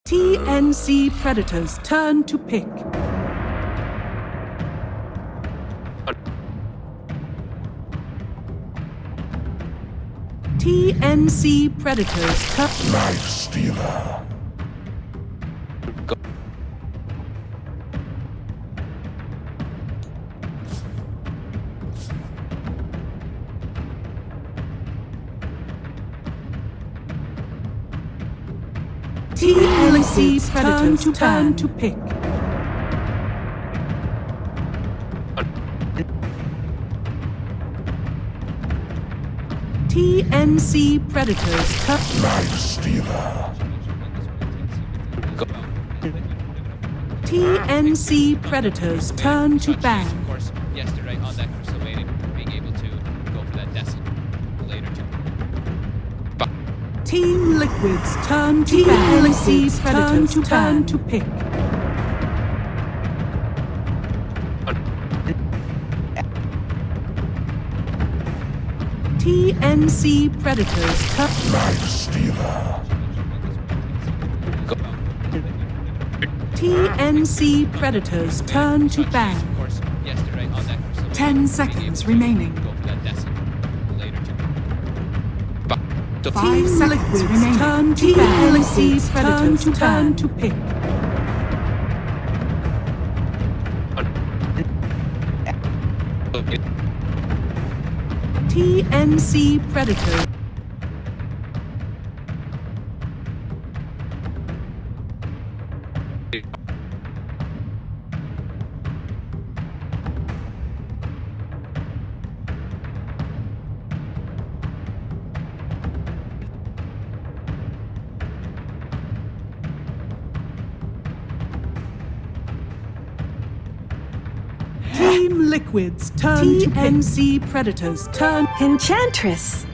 TNC Predators turn to pick. TNC Predators turn. Life Stealer. TNC Predators turn to pick. TNC Predators turn. Life Stealer. TNC Predators turn to ban. Of course, yesterday on that crystal waiting, being able to go for that decimal later too. Team Liquids turn to ban. TNC Predators turn to pick. TNC Predators turn. Life Stealer. TNC Predators turn to ban. Of course, yesterday on that crystal 10 seconds remaining. go for that decimal later too. 5 seconds remaining. Turn to ban. TNC Predators turn to pick. TNC Predators. Team Liquids turn to TNC Predators turn. Enchantress.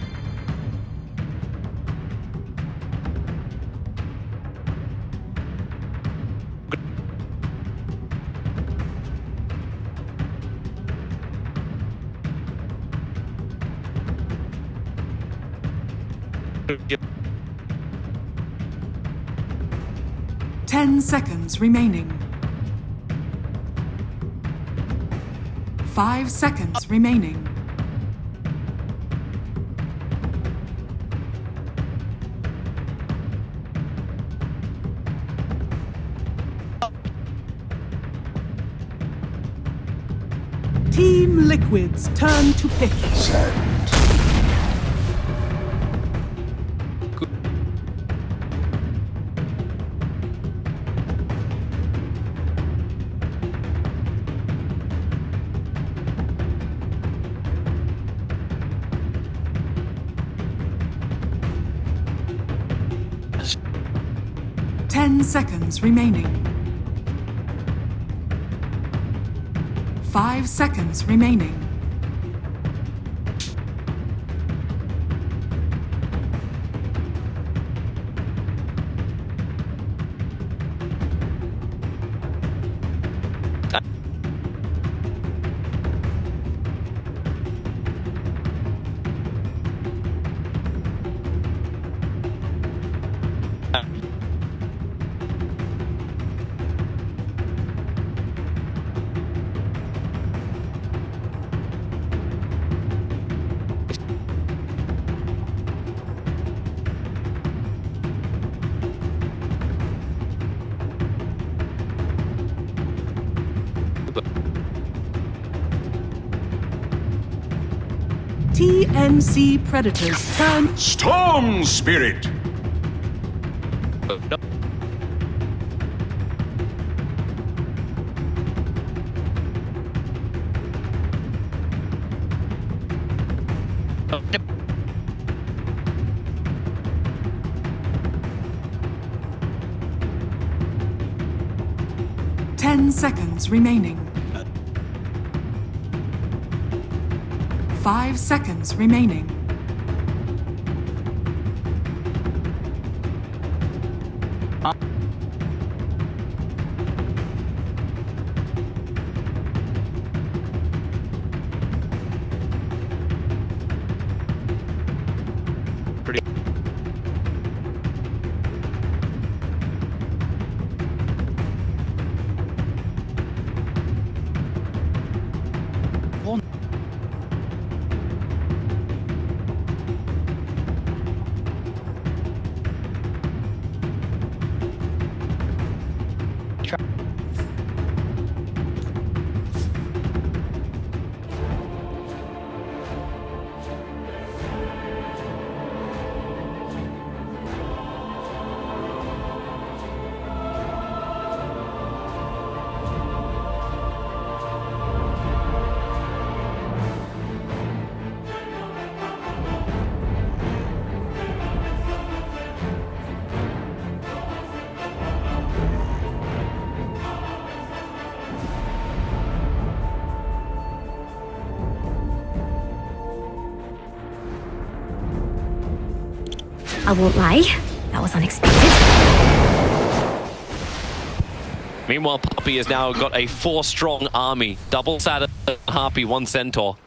Ten seconds remaining. 5 seconds remaining. Team Liquids turn to pick. Send. 10 seconds remaining. 5 seconds remaining. TNC Predators turn. Storm Spirit. No. Oh, 10 seconds remaining. 5 seconds remaining. I won't lie, that was unexpected. Meanwhile, Poppy has now got a 4-strong army. Double Saturn, Harpy, 1 Centaur.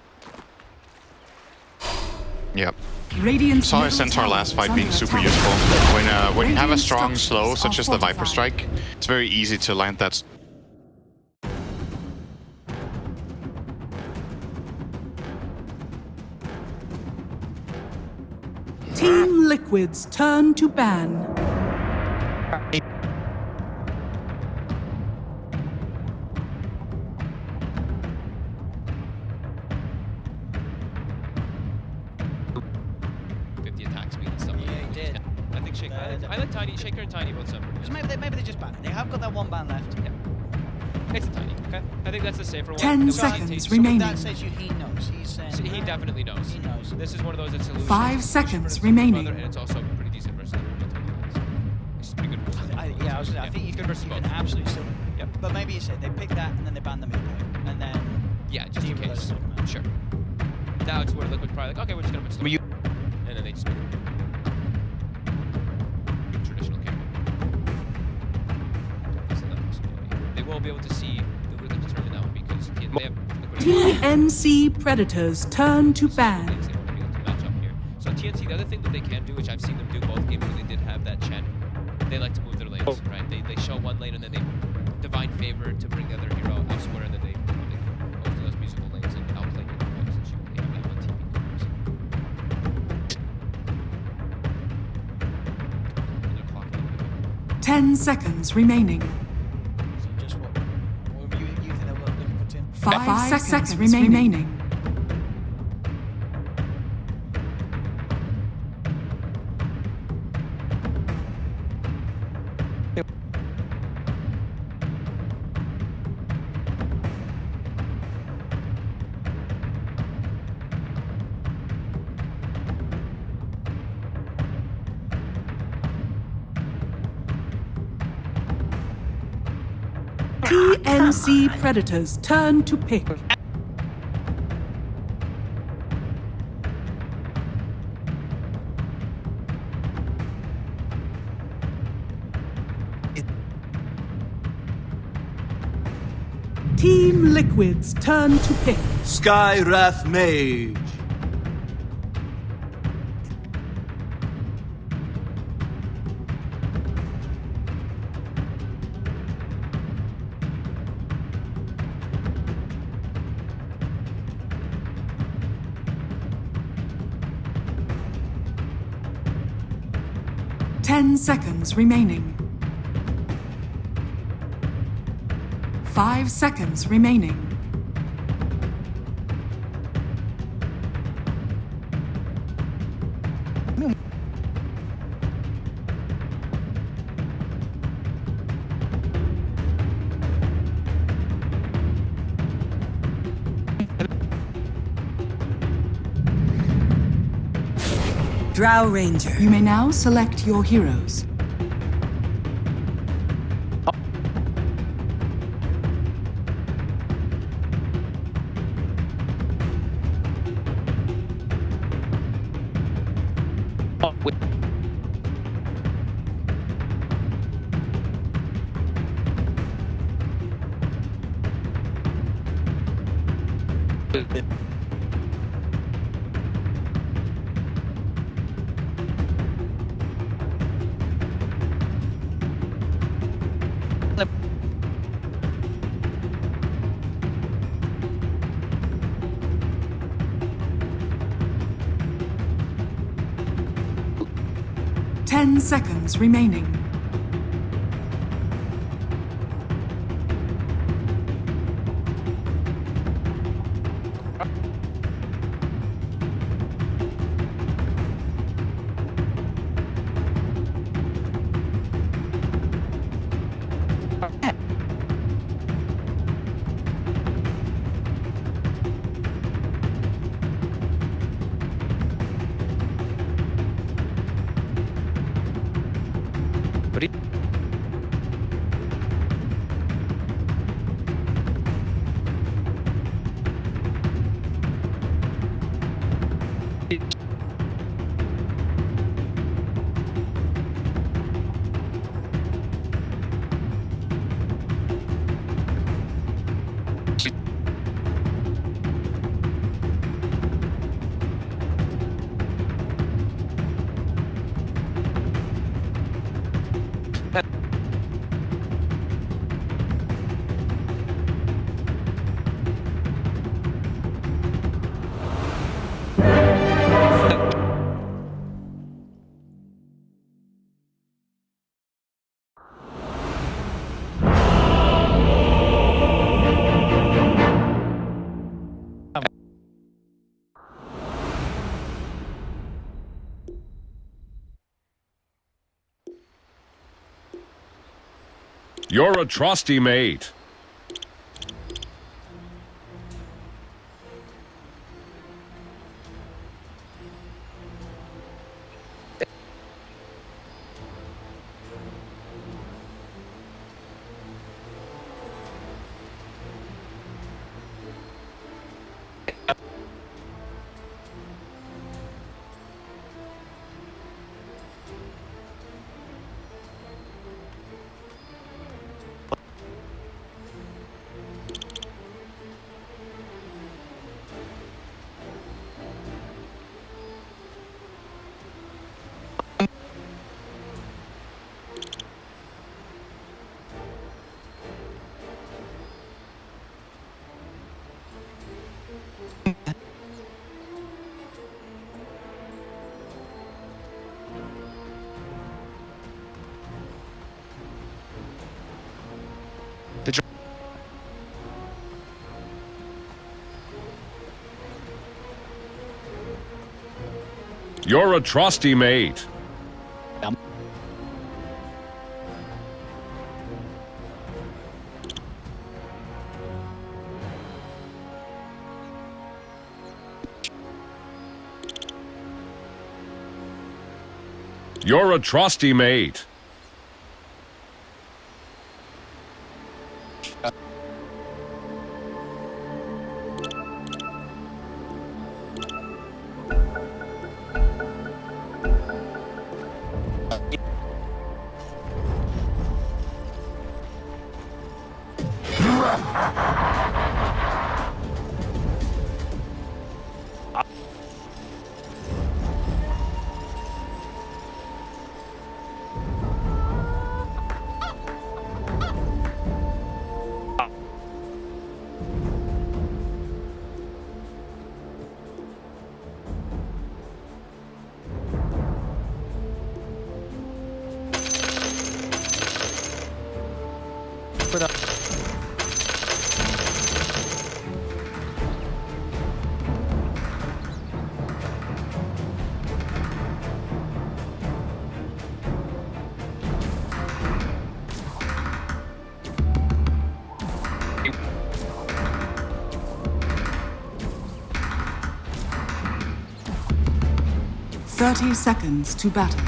Yep. Radiant's Saw a middle Centaur tower last is fight under being super attack. useful. When you have a Radiant strong slow, structures such are as the Viper fortified. Strike, it's very easy to land that. Team Liquid's turn to ban. Attack speed and stuff. Yeah, he did. I think Shaker. I like Tiny. Shaker and Tiny both separate. Because maybe they just banned it. They have got that one ban left. Yeah. It's a Tiny. Okay. I think that's the safer one. 10 There was seconds TNT. remaining. That says you he knows. He's saying So he definitely knows. He knows. This is one of those that's solution. 5 seconds remaining. And it's also pretty decent versus the It's pretty good versus I think you good can, versus you both. can absolutely still. Yep. But maybe you said they pick that and then they ban the mid point. And then Yeah, just in deal with case. those second match. Sure. Now it's where Liquid's probably like, okay, we're just gonna put stuff. And then they just make traditional campaign. That's another possibility. They won't be able to see the rhythm determined now because they have Liquid. TNC Predators turn to ban. Things they want to be able to match up here. So TNC, the other thing that they can do, which I've seen them do both games when they did have that Chen, they like to move their lanes, right? They show one lane and then they divine favor to bring the other hero elsewhere, and then they go to those musical lanes and outplay your opponents since you only have that one TP covers. And they're clocking a bit. 10 seconds remaining. So just what were you think they were looking for Tim? 5 seconds remaining. TNC Predators turn to pick. Team Liquid's turn to pick. Sky Wrath Mage. Ten seconds remaining. 5 seconds remaining. Drow Ranger. You may now select your heroes. Ten seconds remaining. You're a trusty mate. You're a trusty mate. You're a trusty mate. Put up. Thirty seconds to battle.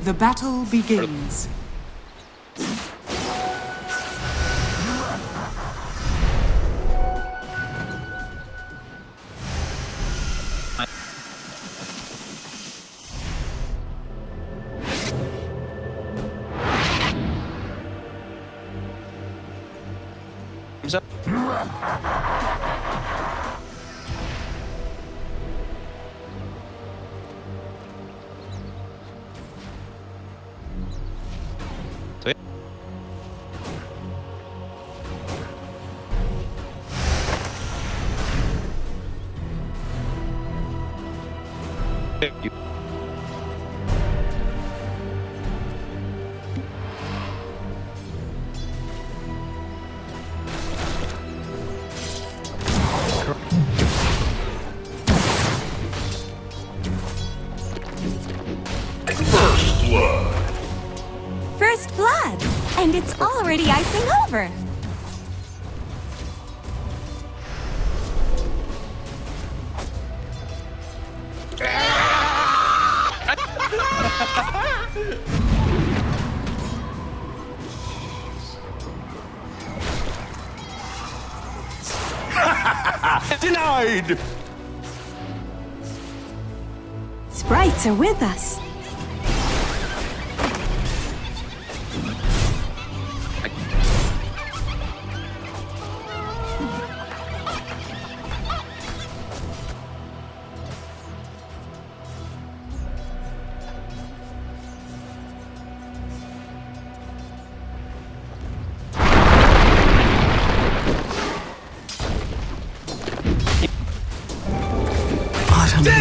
The battle begins. First blood! And it's already icing over! Denied! Sprites are with us.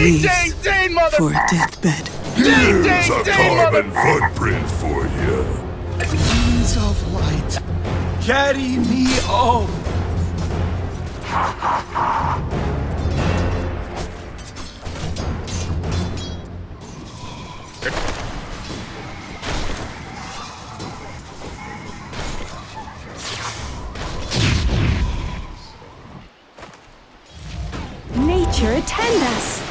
leaves for a deathbed. Here's a carbon footprint for you. Wings of light, carry me home. Nature attend us.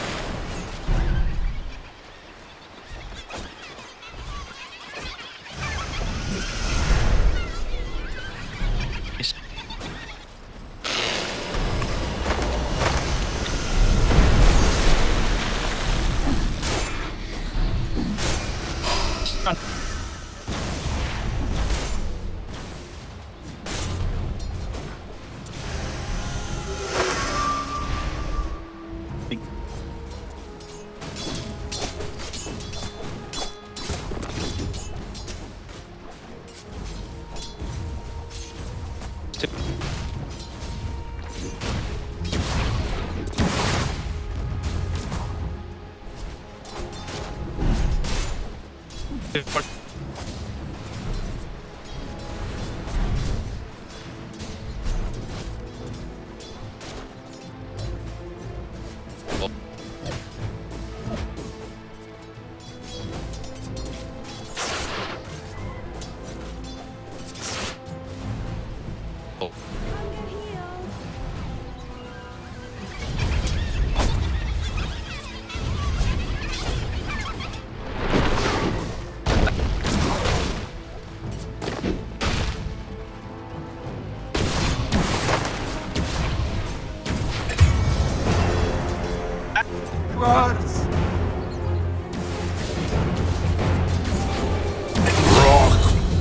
Words.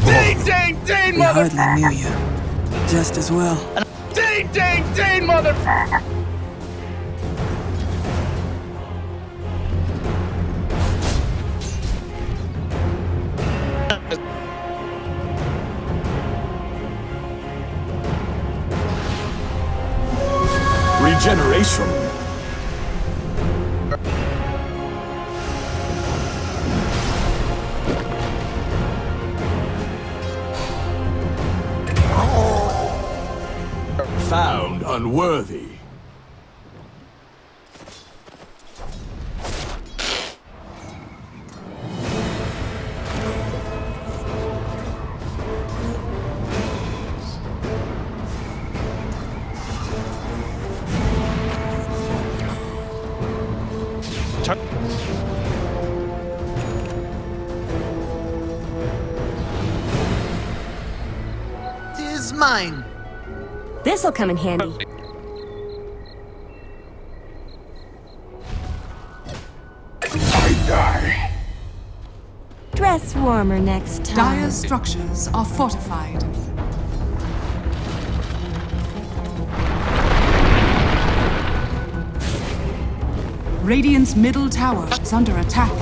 Ding, ding, ding, We hardly knew you. Just as well. Ding, ding, ding, mother. Regeneration. Found unworthy. Tis mine. This'll come in handy. I die. Dress warmer next time. Dire's structures are fortified. Radiant's middle tower is under attack.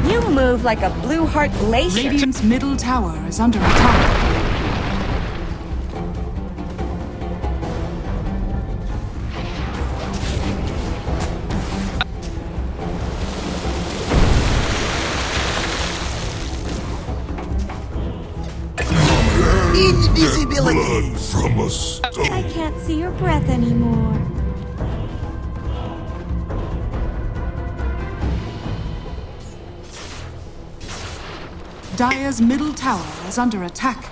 You move like a blue heart glacier. Radiant's middle tower is under attack. Invisibility. Blood from a stone. I can't see your breath anymore. Dire's middle tower is under attack.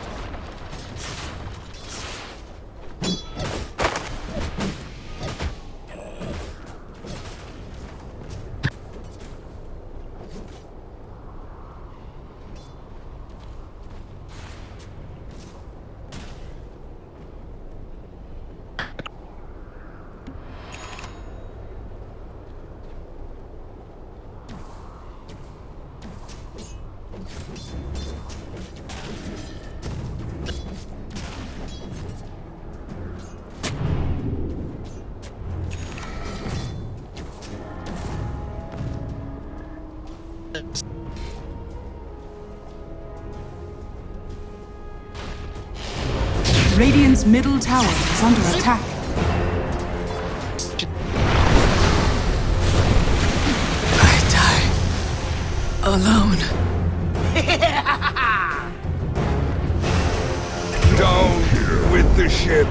Radiant's middle tower is under attack. I die alone. Down with the ship.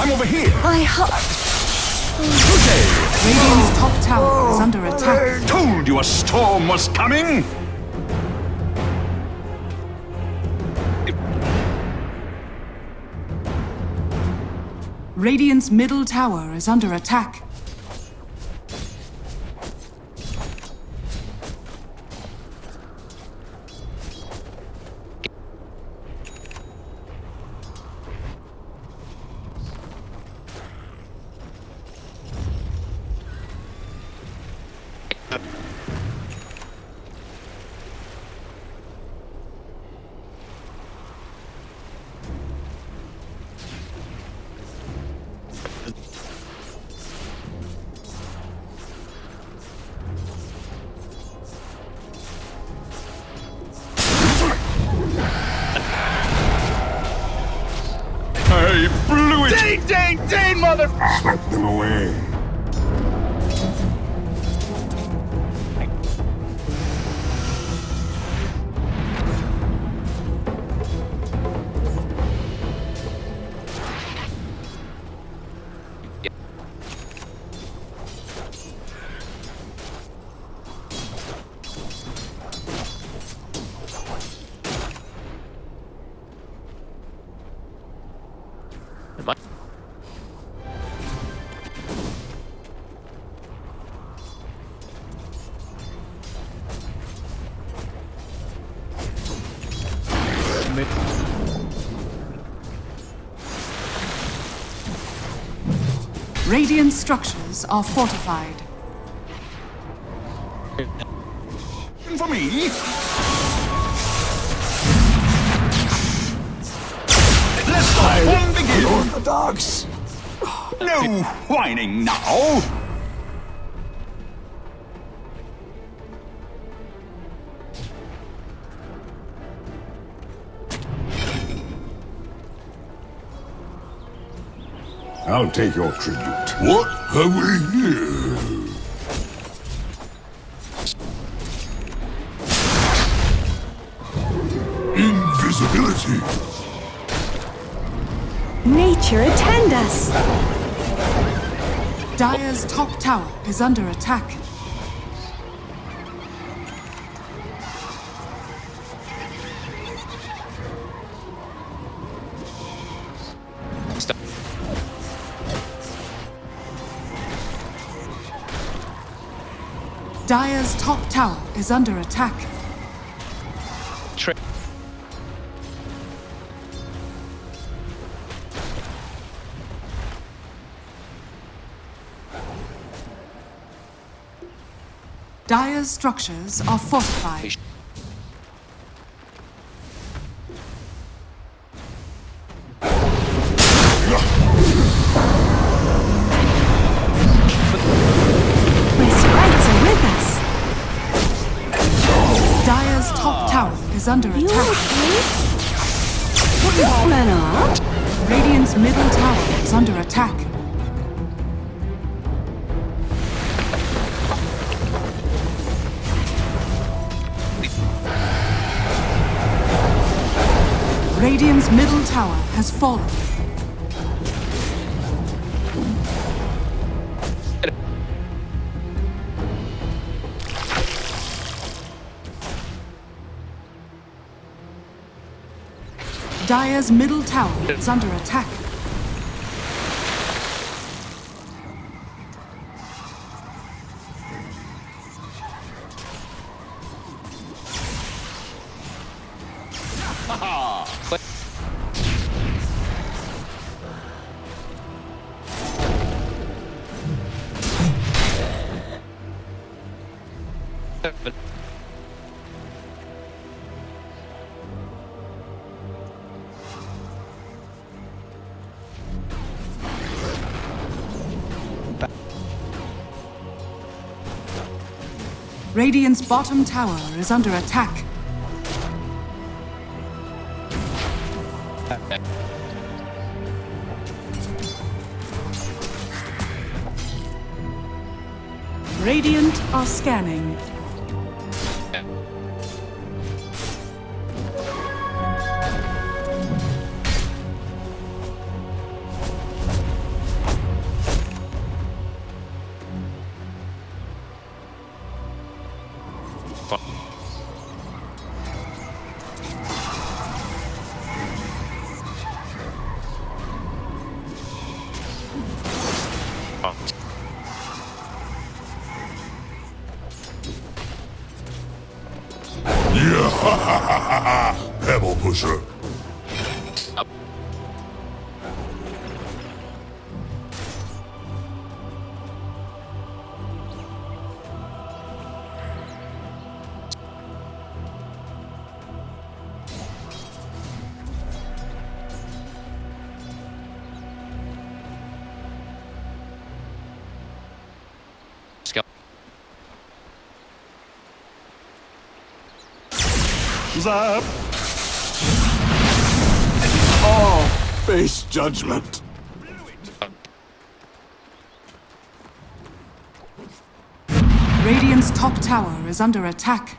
I'm over here. I hope. Radiant's top tower is under attack. Told you a storm was coming. Radiant's middle tower is under attack. I blew it. Dane, mother. Swept them away. Radiant structures are fortified. For me. Let's go. One begin. Orthodox. No whining now. I'll take your tribute. What have we here? Invisibility. Nature attend us. Dire's top tower is under attack. Dire's top tower is under attack. Dire's structures are fortified. My sprites are with us. Dire's top tower is under You attack. okay? Men are. Radiant's middle tower is under attack. Radiant's middle tower has fallen. Dire's middle tower is under attack. Radiant's bottom tower is under attack. Radiant are scanning. Yeah, Pebble Pusher. Zap. Oh, face judgment. Radiant's top tower is under attack.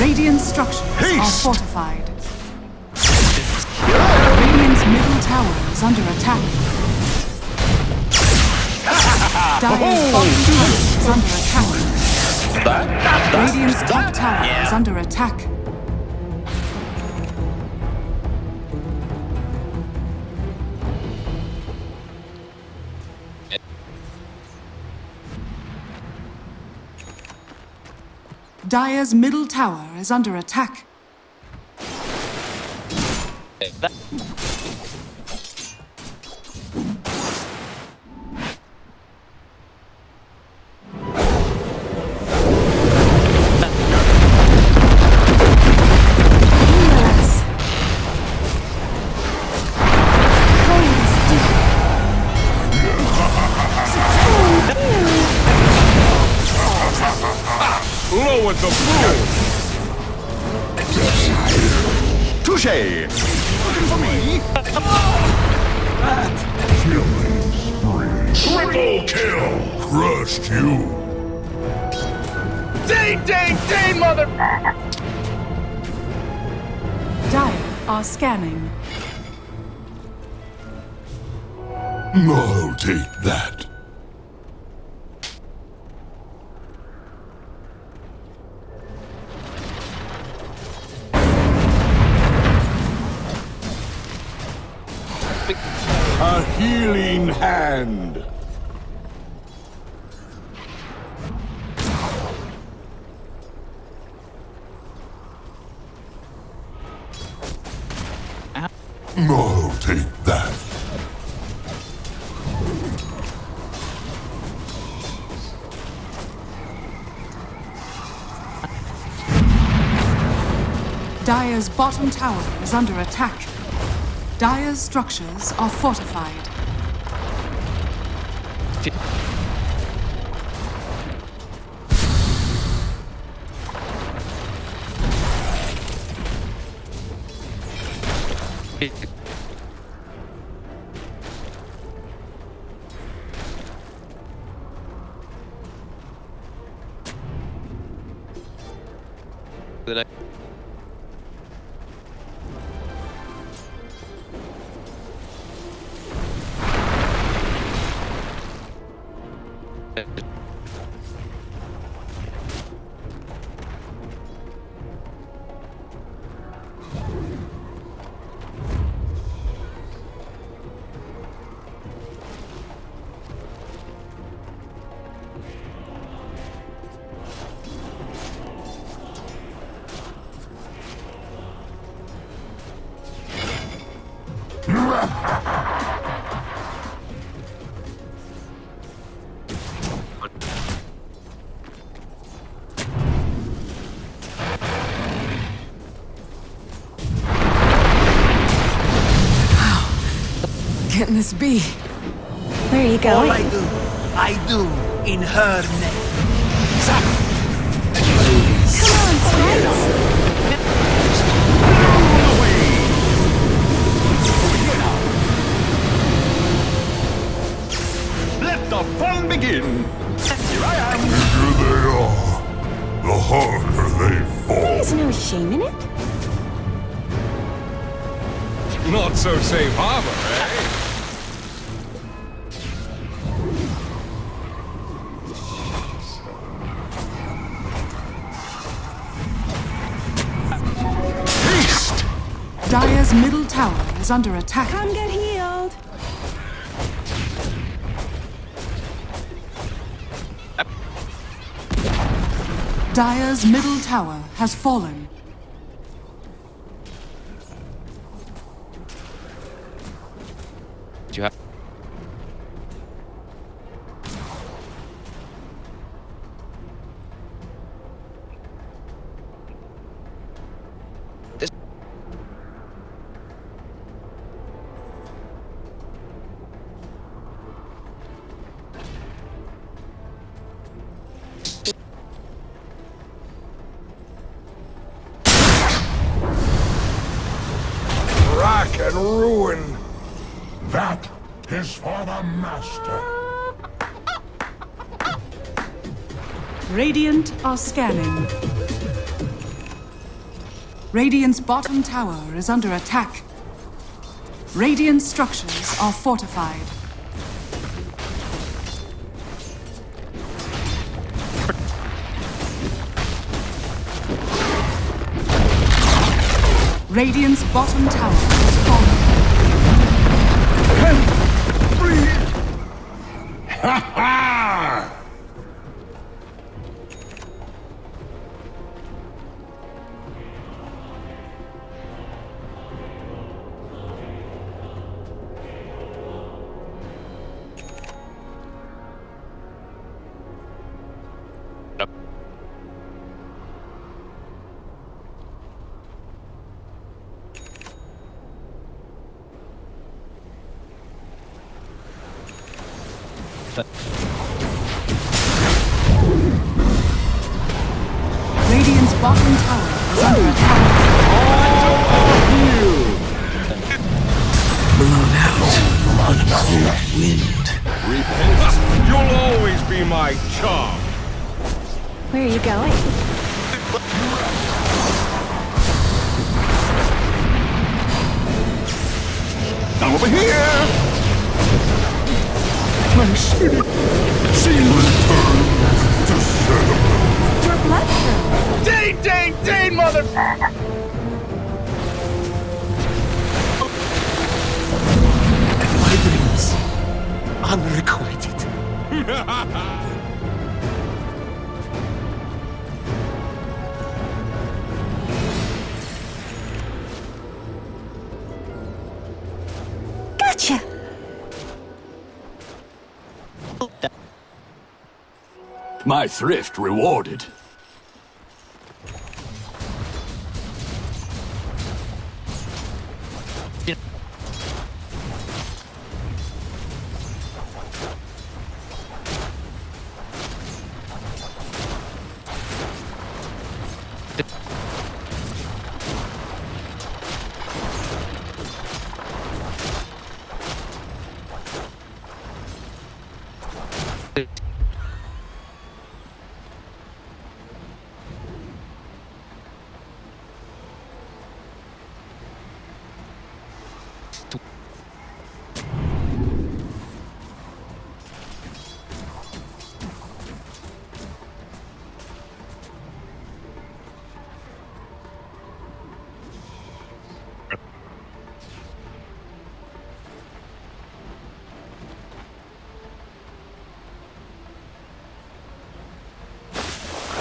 Radiant structures are fortified. Radiant's middle tower is under attack. Dire's bottom tower is under attack. Radiant's top tower is under attack. Dire's middle tower is under attack. Low at the floor. Touché. Looking for me? Killing spree. Triple kill. Crushed you. Ding, ding, ding, mother. Dire are scanning. I'll take that. A healing hand. I'll take that. Dire's bottom tower is under attack. Dire's structures are fortified. this be? Where are you All going? I do in her name. Come on, Sprites. Let the fun begin. Here I am. Here they are. The harder they fall. There's no shame in it. Not so safe harbor, eh? Haste. Dire's middle tower is under attack. Come get healed. Dire's middle tower has fallen. Do you have... Rack and ruin. That is for the master. Radiant are scanning. Radiant's bottom tower is under attack. Radiant structures are fortified. Radiant's bottom tower has fallen. Ha ha! Radiant's bottom tower is under attack. Blown out on a cold wind. Repent. You'll always be my chum. Where are you going? Now over here. My city. She To celebrate. Your blood flow. Dane, mother. My dreams, unrequited. Gotcha. My thrift rewarded.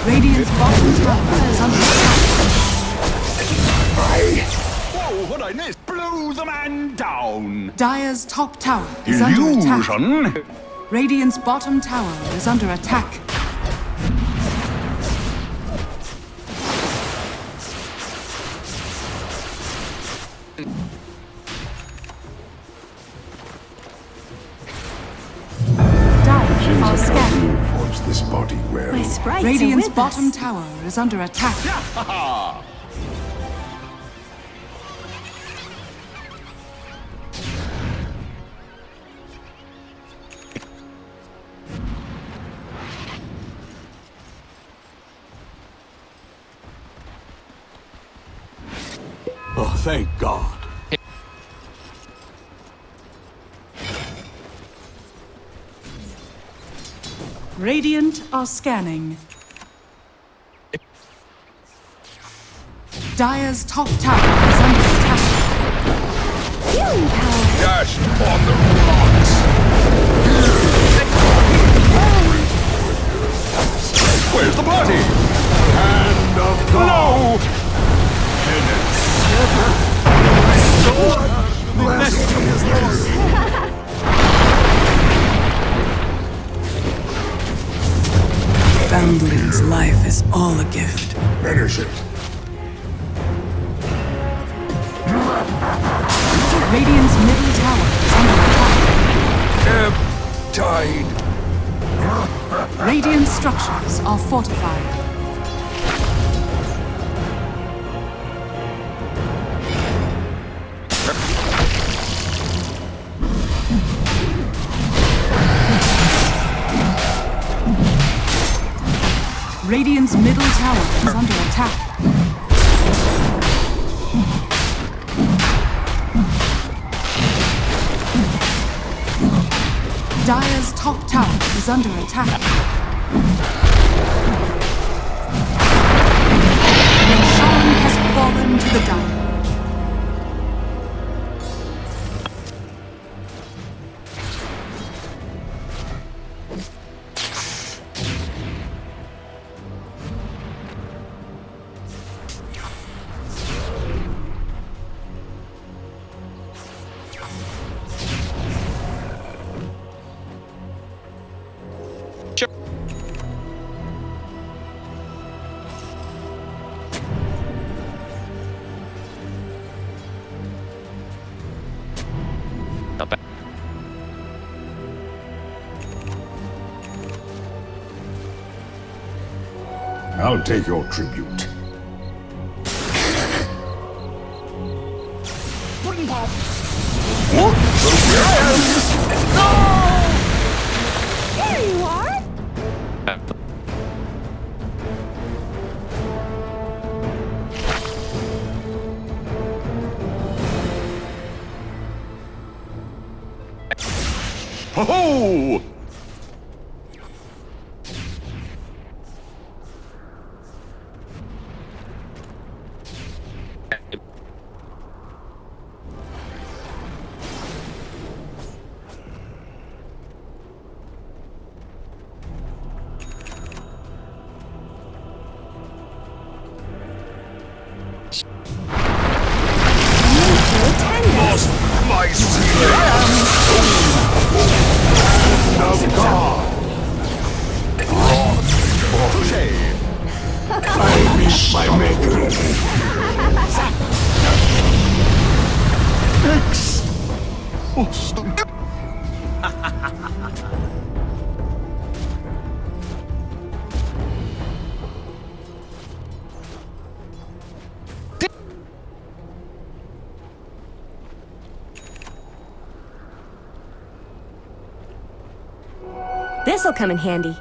Radiant's bottom tower is under attack. Whoa, what I missed? Blew the man down. Dire's top tower is under attack. Illusion. Radiant's bottom tower is under attack. sprites Radiant's are with bottom us. tower is under attack. Oh, thank God. Radiant are scanning. Dire's top tower is under attack. Healing power. Dash on the rocks. Where's the party? Hand of God. Foundling's life is all a gift. Finish it. Radiant's middle tower is under attack. Tide. Radiant structures are fortified. Radiant's middle tower is under attack. Dire's top tower is under attack. Roshan has fallen to the Dire. Not bad. I'll take your tribute. There you are. Ho-ho! Lost my seal. Of God. Touché. I meet my maker. X. Oh, stop. This'll come in handy.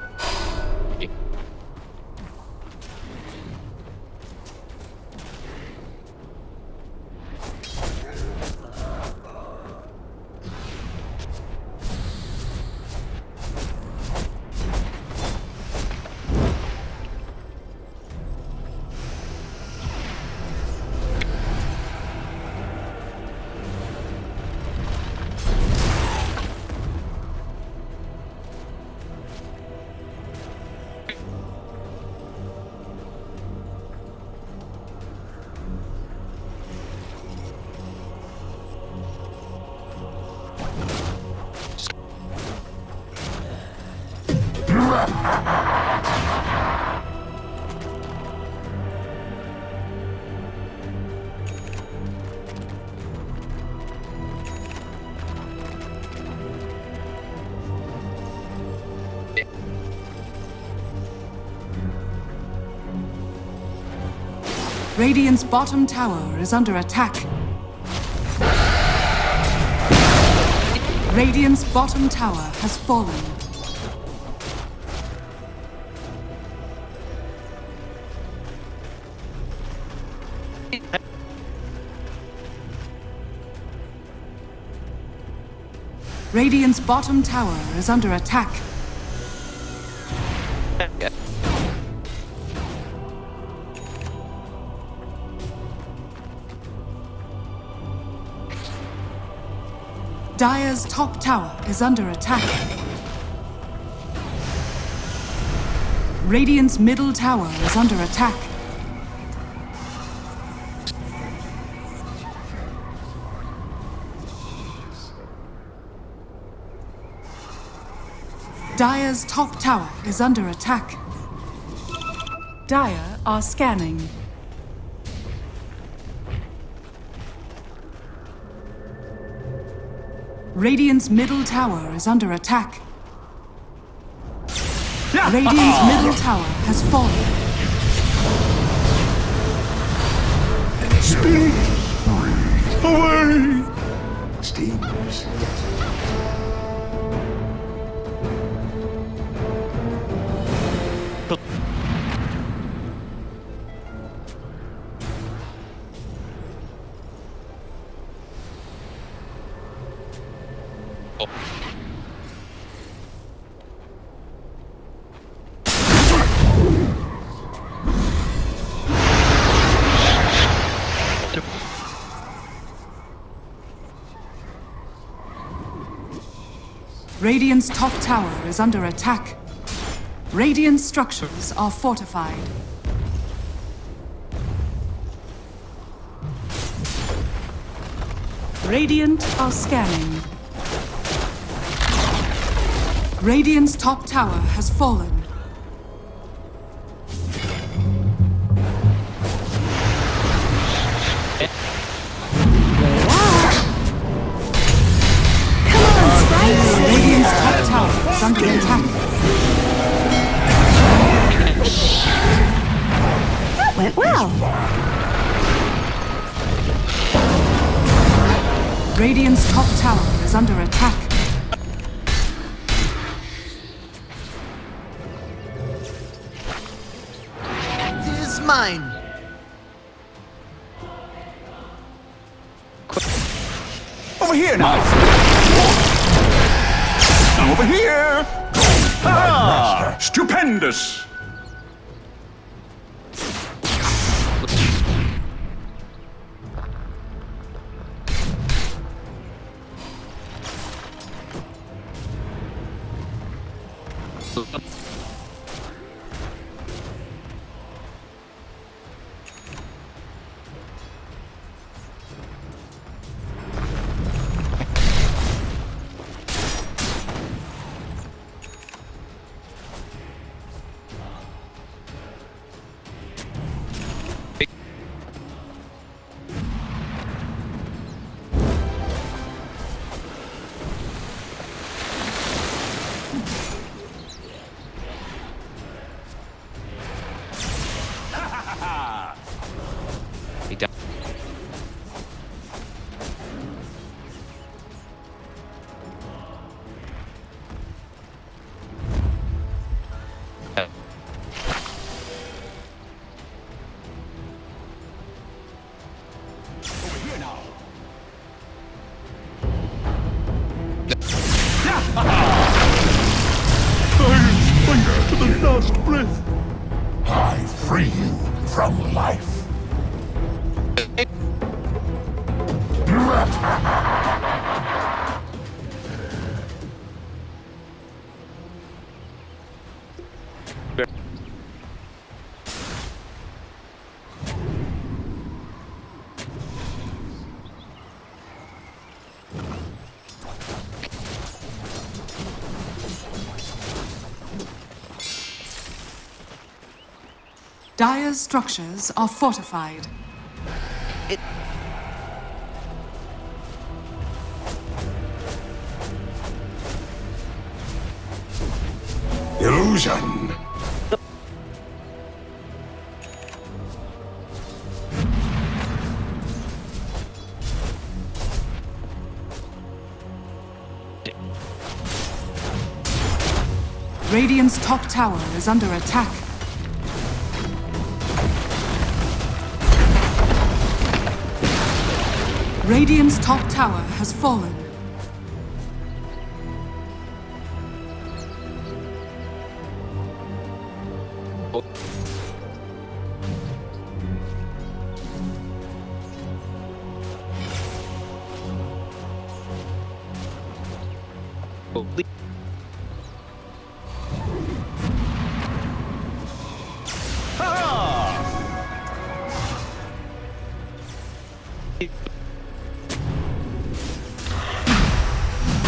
Radiant's bottom tower is under attack. Radiant's bottom tower has fallen. Radiant's bottom tower is under attack. Dire's top tower is under attack. Radiant's middle tower is under attack. Dire's top tower is under attack. Dire are scanning. Radiant's middle tower is under attack. Radiant's middle tower has fallen. Speed! Away! Steamers. Radiant's top tower is under attack. Radiant structures are fortified. Radiant are scanning. Radiant's top tower has fallen. Radiant's top tower is under attack. That went well. Radiant's top tower is under attack. This is mine. Over here now. Over here. Ah, stupendous. To the last breath. I free you from life. Dire's structures are fortified. Illusion. Radiant's top tower is under attack. Radiant's top tower has fallen.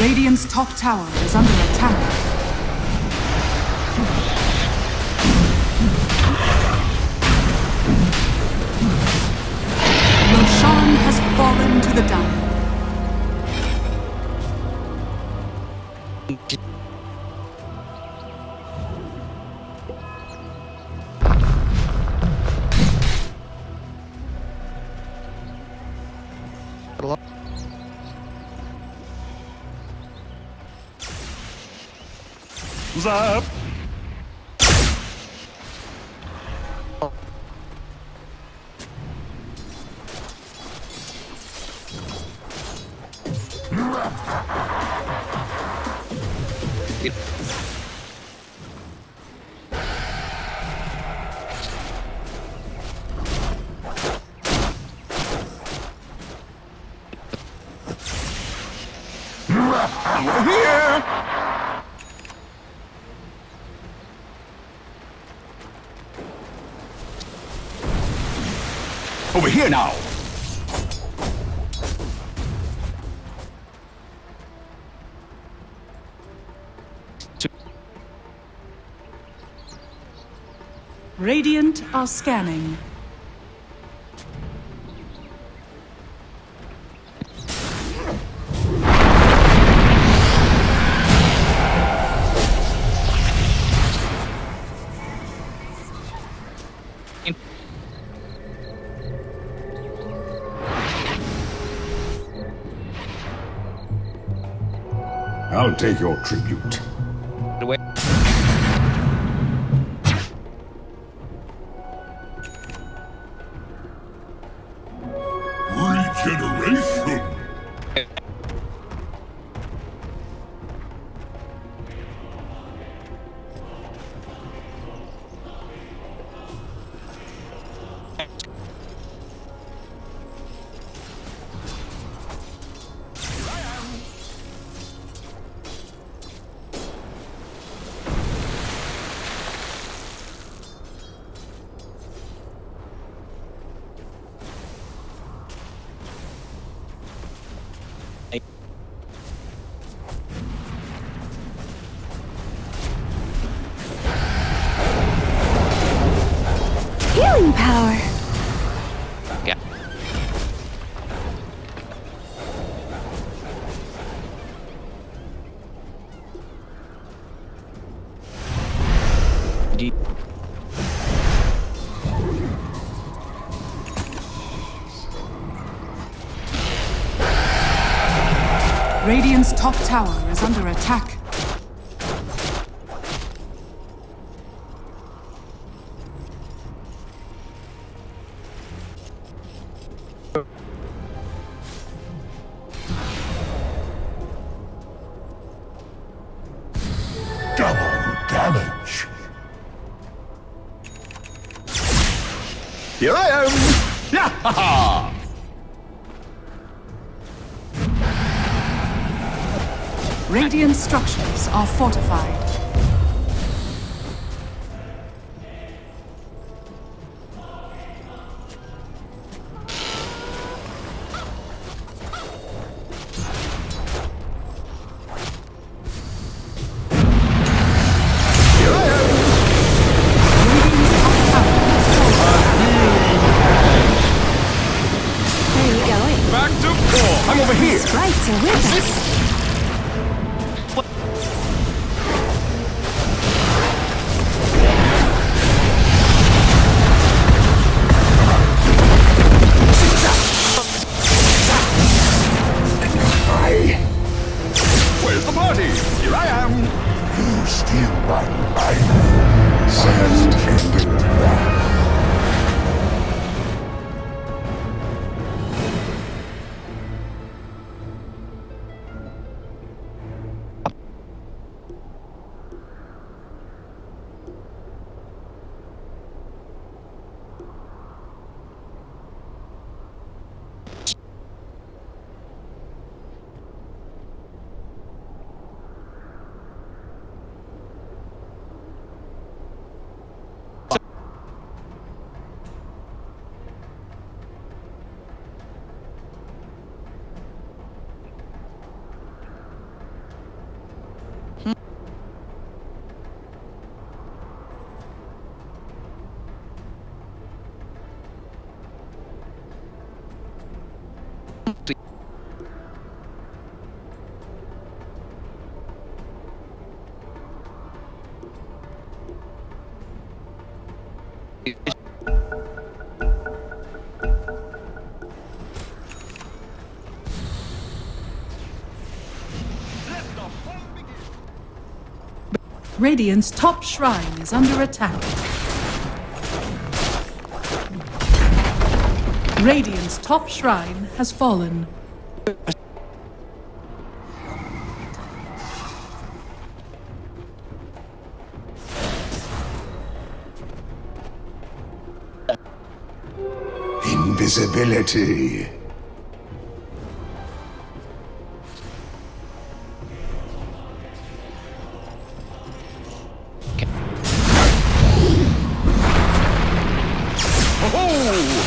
Radiant's top tower is under attack. Roshan has fallen to the Dire. Zap. Over here. Over here now. Radiant are scanning. I'll take your tribute. Regeneration! Healing power. Yeah. Radiant's top tower is under attack. Double damage. Here I am. Yeah, ha ha. Radiant structures are fortified. Where are you going? Back to core. I'm over here. Sprites are with us. Radiant's top shrine is under attack. Radiant's top shrine has fallen. Invisibility. Whoa!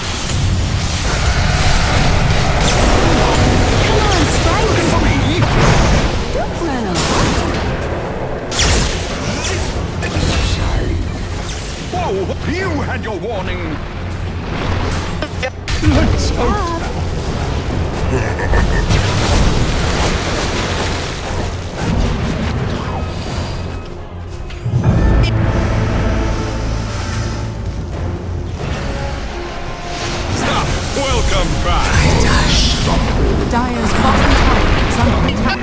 You had your warning! Stop! Welcome back! Dire's bottom tower is under attack.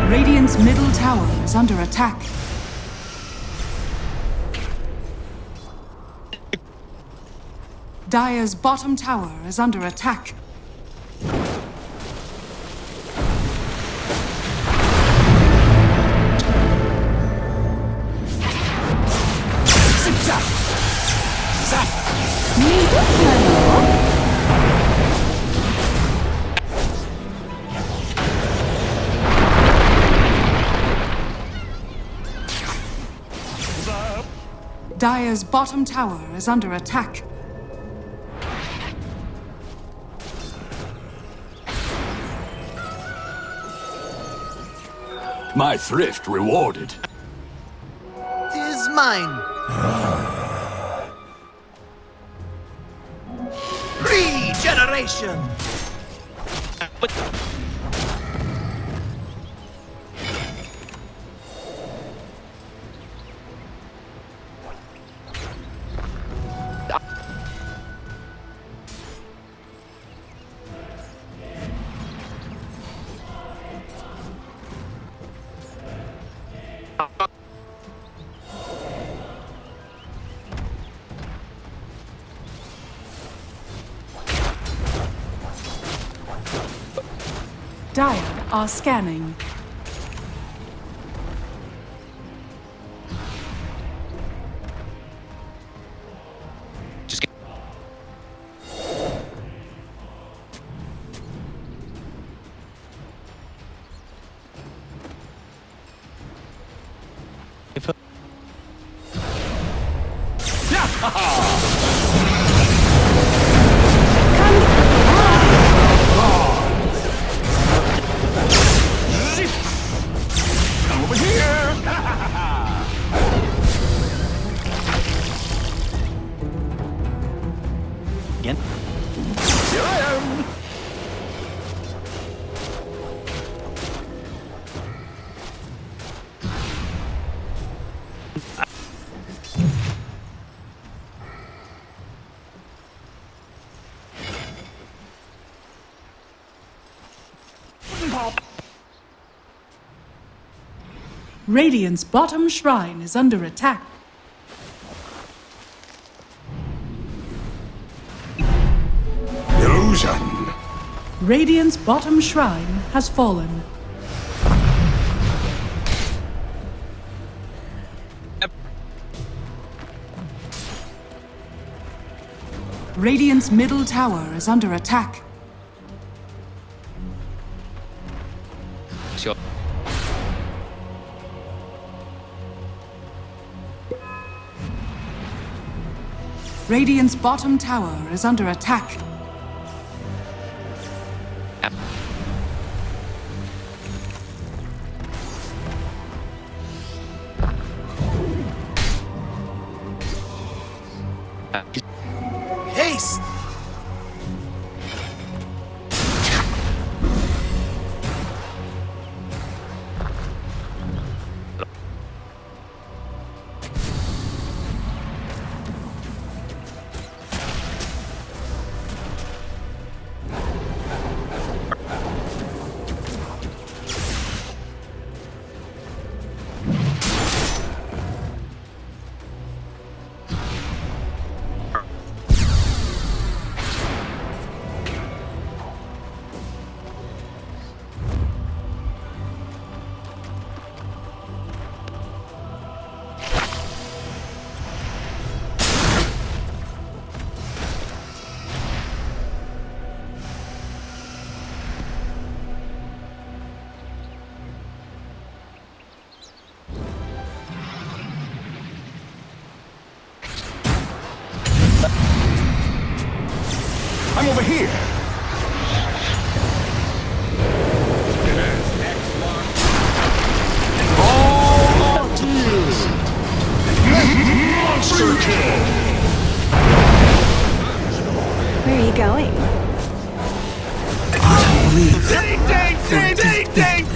Radiant's middle tower is under attack. Dire's bottom tower is under attack. Dire's bottom tower is under attack. My thrift rewarded. Tis mine. Regeneration. Dire are scanning. Just get Over here! Again? Here I am! Radiant's bottom shrine is under attack. Illusion. Radiant's bottom shrine has fallen. Radiant's middle tower is under attack. sure. Radiant's bottom tower is under attack. I'm over here. Monster kill! Where are you going?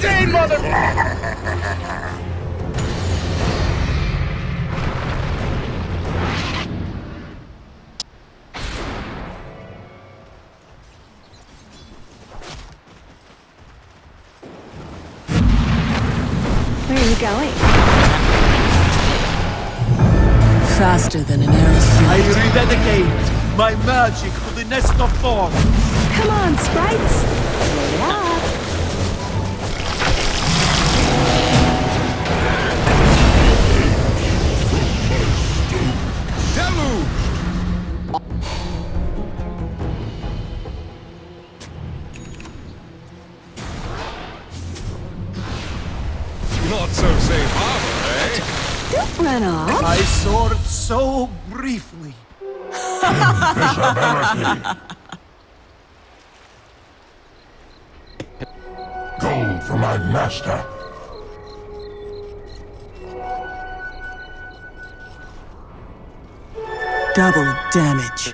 Dang, mother! Where are you going? Faster than an aeroplane. I rededicate my magic to the nest of thorns. Come on, sprites. Get up. Not so safe harbor, eh? Don't run off. I soared so briefly. Gold for my master. Double damage.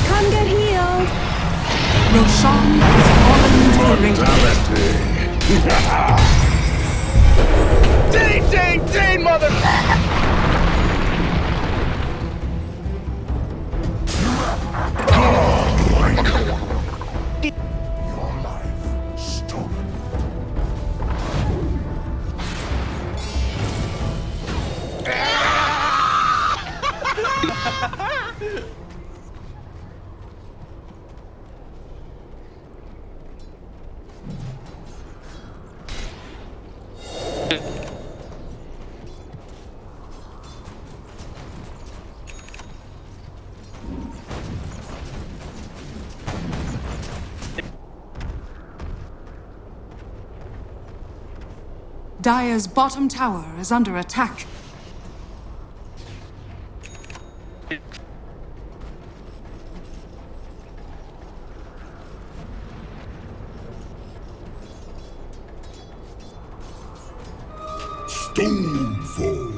Come get healed. Roshan has fallen into the radiant. Dang, mother! Your life stolen. Dire's bottom tower is under attack. Stonefall.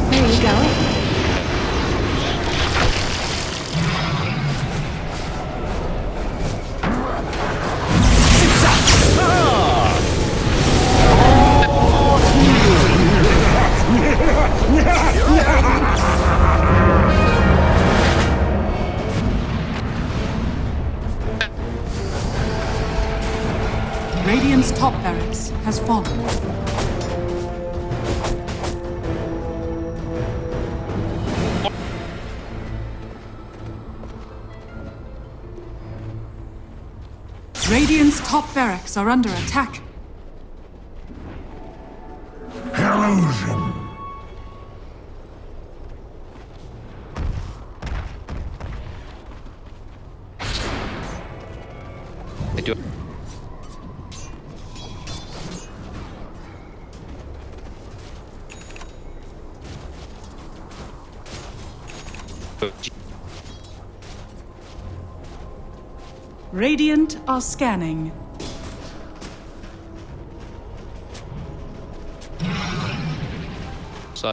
Where are you going? Radiant's top barracks has fallen. Radiant's top barracks are under attack. Illusion. They do. Radiant are scanning. So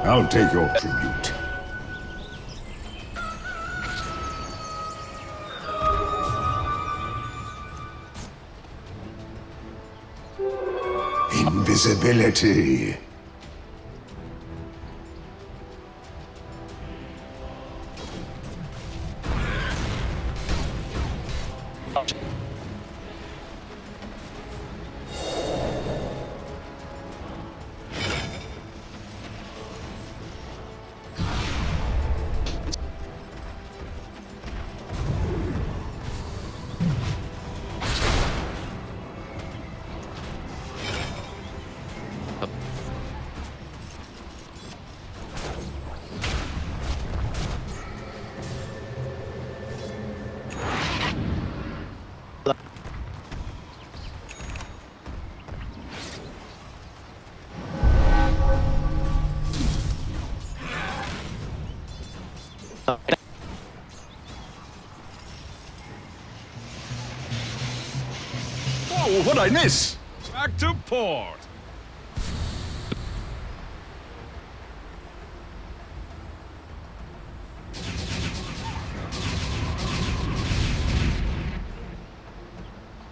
I'll take your tribute. Invisibility. Oh, what'd I miss? Back to port.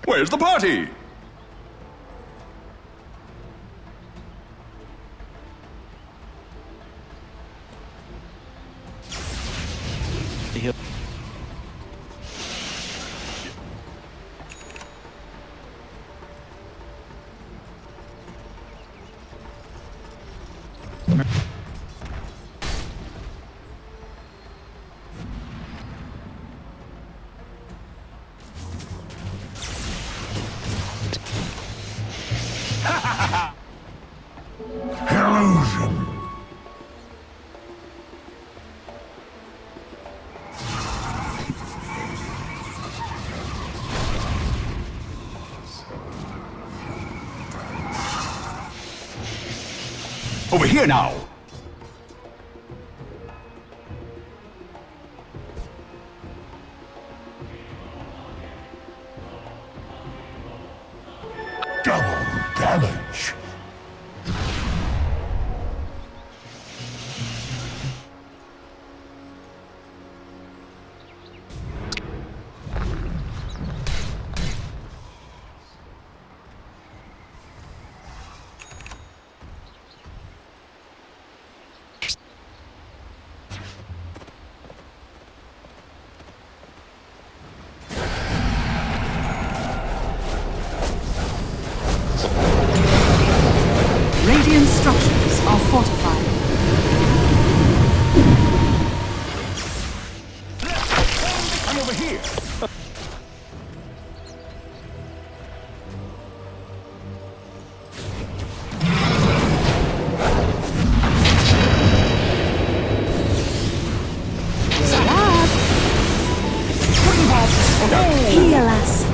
Where's the party? Illusion. Over here now. Double damage. Radiant structures are fortified. I'm over here. Heal us.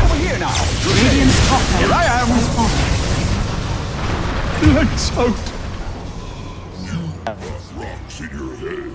Over here now. Radiant's top Here tower I am. has fallen. Lights out. Rocks in your head.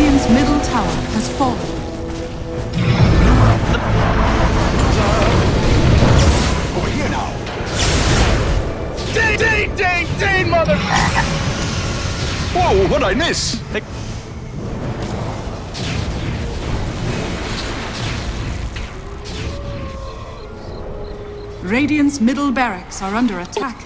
Radiant's middle tower has fallen. Over here now. Ding, mother! Whoa, what'd I miss? Radiant's middle barracks are under attack.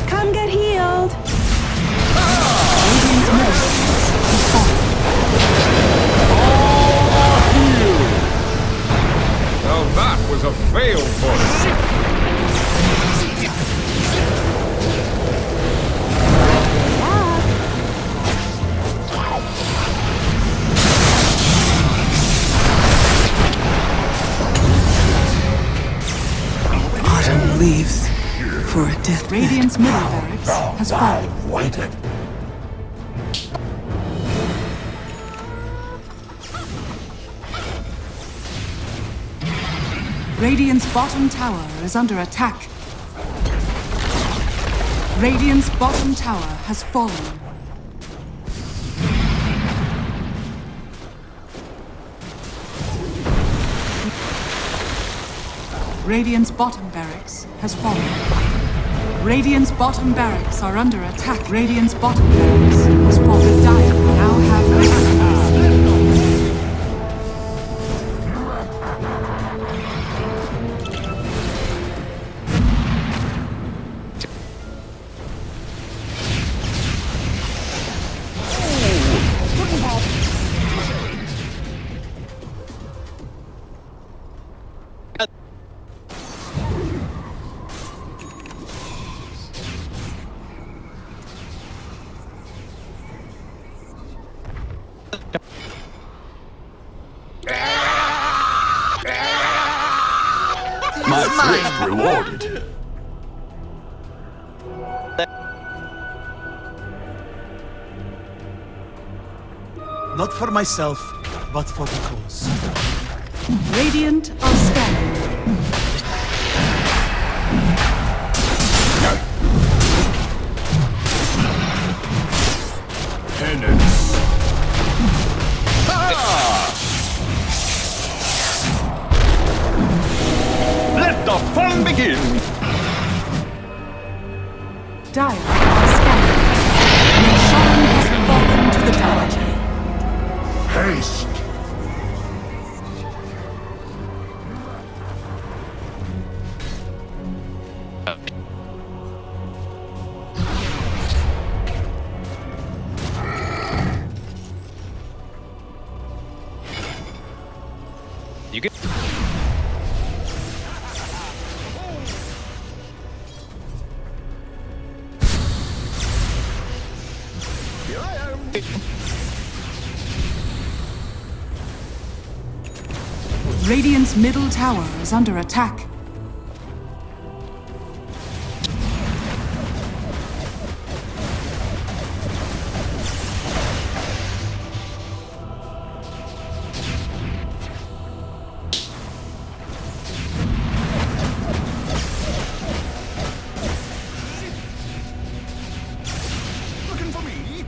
Come get healed. Radiant's middle barracks has fallen. Now that was a fail for us. Autumn leaves for a deathbed. Radiant's middle barracks has fallen. I've waited. Radiant's bottom tower is under attack. Radiant's bottom tower has fallen. Radiant's bottom barracks has fallen. Radiant's bottom barracks are under attack. Radiant's bottom barracks has fallen. Dire now have radiant. My thrift rewarded. Not for myself, but for the cause. Radiant are scanning. Penance. Let the fun begin. Dire are scanning. Roshan has fallen to the deity. Haste. You get. Here I am. Radiant's middle tower is under attack. Looking for me?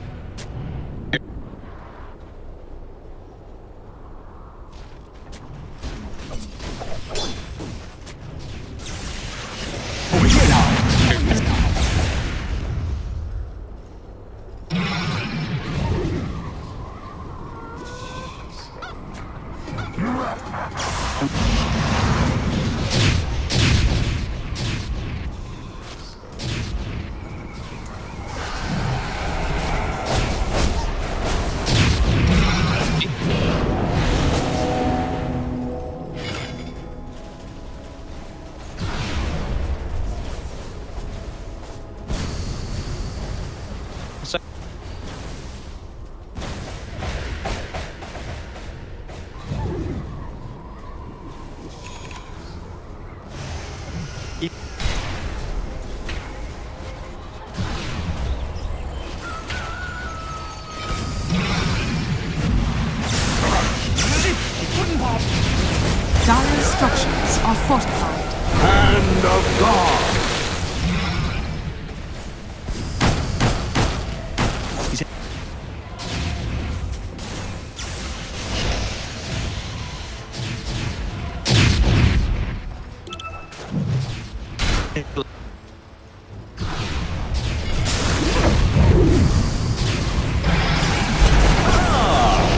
structures are fortified. Hand of God.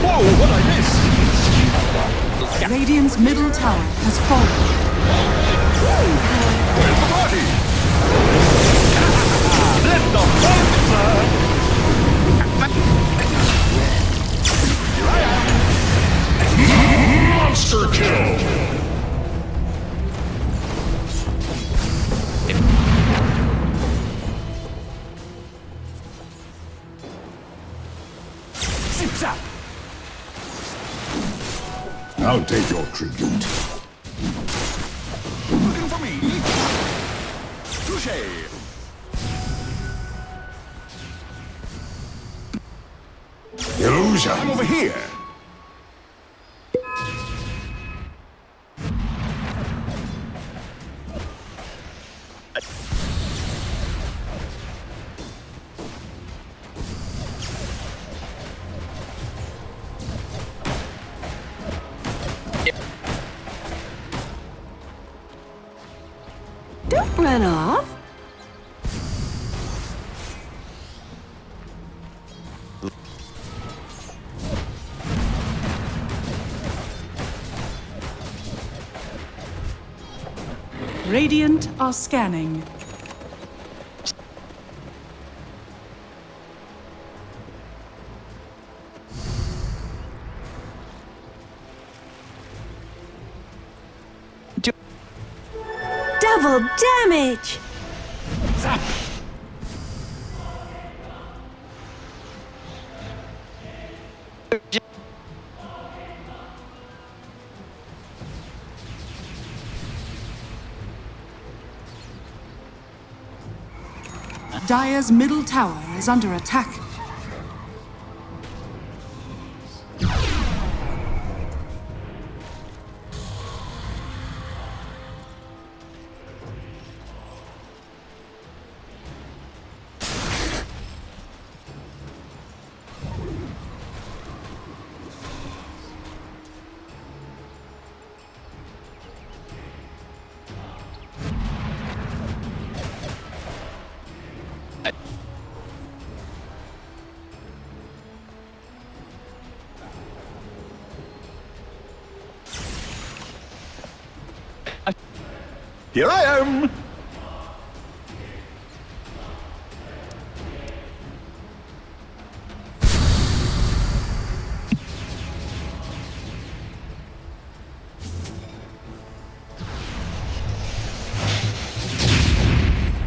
Whoa, what I miss? Radiant's middle tower has fallen. Where's the party? Let the fun begin. Here I am. Monster kill. Zip zap. I'll take your tribute. Looking for me? Touché. Illusion. I'm over here. Don't run off. Radiant are scanning. Double damage. Zap. Dire's middle tower is under attack. Here I am.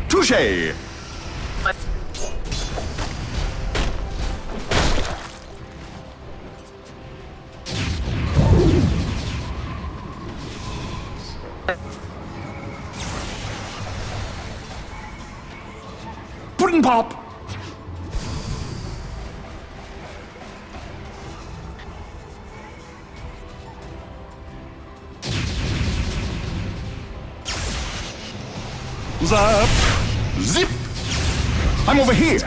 Touché. Pudding pop. Zap. Zip. I'm over here.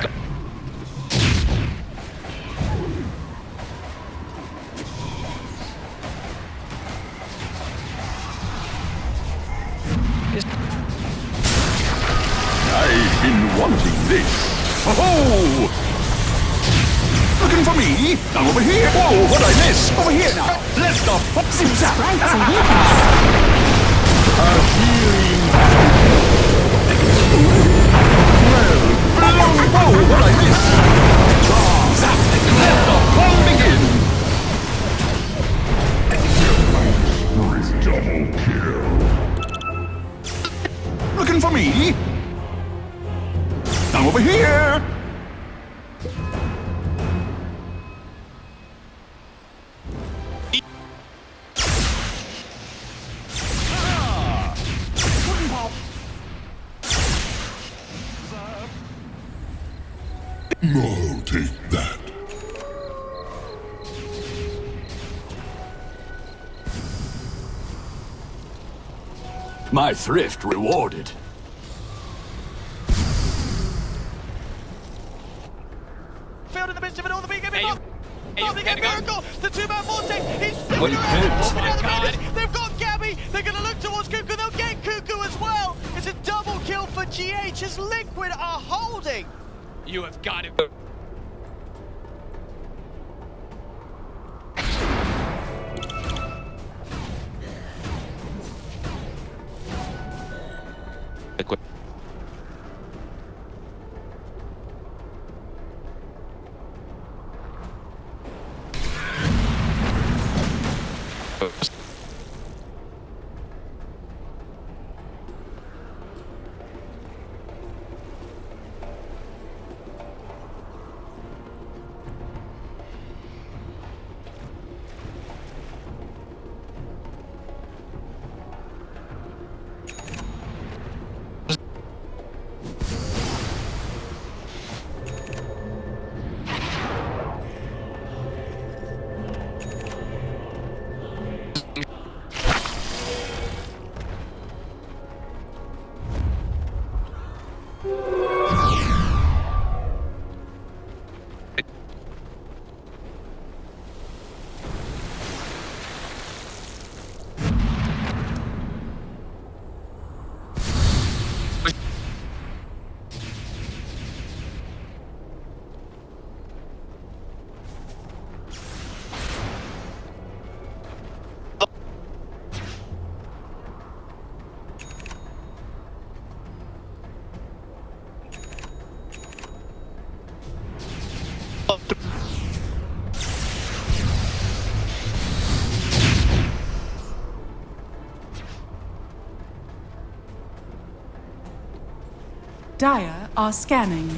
I've been wanting this. Oh! Looking for me? I'm over here. Whoa, what'd I miss? Over here now. Let's go. Zip zap. Sprites and weakness. A healing. Well, whoa, what'd I miss? Zap. Let the fun begin. Double kill. Looking for me? I'm over here. I'll take that. My thrift rewarded. Field in the midst of it all, the big Hey, you they can get go. Miracle, the two-man vortex, he's Repent. open down the God. main. They've got Gabby, they're going to look towards Cuckoo, they'll get Cuckoo as well. It's a double kill for GH as Liquid are holding. You have got it. Dire are scanning.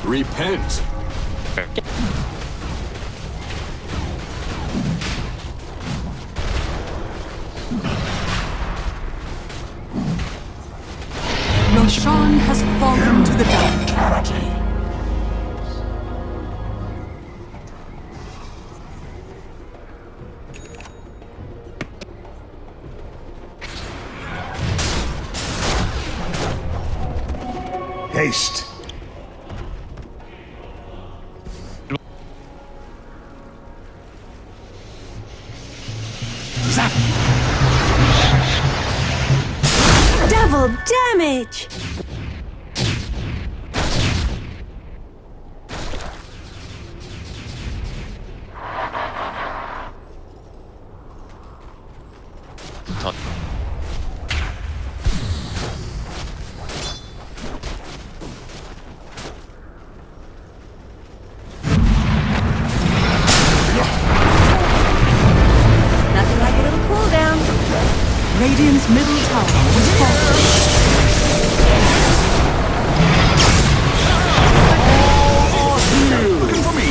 Repent. Roshan has fallen to the dark. Clarity. Haste. Zap. Double damage! Nothing like a little cooldown. Radiant's middle tower has fallen. Looking for me?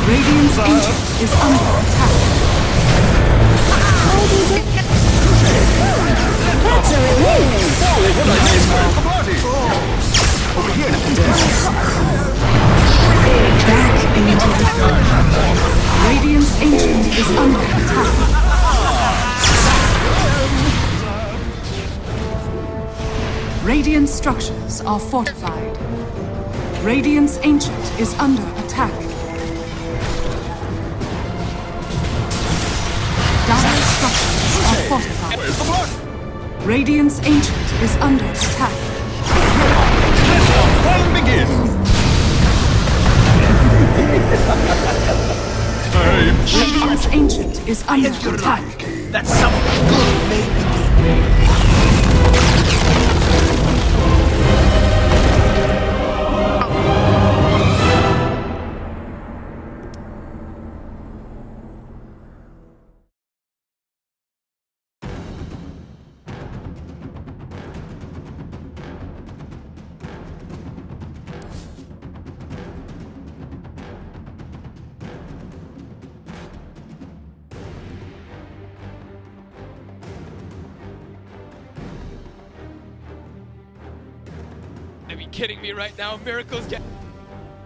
Radiant's ancient is under attack. That's a relief! Over here now. Back into the fight. Radiant's ancient is under attack. Radiant structures are fortified. Radiant's ancient is under attack. Dire structures are fortified. Where's the blood? Radiant's ancient is under attack. Let the fun begin. Radiant's ancient is under attack. That's something good may begin. gotta be kidding me right now. Miracles get...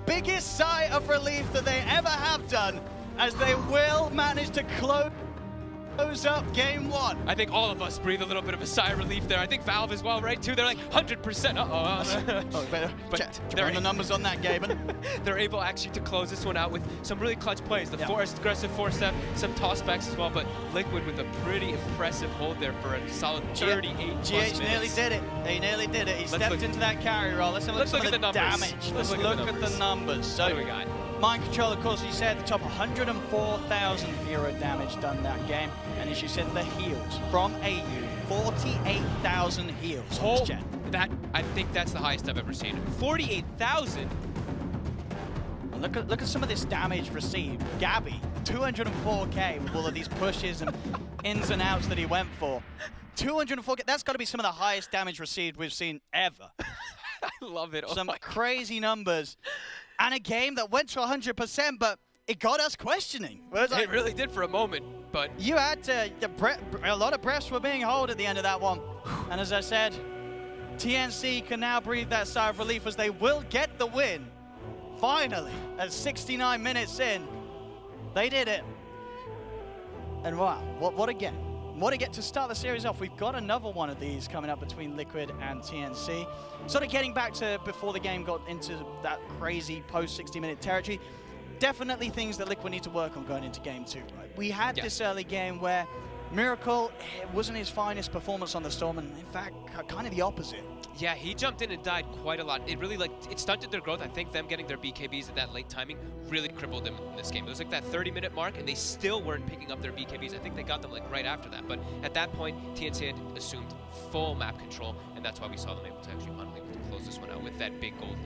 Biggest sigh of relief that they ever have done, as they will manage to close up game 1. I think all of us breathe a little bit of a sigh of relief there. I think Valve as well, right, too? They're like 100%. But they're on the numbers on that, Gaben. They're able actually to close this one out with some really clutch plays. The aggressive force step, some tossbacks as well, but Liquid with a pretty impressive hold there for a solid 38 plus GH nearly did it. They nearly did it. He stepped into that carry roll. Let's have a look at the damage. Let's look at the numbers. So what do we got? Mind Control, of course, you said the top 104,000 hero damage done that game. And as you said, the heals from AU, 48,000 heals. Oh, that, I think that's the highest I've ever seen. 48,000? Look at some of this damage received. Gabby, 204k with all of these pushes and ins and outs that he went for. 204k, that's got to be some of the highest damage received we've seen ever. I love it. Some crazy numbers. And a game that went to 100%, but it got us questioning. It really did for a moment, but... You had to, a lot of breaths were being held at the end of that one. And as I said, TNC can now breathe that sigh of relief as they will get the win. Finally, at 69 minutes in, they did it. And wow, what a game. What a get to start the series off. We've got another one of these coming up between Liquid and TNC. Sort of getting back to before the game got into that crazy post 60-minute territory. Definitely things that Liquid need to work on going into game 2. Right? We had this early game where Miracle, it wasn't his finest performance on the Storm, and in fact, kind of the opposite. Yeah, he jumped in and died quite a lot. It really, it stunted their growth. I think them getting their BKBs at that late timing really crippled them in this game. It was like that 30-minute mark, and they still weren't picking up their BKBs. I think they got them like right after that. But at that point, TNC had assumed full map control, and that's why we saw them able to actually finally close this one out with that big gold lead.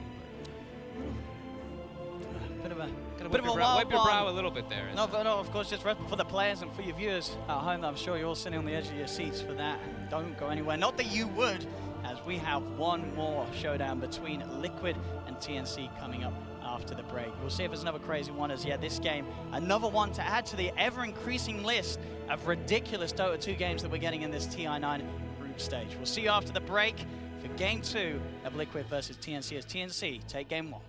Wipe your brow a little bit there. No, of course, just for the players and for your viewers at home, I'm sure you're all sitting on the edge of your seats for that. Don't go anywhere. Not that you would, as we have one more showdown between Liquid and TNC coming up after the break. We'll see if there's another crazy one, as this game, another one to add to the ever-increasing list of ridiculous Dota 2 games that we're getting in this TI9 group stage. We'll see you after the break for Game 2 of Liquid versus TNC as TNC take Game 1.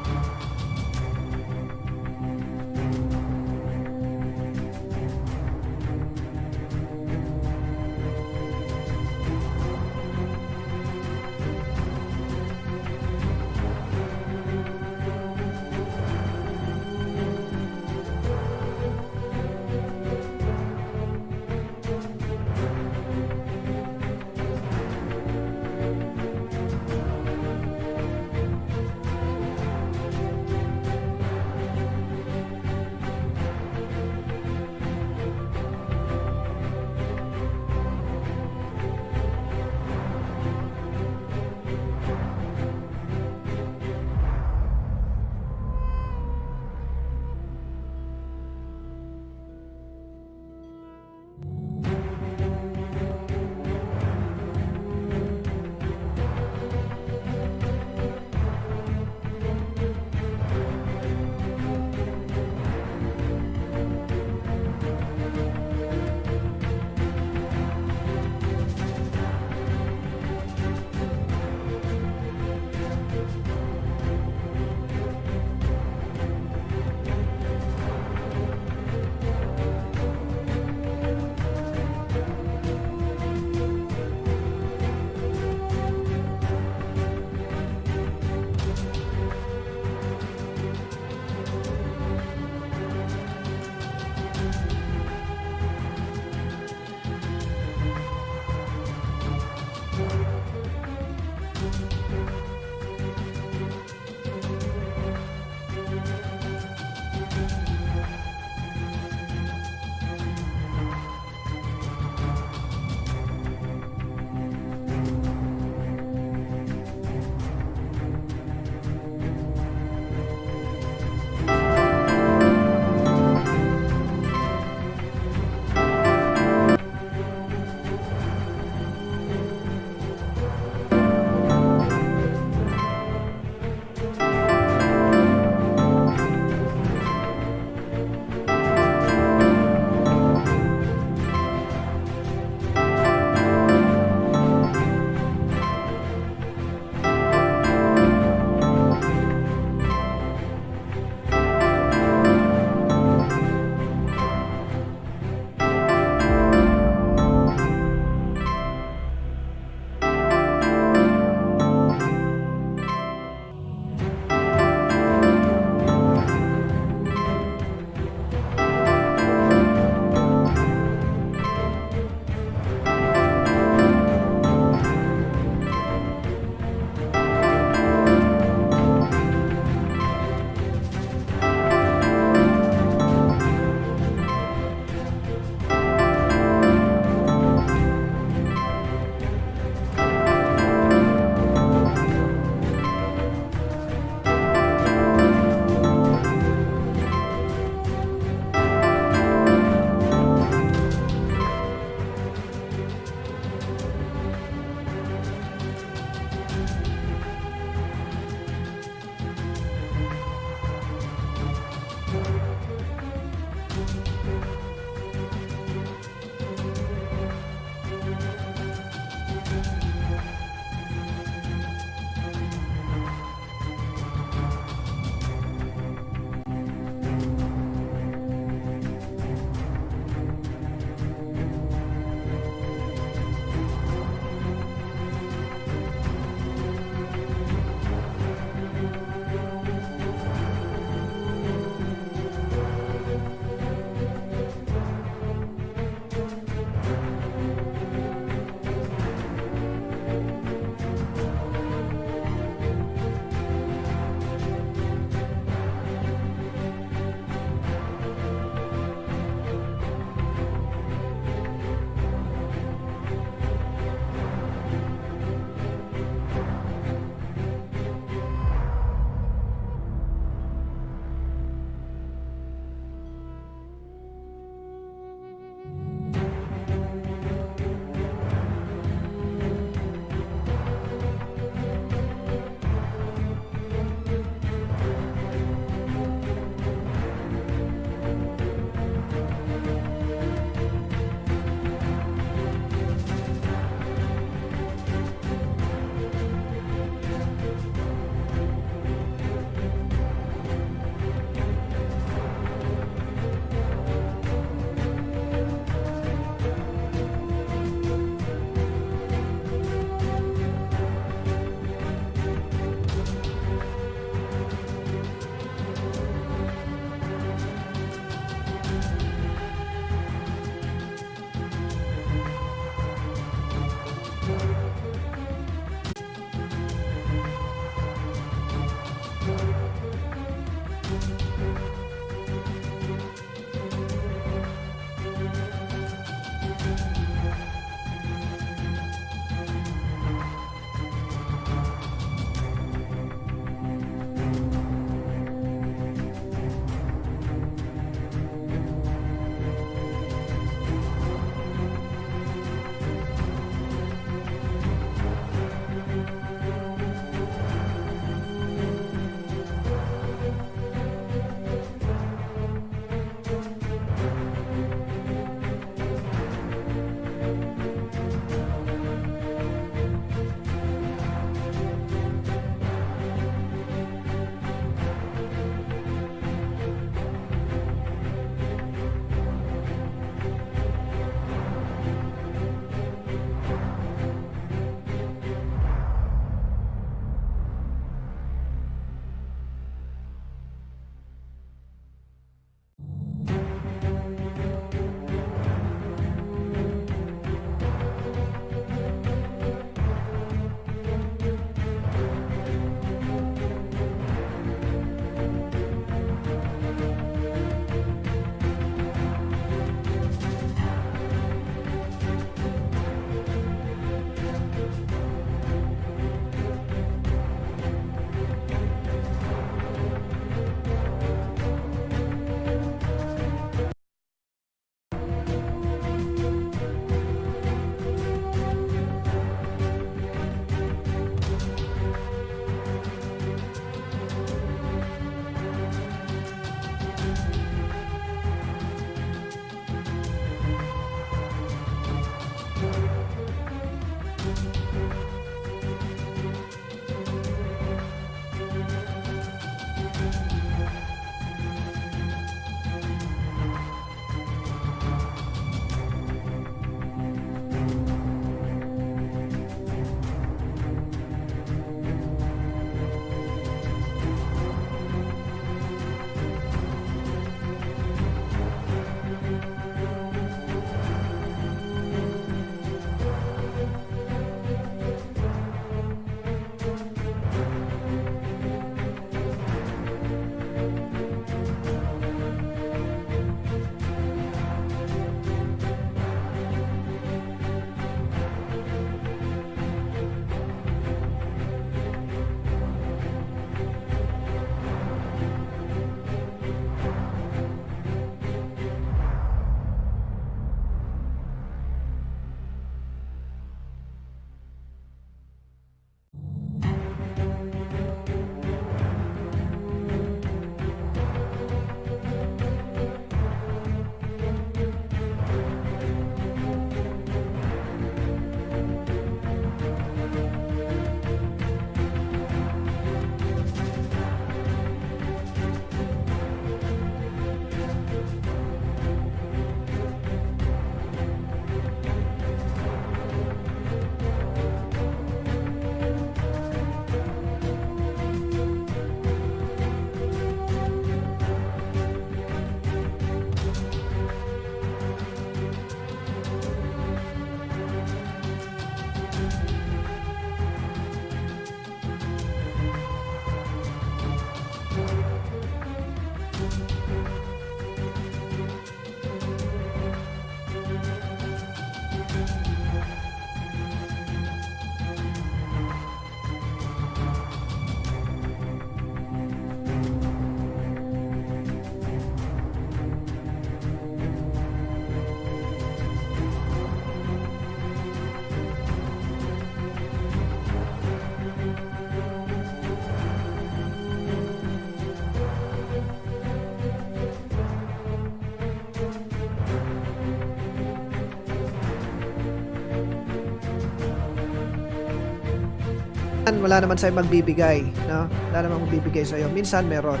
wala naman sa'yo magbibigay, no? Wala namang magbibigay sa'yo. Minsan meron.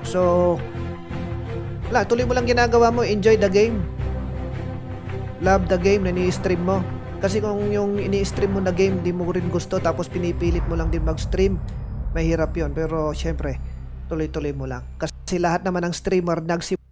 So, wala, tuloy mo lang ginagawa mo, enjoy the game. Love the game na ini-stream mo. Kasi kung yung ini-stream mo na game, di mo rin gusto, tapos pinipilit mo lang din mag-stream, mahirap yon. Pero, syempre, tuloy-tuloy mo lang. Kasi lahat naman ng streamer nagsimula.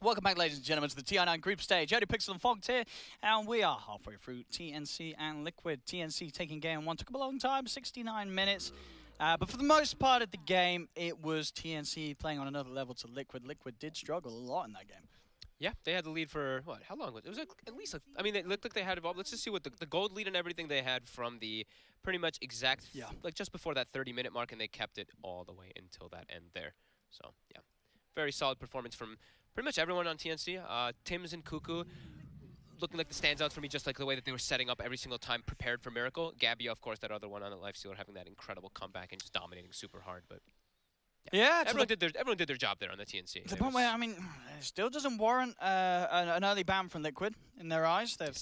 Welcome back, ladies and gentlemen, to the TI9 group stage. Jody Pixel and Fogged here, and we are halfway through TNC and Liquid. TNC taking game one. Took them a long time, 69 minutes. But for the most part of the game, it was TNC playing on another level to Liquid. Liquid did struggle a lot in that game. Yeah, they had the lead for, what, how long? It was like at least, I mean, it looked like they had evolved. Let's just see what the gold lead and everything they had from the pretty much exact, like just before that 30-minute mark, and they kept it all the way until that end there. So, yeah, very solid performance from pretty much everyone on TNC. Tims and Cuckoo looking like the standouts for me, just like the way that they were setting up every single time, prepared for Miracle. Gabby, of course, that other one on the Lifestealer, having that incredible comeback and just dominating super hard. But yeah, everyone did their job there on the TNC. The point where, I mean, it still doesn't warrant an early ban from Liquid in their eyes. They've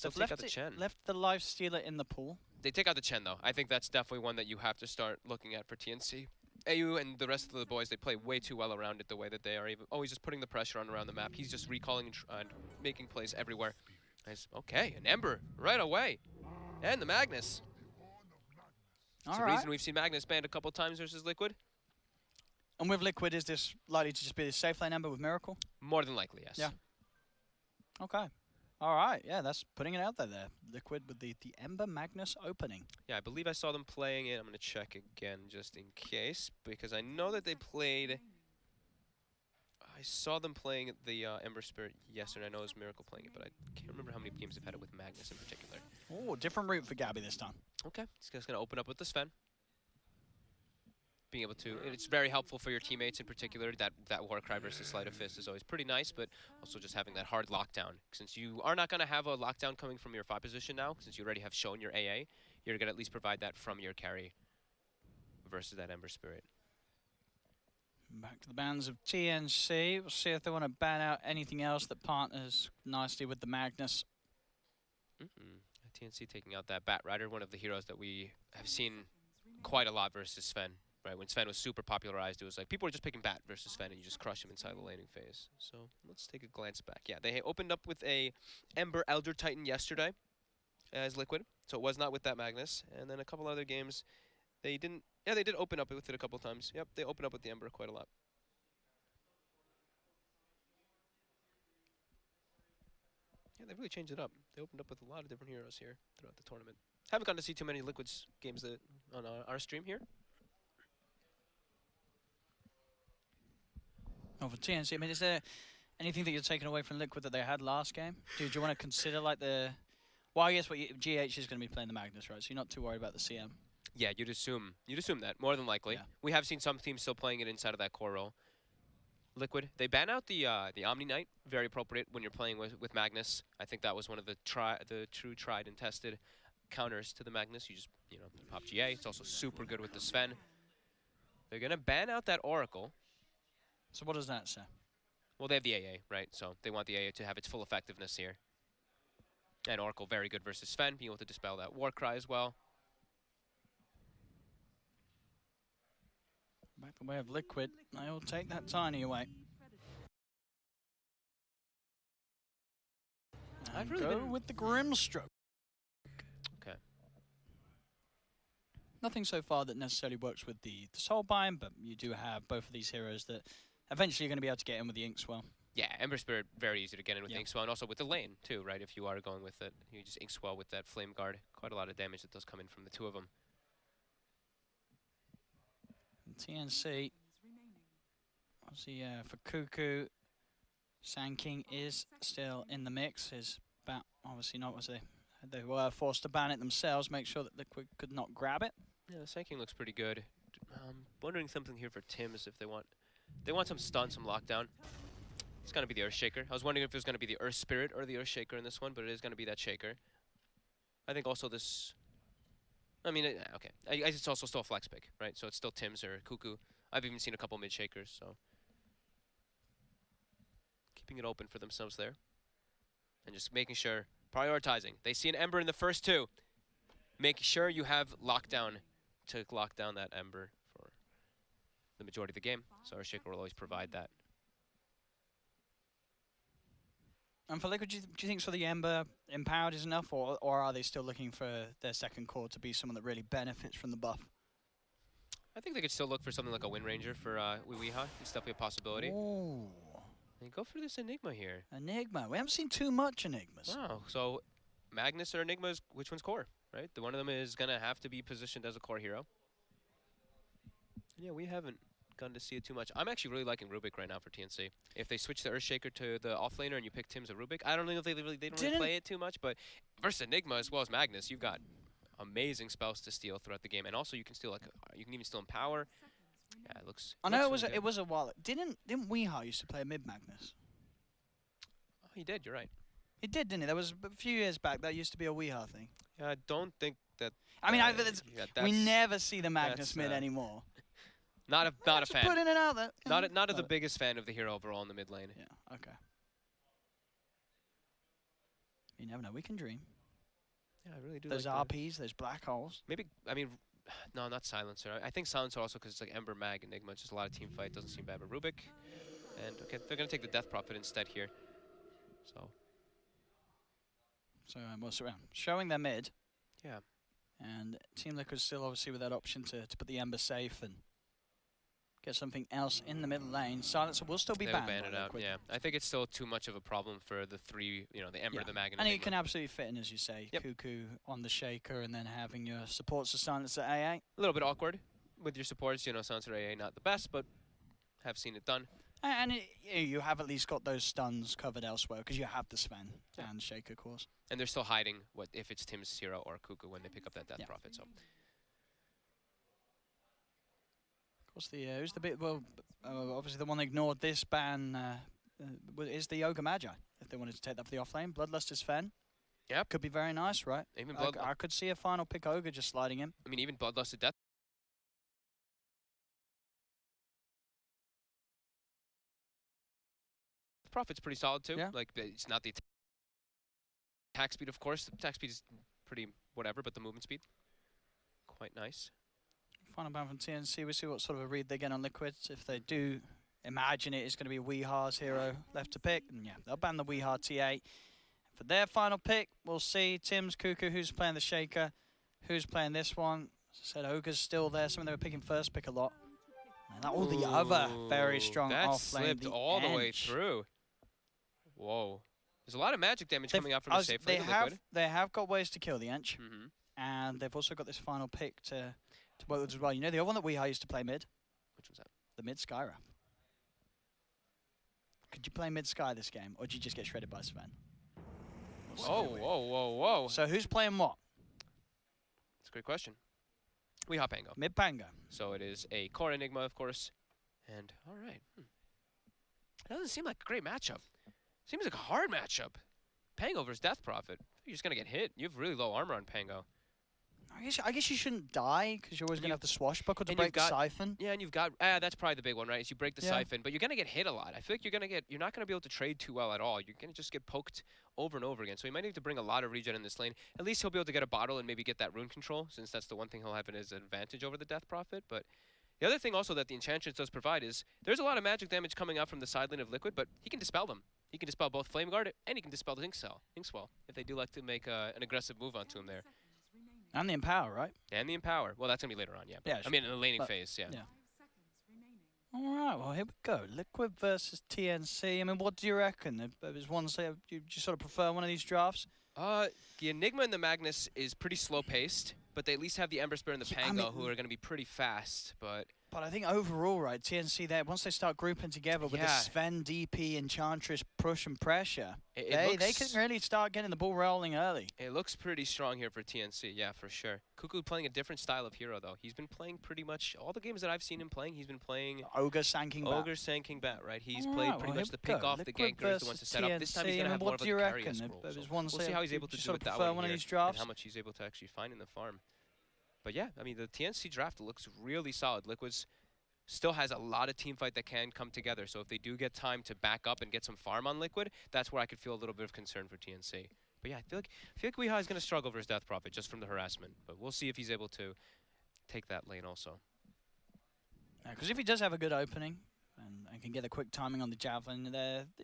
left the Lifestealer in the pool. They take out the Chen, though. I think that's definitely one that you have to start looking at for TNC. AU and the rest of the boys, they play way too well around it, the way that they are even always just putting the pressure on around the map. He's just recalling and making plays everywhere. Nice. Okay, an Ember right away. And the Magnus. It's the reason we've seen Magnus banned a couple times versus Liquid. And with Liquid, is this likely to just be the safe lane Ember with Miracle? More than likely, yes. Yeah. Okay. All right, yeah, that's putting it out there. Liquid with the Ember Magnus opening. Yeah, I believe I saw them playing it. I'm going to check again just in case, because I know that they played... I saw them playing the Ember Spirit yesterday. I know it was Miracle playing it, but I can't remember how many games they've had it with Magnus in particular. Oh, different route for Gabby this time. Okay, it's just going to open up with the Sven. Being able to, it's very helpful for your teammates in particular. That Warcry versus Sleight of Fist is always pretty nice, but also just having that hard lockdown. Since you are not going to have a lockdown coming from your 5 position now, since you already have shown your AA, you're going to at least provide that from your carry versus that Ember Spirit. Back to the bans of TNC. We'll see if they want to ban out anything else that partners nicely with the Magnus. TNC taking out that Bat Rider, one of the heroes that we have seen quite a lot versus Sven. Right, when Sven was super popularized, it was like people were just picking Bat versus Sven and you just crush him inside the laning phase. So let's take a glance back. Yeah, they opened up with a Ember Elder Titan yesterday as Liquid, so it was not with that Magnus. And then a couple other games, they didn't. Yeah, they did open up with it a couple times. Yep, they opened up with the Ember quite a lot. Yeah, they really changed it up. They opened up with a lot of different heroes here throughout the tournament. Haven't gotten to see too many Liquid's games on our stream here. Oh, for TNC, I mean, is there anything that you're taking away from Liquid that they had last game? Do you want to consider like the... Well, I guess GH is going to be playing the Magnus, right? So you're not too worried about the CM. Yeah, you'd assume that, more than likely. Yeah. We have seen some teams still playing it inside of that core role. Liquid, they ban out the Omni Knight, very appropriate when you're playing with Magnus. I think that was one of the true tried and tested counters to the Magnus. You just, you pop GA. It's also super good with the Sven. They're going to ban out that Oracle. So what does that say? Well, they have the AA, right? So they want the AA to have its full effectiveness here. And Oracle, very good versus Sven, being able to dispel that Warcry as well. Back the way of Liquid, they'll take that Tiny away. And really go with the Grimstroke. Okay. Nothing so far that necessarily works with the Soulbind, but you do have both of these heroes that eventually you're going to be able to get in with the Inkswell. Yeah, Ember Spirit, very easy to get in with Inkswell, and also with the lane, too, right? If you are going with it, you just Inkswell with that Flame Guard. Quite a lot of damage that does come in from the two of them. TNC. Obviously, for Cuckoo, Sand King is still in the mix. Is obviously not, was they were forced to ban it themselves, make sure that Liquid could not grab it. Yeah, the Sand King looks pretty good. Wondering something here for Tim's if they want some stun, some lockdown. It's gonna be the Earth Shaker. I was wondering if it was gonna be the Earth Spirit or the Earth Shaker in this one, but it is gonna be that Shaker. I think also this. I mean, okay. I guess it's also still a flex pick, right? So it's still Tim's or Cuckoo. I've even seen a couple mid shakers, so keeping it open for themselves there, and just making sure, prioritizing. They see an Ember in the first two. Make sure you have lockdown to lock down that Ember for the majority of the game. So our Shaker will always provide that. And for Liquid, do you think so the Ember empowered is enough, or are they still looking for their second core to be someone that really benefits from the buff? I think they could still look for something like a Wind Ranger for Weeweeha. It's definitely a possibility. Ooh. And go for this Enigma here. Enigma. We haven't seen too much Enigmas. Wow. So Magnus or Enigma, which one's core, right? The one of them is going to have to be positioned as a core hero. Yeah, we haven't gotten to see it too much. I'm actually really liking Rubik right now for TNC. If they switch the Earthshaker to the offlaner and you pick Tim's or Rubik, I don't know if they don't really play it too much, but versus Enigma as well as Magnus, you've got amazing spells to steal throughout the game, and also you can steal you can even steal Empower. Yeah, it looks. I know really it was a while. Didn't Weeha used to play mid Magnus? Oh, he did. You're right. He did, didn't he? There was a few years back that used to be a Weeha thing. Yeah, I don't think that. I mean, we never see the Magnus mid anymore. Not a fan. Putting it out there. Not the biggest fan of the hero overall in the mid lane. Yeah. Okay. You never know. We can dream. Yeah, I really do. Those like RPs, those black holes. Maybe, I mean, no, not Silencer. I think Silencer also because it's like Ember, Mag, Enigma. Just a lot of team fight. Doesn't seem bad. But Rubik, and okay, they're gonna take the Death Prophet instead here. So what's around? Showing their mid. Yeah. And Team Liquid still obviously with that option to put the Ember safe and get something else in the middle lane. Silencer will still be banned. Ban it out. Yeah, I think it's still too much of a problem for the three. You know, the Ember, the Mag, and it can absolutely fit in, as you say. Yep. Cuckoo on the Shaker, and then having your supports to Silencer AA. A little bit awkward with your supports. You know, Silencer AA not the best, but have seen it done. And you have at least got those stuns covered elsewhere because you have the Sven and Shaker cores. And they're still hiding if it's Tim's hero or Cuckoo when they pick up that Death Prophet. So. Of course, who's the bit? Well, obviously the one that ignored this ban is the Yoga Magi. If they wanted to take that for the offlane, Bloodlust is Fen. Yeah, could be very nice, right? Even I could see a final pick Ogre just sliding in. I mean, even Bloodlusted Death Prophet's pretty solid too. Yeah. Like it's not the attack speed, of course. The attack speed is pretty whatever, but the movement speed quite nice. Final ban from TNC. We'll see what sort of a read they get on Liquids. If they do imagine it is going to be Weeha's hero left to pick, and yeah, they'll ban the Weeha TA. For their final pick, we'll see Tim's Cuckoo, who's playing the Shaker, who's playing this one. As I said, Ogre's still there. Something they were picking first pick a lot. And that all the other very strong that off lane. Slipped all the way through. Whoa. There's a lot of magic damage coming out from the safe lane. They have got ways to kill the Ench, and they've also got this final pick to work with as well. You know the other one that Weeha used to play mid? Which was that? The mid Skywrath. Could you play mid Sky this game, or did you just get shredded by Sven? Whoa. So who's playing what? That's a great question. Weeha Pango. Mid Pango. So it is a core Enigma, of course. And, all right. That doesn't seem like a great matchup. Seems like a hard matchup. Pango versus Death Prophet. You're just going to get hit. You have really low armor on Pango. I guess you shouldn't die because you're always going to have the swashbuckle to break the siphon. Yeah, and you've got that's probably the big one, right? Is you break the siphon, but you're going to get hit a lot. I feel like you're not going to be able to trade too well at all. You're going to just get poked over and over again. So he might need to bring a lot of regen in this lane. At least he'll be able to get a bottle and maybe get that rune control, since that's the one thing he'll have in his advantage over the Death Prophet. But the other thing also that the Enchantress does provide is there's a lot of magic damage coming out from the side lane of Liquid, but he can dispel them. He can dispel both Flame Guard and he can dispel the Inkswell if they do like to make an aggressive move onto him there. And the Empower, right? And the Empower. Well, that's going to be later on, yeah. Yeah, I mean, in the laning phase, yeah. All right, well, here we go. Liquid versus TNC. I mean, what do you reckon? There's one say, do you sort of prefer one of these drafts? The Enigma and the Magnus is pretty slow-paced, but they at least have the Ember Spirit and the Pango, who are going to be pretty fast. But But I think overall, right, TNC there, once they start grouping together with the Sven, DP, Enchantress push and pressure, they can really start getting the ball rolling early. It looks pretty strong here for TNC, yeah, for sure. Cuckoo playing a different style of hero, though. He's been playing pretty much all the games that I've seen him playing. He's been playing Ogre Sanking Bat. Ogre Sanking Bat, right? He's played pretty much the pick off the ganker, the one to set up. This time he's going to have more of a carry role. So we'll see how he's able to do it that way here, and how much he's able to actually find in the farm. But yeah, I mean, the TNC draft looks really solid. Liquid's still has a lot of team fight that can come together. So if they do get time to back up and get some farm on Liquid, that's where I could feel a little bit of concern for TNC. But yeah, I feel like Weehaw is going to struggle versus Death Prophet just from the harassment. But we'll see if he's able to take that lane also. Because if he does have a good opening and can get a quick timing on the Javelin,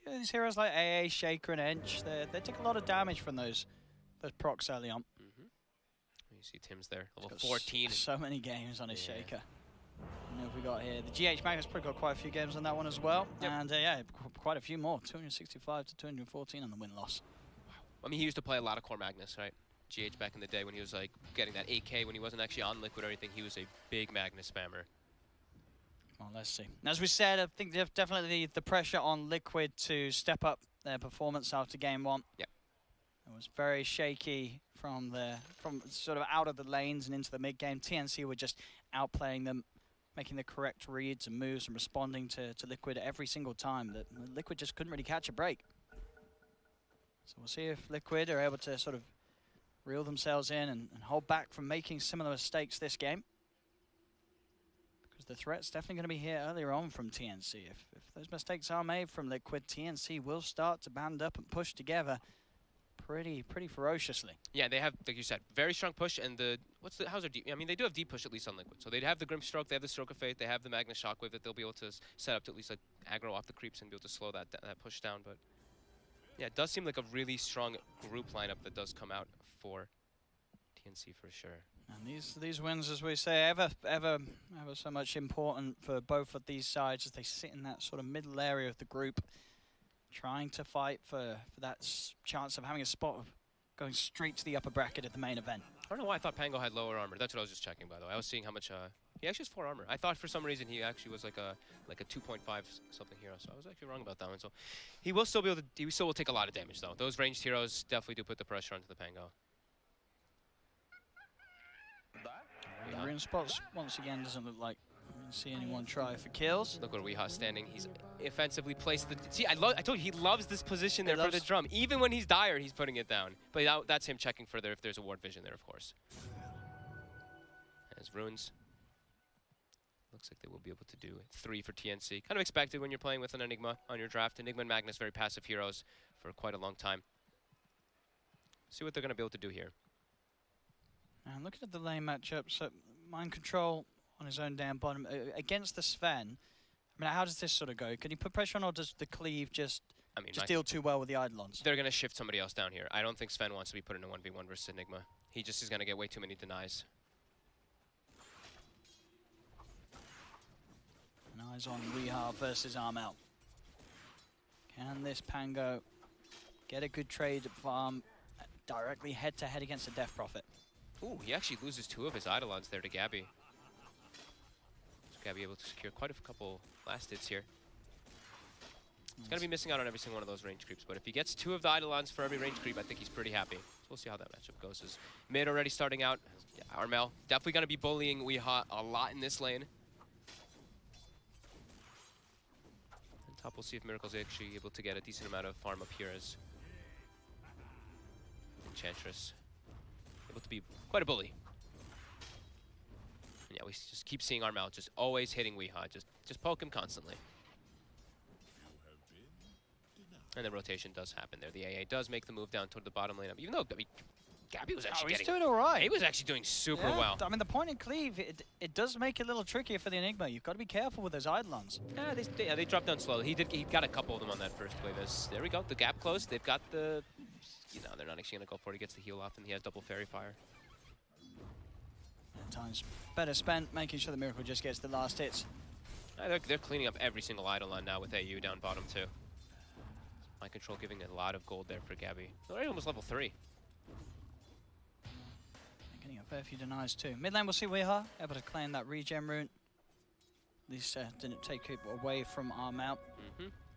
these heroes like AA, Shaker, and Ench, they take a lot of damage from those procs early on. You see Tim's there, level 14. So many games on his Shaker. And what have we got here? The GH Magnus probably got quite a few games on that one as well. Yep. And yeah, quite a few more. 265 to 214 on the win-loss. Wow. I mean, he used to play a lot of core Magnus, right? GH back in the day when he was like getting that 8K when he wasn't actually on Liquid or anything. He was a big Magnus spammer. Well, let's see. As we said, I think definitely the pressure on Liquid to step up their performance after game one. Yep. It was very shaky from sort of out of the lanes and into the mid game. TNC were just outplaying them, making the correct reads and moves and responding to Liquid every single time. That Liquid just couldn't really catch a break. So we'll see if Liquid are able to sort of reel themselves in and hold back from making similar mistakes this game. Because the threat's definitely going to be here earlier on from TNC. If those mistakes are made from Liquid, TNC will start to band up and push together pretty ferociously. Yeah, they have, like you said, very strong push, and how's their deep? I mean, they do have deep push at least on Liquid. So they'd have the Grim Stroke, they have the Stroke of Fate, they have the Magnus Shockwave that they'll be able to set up to at least like aggro off the creeps and be able to slow that push down. But yeah, it does seem like a really strong group lineup that does come out for TNC for sure. And these wins, as we say, ever so much important for both of these sides as they sit in that sort of middle area of the group, trying to fight for that chance of having a spot of going straight to the upper bracket at the main event. I don't know why I thought Pango had lower armor. That's what I was just checking, by the way. I was seeing how much he actually has 4 armor. I thought for some reason he actually was like a 2.5 something hero, so I was actually wrong about that one. So he will still be able to. He still will take a lot of damage though. Those ranged heroes definitely do put the pressure onto the Pango. The rune spots once again doesn't look like we didn't see anyone try for kills. Look where Weeha's standing. He's offensively placed. See, I told you he loves this position there for the drum. Even when he's dire, he's putting it down. But that's him checking further if there's a ward vision there, of course. As runes. Looks like they will be able to do 3 for TNC. Kind of expected when you're playing with an Enigma on your draft. Enigma and Magnus, very passive heroes for quite a long time. See what they're going to be able to do here. And looking at the lane matchup, so Mind Control on his own down bottom against the Sven. I mean, how does this sort of go? Can you put pressure on, or does the Cleave just deal too well with the Eidolons? They're going to shift somebody else down here. I don't think Sven wants to be put in a 1v1 versus Enigma. He just is going to get way too many denies. And eyes on Weehaw versus Armel. Can this Pango get a good trade farm directly head-to-head against the Death Prophet? Ooh, he actually loses 2 of his Eidolons there to Gabby. So Gabby able to secure quite a couple last hits here. He's going to be missing out on every single one of those range creeps, but if he gets 2 of the Eidolons for every range creep, I think he's pretty happy. So we'll see how that matchup goes. As mid already starting out, yeah, Armel definitely going to be bullying Weehaw a lot in this lane. And top, we'll see if Miracle's actually able to get a decent amount of farm up here as Enchantress. Able to be quite a bully. And yeah, we just keep seeing Armel just always hitting Weehaw. Just poke him constantly. And the rotation does happen there. The AA does make the move down toward the bottom lane. Even though Gabby was actually he's doing all right. He was actually doing super well. I mean, the point in Cleave, it does make it a little trickier for the Enigma. You've got to be careful with those Eidolons. Yeah, they dropped down slowly. He got a couple of them on that first wave. There we go. The gap closed. They've got the... You know, they're not actually going to go for it. He gets the heal off, and he has double Fairy Fire. Time's better spent making sure the Miracle just gets the last hits. They're cleaning up every single Eidolon now with AU down bottom, too. Mind Control giving a lot of gold there for Gabby. They're already almost level 3. Getting a fair few denies, too. Mid lane, we'll see Weehaw able to claim that regen rune. least didn't take it away from Armel.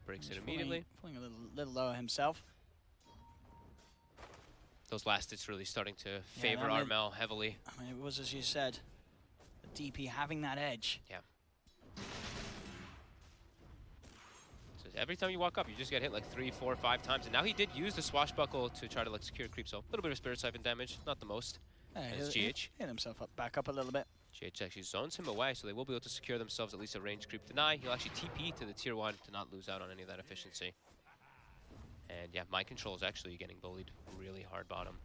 Breaks it He's immediately. Falling a little lower himself. Those last hits really starting to favor I mean- Armel heavily. I mean, it was, as you said, the DP having that edge. Yeah. So every time you walk up, you just get hit like 3, 4, 5 times. And now he did use the swashbuckle to try to like secure creep. So a little bit of Spirit Siphon damage, not the most. As GH. Hit himself back up a little bit. GH actually zones him away, so they will be able to secure themselves at least a range creep deny. He'll actually TP to the tier 1 to not lose out on any of that efficiency. And yeah, Mind Control is actually getting bullied really hard bottom.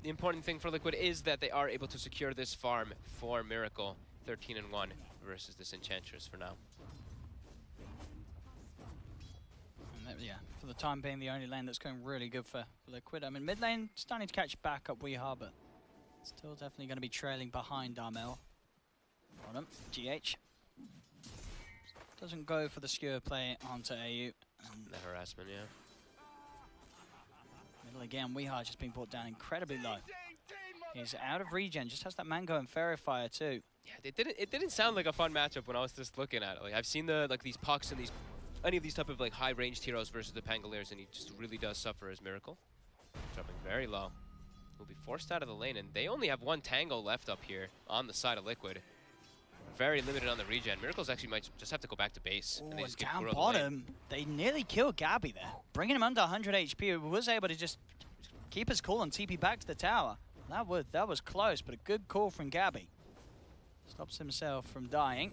The important thing for Liquid is that they are able to secure this farm for Miracle. 13-1 versus this Enchantress for now. And yeah, for the time being, the only lane that's going really good for Liquid. I mean, mid lane starting to catch back up Weehaw, but still definitely going to be trailing behind Armel. Bottom, GH. Doesn't go for the skewer play onto AU. The harassment, yeah. Middle again, Weehaw just being brought down incredibly low. He's out of regen, just has that Mango and Fairy Fire too. Yeah, it didn't sound like a fun matchup when I was just looking at it. Like I've seen these pucks and any of these type of like high ranged heroes versus the Pangoliers, and he just really does suffer as Miracle. Dropping very low. Will be forced out of the lane, and they only have one Tango left up here on the side of Liquid. Very limited on the regen. Miracles actually might just have to go back to base. Oh, and they just down get bottom, they nearly killed Gabby there. Bringing him under 100 HP, he was able to just keep his cool and TP back to the tower. That was close, but a good call from Gabby. Stops himself from dying.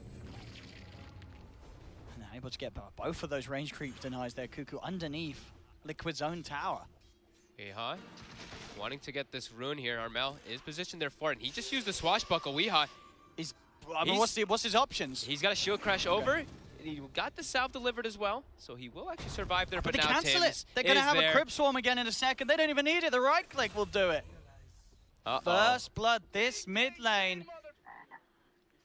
And they're able to get both of those range creeps denies there, Cuckoo, underneath Liquid's own tower. Weehaw, wanting to get this rune here. Armel is positioned there for it, and he just used the swashbuckle. Weehaw. I mean, what's his options? He's got a shield crash over. And he got the salve delivered as well, so he will actually survive there. But they now cancel Tim's it. They're going to have there. a Crypt Swarm again in a second. They don't even need it. The right click will do it. First blood, this mid lane.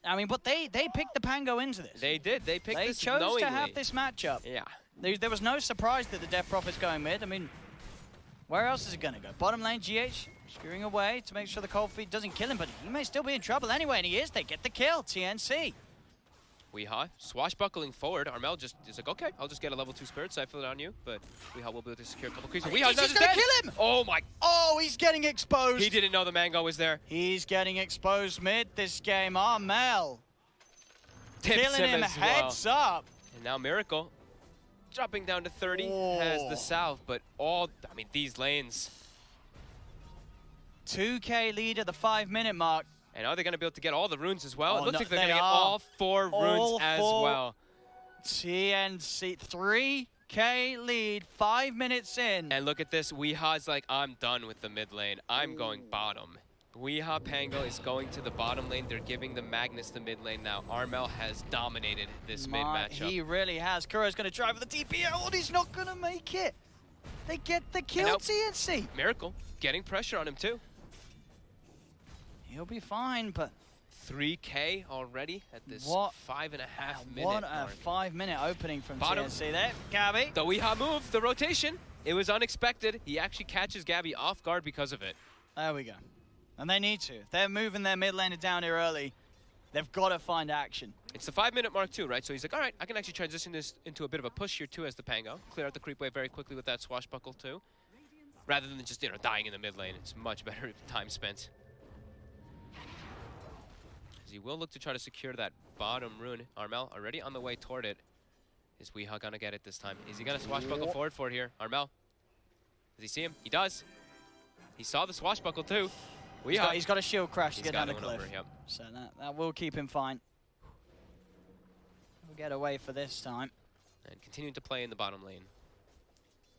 I mean, but they picked the Pango into this. They did. They picked this chose knowingly. to have this matchup. Yeah. There was no surprise that the Death Prophet's going mid. I mean, where else is it going to go? Bottom lane, GH skewing away to make sure the Cold Feet doesn't kill him, but he may still be in trouble anyway, and he is. They get the kill, TNC. Weehaw, swashbuckling forward. Armel just is like, okay, I'll just get a level 2 Spirit Siphon on you, but Weehaw will be able to secure a couple creeps. Weehaw's just going to kill him! Oh my! Oh, he's getting exposed! He didn't know the Mango was there. He's getting exposed mid this game. Armel Tips killing him as heads up. And now Miracle dropping down to 30 has the salve, but these lanes. 2K lead at the 5-minute mark. And are they going to be able to get all the runes as well? Oh, it looks no, like they're going to get all 4 runes as well. TNC, 3K lead, 5 minutes in. And look at this, Weehaw's like, I'm done with the mid lane. I'm going bottom. Weehaw Pango is going to the bottom lane. They're giving the Magnus the mid lane now. Armel has dominated this mid matchup. He really has. Kuro's going to try for the TP out, and he's not going to make it. They get the kill, TNC. Miracle getting pressure on him too. He'll be fine, but 3K already at this 5.5 minute What mark. a 5-minute opening from Bottom. TNC there. Gabby. The Weehaw move, the rotation. It was unexpected. He actually catches Gabby off guard because of it. There we go. And they need to. If they're moving their mid laner down here early, they've got to find action. It's the 5-minute mark too, right? So he's like, all right, I can actually transition this into a bit of a push here too as the Pango. Clear out the creep wave very quickly with that swashbuckle too. Rather than just, dying in the mid lane. It's much better time spent. He will look to try to secure that bottom rune. Armel already on the way toward it. Is Weehaw gonna get it this time? Is he gonna swashbuckle forward for it here? Armel. Does he see him? He does. He saw the swashbuckle too. He's got a shield crash to get down the cliff. Over, yep. So that will keep him fine. We'll get away for this time. And continuing to play in the bottom lane.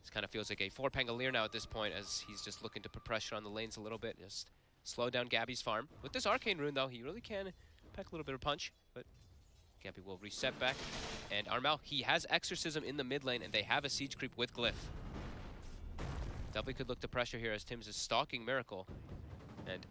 This kind of feels like a 4 Pangolier now at this point, as he's just looking to put pressure on the lanes a little bit. Just slow down Gabby's farm. With this Arcane Rune, though, he really can pack a little bit of punch, but Gabby will reset back. And Armel, he has Exorcism in the mid lane, and they have a Siege Creep with Glyph. Definitely could look to pressure here as Tim's is stalking Miracle. And,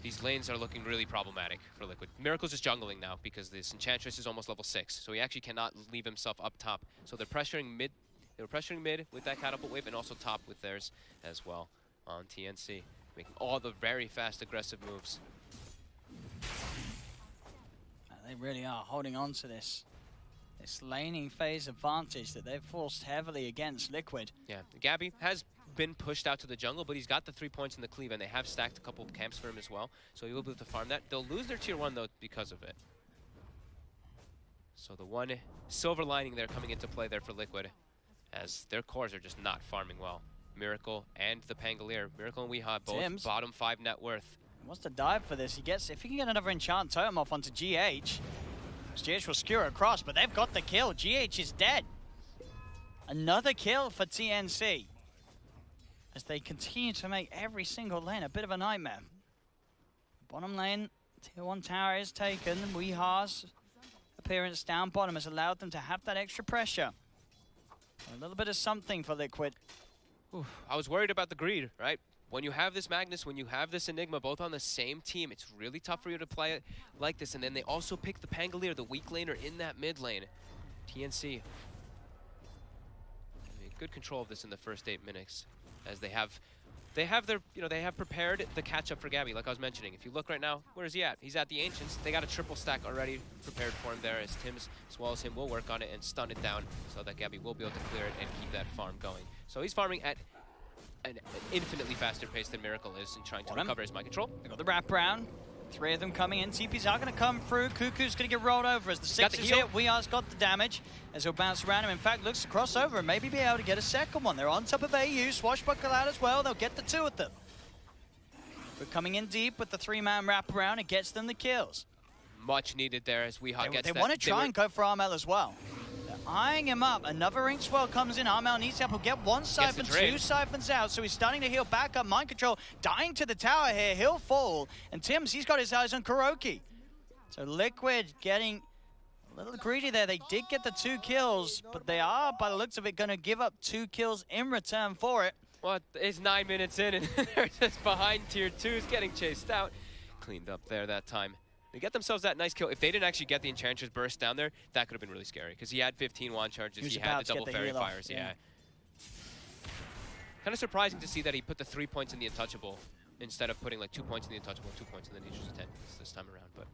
these lanes are looking really problematic for Liquid. Miracle's just jungling now because this Enchantress is almost level 6, so he actually cannot leave himself up top. So they're pressuring mid. They were pressuring mid with that Catapult Wave, and also top with theirs as well on TNC, making all the very fast, aggressive moves. They really are holding on to this laning phase advantage that they've forced heavily against Liquid. Yeah, Gabby has been pushed out to the jungle, but he's got the 3 points in the cleave, and they have stacked a couple of camps for him as well, so he will be able to farm that. They'll lose their tier 1, though, because of it. So the one silver lining there coming into play there for Liquid, as their cores are just not farming well. Miracle and the Pangolier. Miracle and Weehaw, both Tim's bottom 5 net worth. Wants to dive for this. If he can get another enchant totem off onto GH, GH will skewer across, but they've got the kill. GH is dead. Another kill for TNC, as they continue to make every single lane a bit of a nightmare. Bottom lane, tier 1 tower is taken. Weehaw's appearance down bottom has allowed them to have that extra pressure. A little bit of something for Liquid. Oof, I was worried about the greed, right? When you have this Magnus, when you have this Enigma, both on the same team, it's really tough for you to play it like this. And then they also pick the Pangolier, the weak laner, in that mid lane. TNC. I mean, good control of this in the first 8 minutes, as they have their, they have prepared the catch-up for Gabby, like I was mentioning. If you look right now, where is he at? He's at the Ancients. They got a triple stack already prepared for him there, as Tim's, as well as him, will work on it and stun it down so that Gabby will be able to clear it and keep that farm going. So he's farming at an infinitely faster pace than Miracle is in trying to recover his mind control. They got the wraparound. 3 of them coming in. TPs are going to come through. Cuckoo's going to get rolled over as the 6 is hit. Weehar's got the damage as he'll bounce around him. In fact, looks to cross over and maybe be able to get a second one. They're on top of AU. Swashbuckle out as well. They'll get the 2 of them. But coming in deep with the 3-man wraparound, it gets them the kills. Much needed there as Weehaw gets that. They want to try and go for Armel as well. Eyeing him up. Another ink swell comes in. Armel needs help. He'll get 1 siphon, 2 siphons out. So he's starting to heal back up. Mind control dying to the tower here. He'll fall. And Tim's, he's got his eyes on Kuroki. So Liquid getting a little greedy there. They did get the 2 kills, but they are, by the looks of it, going to give up 2 kills in return for it. Well, it's 9 minutes in, and they're just behind tier 2s, getting chased out. Cleaned up there that time. They get themselves that nice kill. If they didn't actually get the Enchantress burst down there, that could have been really scary, because he had 15 wand charges, he had the double fairy fires, yeah. Kind of surprising to see that he put the 3 points in the Untouchable instead of putting like 2 points in the Untouchable, 2 points in the Nature's Intent this time around, but.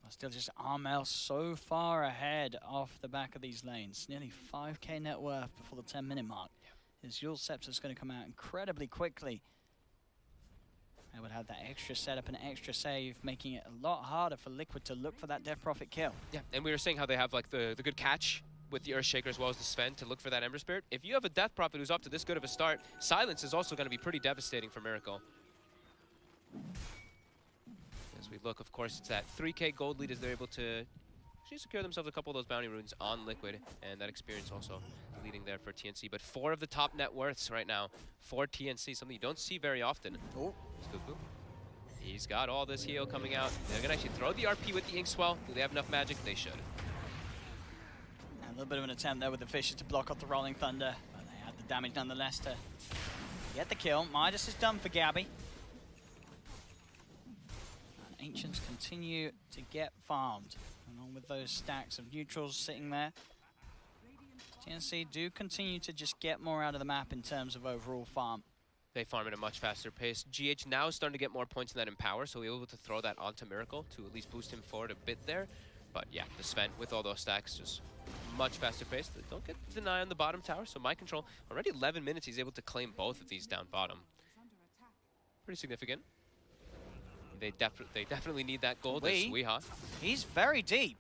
Still just Armel so far ahead off the back of these lanes. Nearly 5k net worth before the 10-minute mark. His Yule Scepter's going to come out incredibly quickly. I would have that extra setup and extra save, making it a lot harder for Liquid to look for that Death Prophet kill. Yeah, and we were saying how they have like the good catch with the Earthshaker as well as the Sven to look for that Ember Spirit. If you have a Death Prophet who's up to this good of a start, Silence is also going to be pretty devastating for Miracle. As we look, of course, it's that 3k gold lead as they're able to actually secure themselves a couple of those bounty runes on Liquid, and that experience also leading there for TNC. But 4 of the top net worths right now for TNC, something you don't see very often. Oh. He's got all this heal coming out. They're going to actually throw the RP with the Inkswell. Do they have enough magic? They should. And a little bit of an attempt there with the Fishes to block off the Rolling Thunder, but they had the damage nonetheless to get the kill. Midas is done for Gabby. And Ancients continue to get farmed, along with those stacks of neutrals sitting there. TNC do continue to just get more out of the map in terms of overall farm. They farm at a much faster pace. GH now is starting to get more points in that Empower, so we're able to throw that onto Miracle to at least boost him forward a bit there. But yeah, the Sven with all those stacks, just much faster pace. They don't get denied on the bottom tower, so mind control. Already 11 minutes, he's able to claim both of these down bottom. Pretty significant. They definitely need that gold as Weehaw. He's very deep.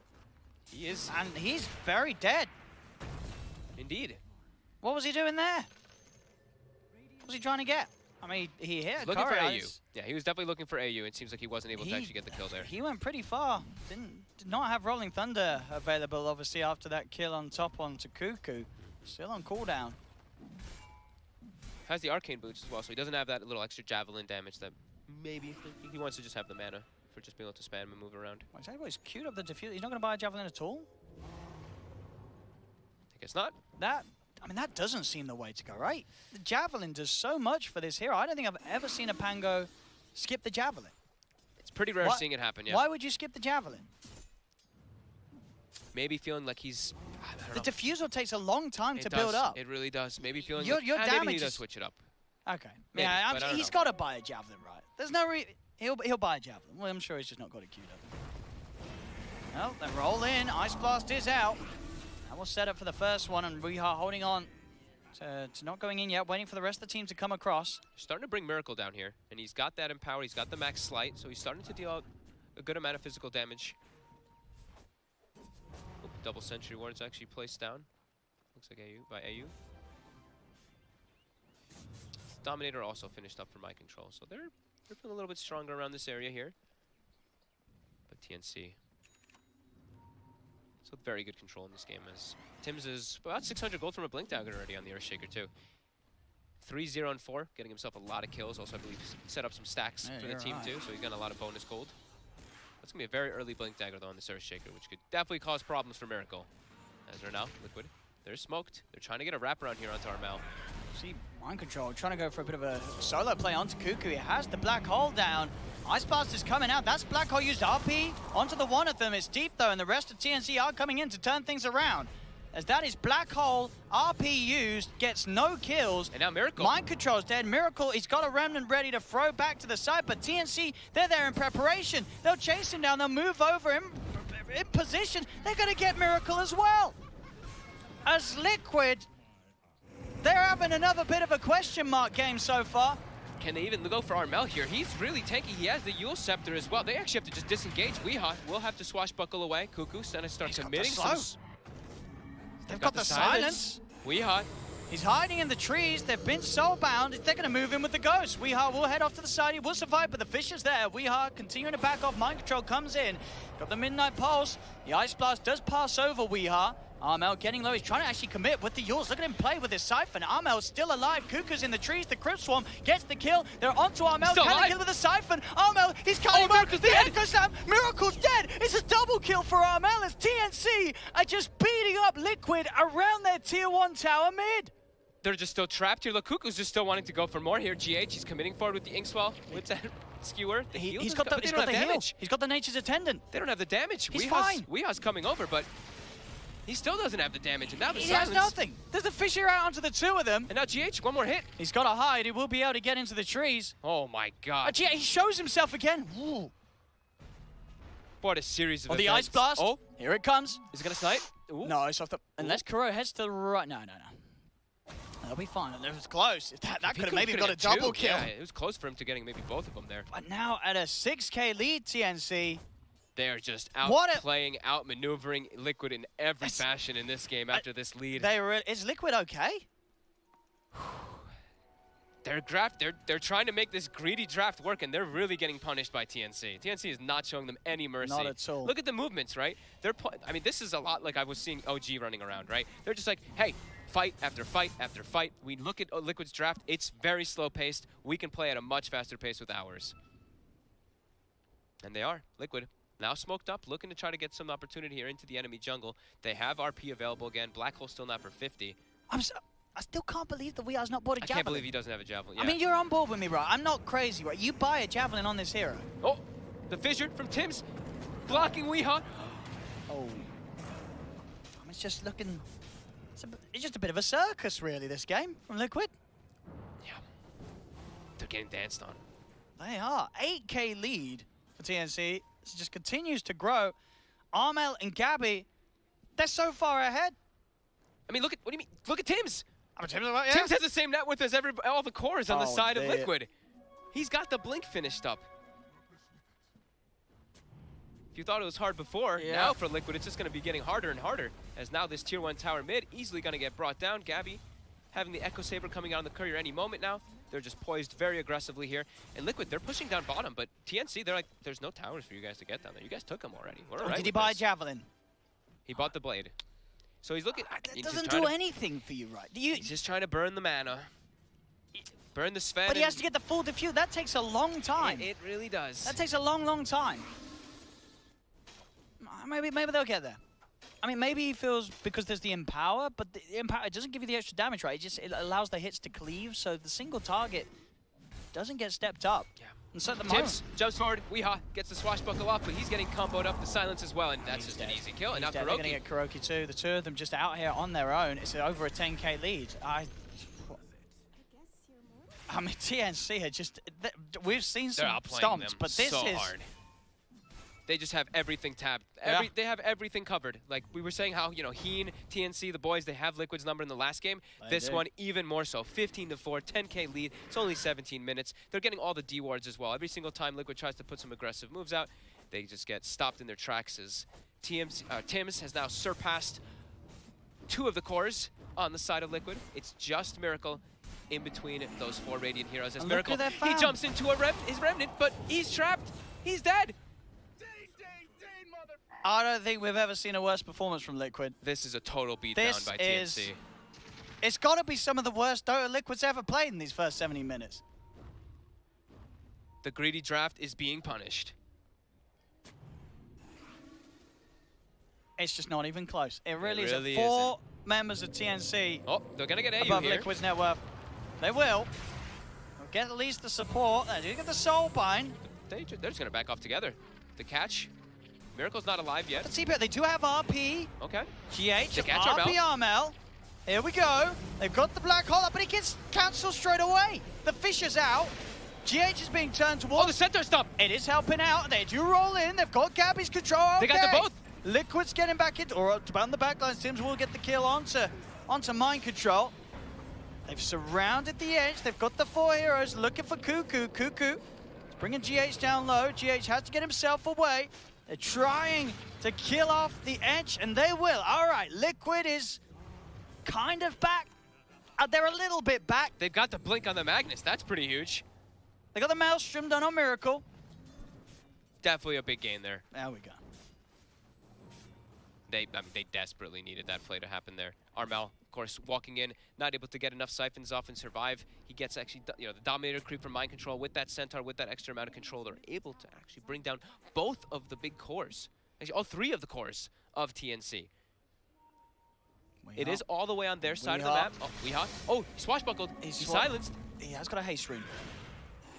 He is. And he's very dead. Indeed. What was he doing there? What was he trying to get? I mean, he hit looking for AU. Yeah, he was definitely looking for AU. It seems like he wasn't able to actually get the kill there. He went pretty far. Did not have Rolling Thunder available, obviously, after that kill on top onto Cuckoo. Still on cooldown. Has the Arcane Boots as well, so he doesn't have that little extra Javelin damage that maybe he wants to just have the mana for just being able to spam and move around. Well, exactly, he's queued up the defuse. He's not going to buy a Javelin at all? I guess not. I mean, that doesn't seem the way to go, right? The Javelin does so much for this hero. I don't think I've ever seen a Pango skip the Javelin. It's pretty rare seeing it happen, yeah. Why would you skip the Javelin? Maybe feeling like he's... I don't know. The diffusal takes a long time to build up. It really does. Maybe feeling your like... damage maybe he does switch it up. Okay. Maybe, yeah, he's got to buy a Javelin, right? There's no He'll buy a javelin. Well, I'm sure he's just not got it queued up. Well, they roll in. Ice Blast is out. That was set up for the first one, and Weeha holding on to not going in yet, waiting for the rest of the team to come across. Starting to bring Miracle down here, and he's got that empower. He's got the max slight, so he's starting to deal out a good amount of physical damage. Oop, double sentry ward's actually placed down. Looks like AU. Dominator also finished up for my control, so they're feeling a little bit stronger around this area here. But TNC. So very good control in this game, as Tims is about 600 gold from a Blink Dagger already on the Earthshaker too. 3-0 and 4, getting himself a lot of kills. Also, I believe set up some stacks for the team too, so he's got a lot of bonus gold. That's gonna be a very early Blink Dagger though on this Earthshaker, which could definitely cause problems for Miracle. As they're now Liquid, they're smoked. They're trying to get a wraparound here onto Armel. See, Mind Control trying to go for a bit of a solo play onto Cuckoo. He has the Black Hole down. Ice Blast is coming out. That's Black Hole used RP onto the one of them. It's deep though, and the rest of TNC are coming in to turn things around. As that is Black Hole, RP used, gets no kills. And now Miracle. Mind Control's dead. Miracle, he's got a Remnant ready to throw back to the side, but TNC, they're there in preparation. They'll chase him down. They'll move over him in position. They're going to get Miracle as well. As Liquid, they're having another bit of a question mark game so far. Can they even go for Armel here? He's really tanky. He has the Yule Scepter as well. They actually have to just disengage. Weeha will have to swashbuckle away. Cuckoo's gonna start committing some. They've got the silence. Weeha. He's hiding in the trees. They've been soulbound. They're going to move in with the ghost. Weeha will head off to the side. He will survive, but the fish is there. Weeha continuing to back off. Mind Control comes in. Got the Midnight Pulse. The Ice Blast does pass over Weeha. Armel getting low. He's trying to actually commit with the Yules. Look at him play with his Siphon. Armel's still alive. Cuckoo's in the trees. The Crypt Swarm gets the kill. They're onto Armel. Can they kill with the Siphon? Armel, he's cutting back. The Echo Slam. Miracle's dead. It's a double kill for Armel as TNC are just beating up Liquid around their tier 1 tower mid. They're just still trapped here. Look, Cuckoo's just still wanting to go for more here. GH, he's committing forward with the Inkswell, with that skewer. He's got the damage. He's got the Nature's Attendant. They don't have the damage. He's fine. Weeha's coming over, but he still doesn't have the damage. And now the he silence. has nothing. There's a Fisher out onto the two of them. And now GH, one more hit. He's got to hide. He will be able to get into the trees. Oh my god. GH, he shows himself again. Ooh. What a series of the events. Ice Blast. Oh, here it comes. Is it gonna snipe? Ooh. No, it's off the. Unless Kuro heads to the right. No. They'll be fine. It was close. That could have maybe got a double kill. Yeah, it was close for him to getting maybe both of them there. But now at a 6K lead, TNC. They're just outplaying, outmaneuvering Liquid in every fashion in this game after this lead. Is Liquid okay? They're trying to make this greedy draft work, and they're really getting punished by TNC. TNC is not showing them any mercy. Not at all. Look at the movements, right? I mean, this is a lot like I was seeing OG running around, right? They're just like, hey, fight after fight after fight. We look at Liquid's draft. It's very slow-paced. We can play at a much faster pace with ours. And they are. Liquid now smoked up, looking to try to get some opportunity here into the enemy jungle. They have RP available again. Black Hole still not for 50. I still can't believe that Weeha's not bought a Javelin. I can't believe he doesn't have a Javelin. Yeah. I mean, you're on board with me, right? I'm not crazy, right? You buy a Javelin on this hero. Oh, the fissure from Tims, blocking Weeha. Oh. It's just looking... It's just a bit of a circus, really, this game from Liquid. Yeah. They're getting danced on. They are. 8K lead for TNC. This just continues to grow. Armel and Gabby, they're so far ahead. I mean, what do you mean? Look at Tims. Yeah. Tims has the same net worth as all the cores on the side of damn. Liquid. He's got the blink finished up. If you thought it was hard before, now for Liquid, it's just going to be getting harder and harder. As now this tier 1 tower mid easily going to get brought down. Gabby having the Echo Saber coming out on the courier any moment now. They're just poised very aggressively here. And Liquid, they're pushing down bottom, but TNC, they're like, there's no towers for you guys to get down there. You guys took them already. We're all right. Did he buy a Javelin? He bought the blade. So he's looking. It doesn't do anything for you, right? He's just trying to burn the mana. Burn the Sven. But he has to get the full defuse. That takes a long time. It really does. That takes a long, long time. Maybe they'll get there. I mean, maybe he feels because there's the Empower, but the Empower, it doesn't give you the extra damage, right? It allows the hits to cleave, so the single target doesn't get stepped up. Yeah. And so at the moment... jumps forward, Weeha gets the swashbuckle off, but he's getting comboed up, the silence as well, and that's just an easy kill. And now They're going to get Kuroki too. The two of them just out here on their own. It's over a 10K lead. I mean, TNC are just... We've seen They're some outplaying stomps, them but this so is... hard. They just have everything tabbed. Yeah. They have everything covered. Like we were saying how, you know, Heen, TNC, the boys, they have Liquid's number in the last game. This one, even more so. 15-4, 10K lead. It's only 17 minutes. They're getting all the D wards as well. Every single time Liquid tries to put some aggressive moves out, they just get stopped in their tracks as Tims has now surpassed 2 of the cores on the side of Liquid. It's just Miracle in between those 4 Radiant heroes. As And Miracle, look at that he foul. jumps into his Remnant, but he's trapped. He's dead. I don't think we've ever seen a worse performance from Liquid. This is a total beatdown This by is... TNC. It's got to be some of the worst Dota Liquid's ever played in these first 70 minutes. The greedy draft is being punished. It's just not even close. It really, really is. 4 members of TNC Oh, they're going to get AU above here. Liquid's net worth. They will. They'll get at least the support. They do get the Soulbind. They're just going to back off together. The catch. Miracle's not alive yet. Let's see, but they do have RP. Okay. GH, The catch RP Armel. Armel. Here we go. They've got the Black Hole up, but he gets cancelled straight away. The fish is out. GH is being turned towards. Oh, the center stop. It is helping out. They do roll in. They've got Gabby's control. Okay. They got them both. Liquid's getting back into, or on the backlines. Tims will get the kill onto mind control. They've surrounded the edge. They've got the 4 heroes looking for Cuckoo. Cuckoo is bringing GH down low. GH has to get himself away. They're trying to kill off the edge, and they will. All right, Liquid is kind of back. They're a little bit back. They've got the blink on the Magnus. That's pretty huge. They got the Maelstrom done on Miracle. Definitely a big gain there. There we go. They desperately needed that play to happen there. Armel, of course, walking in, not able to get enough siphons off and survive. He gets actually, you know, the Dominator creep from mind control with that Centaur, with that extra amount of control. They're able to actually bring down both of the big cores. Actually, all 3 of the cores of TNC. It is all the way on their side of the map. Oh, Weehaw. Oh, he swashbuckled. He's silenced. He has got a haste ring.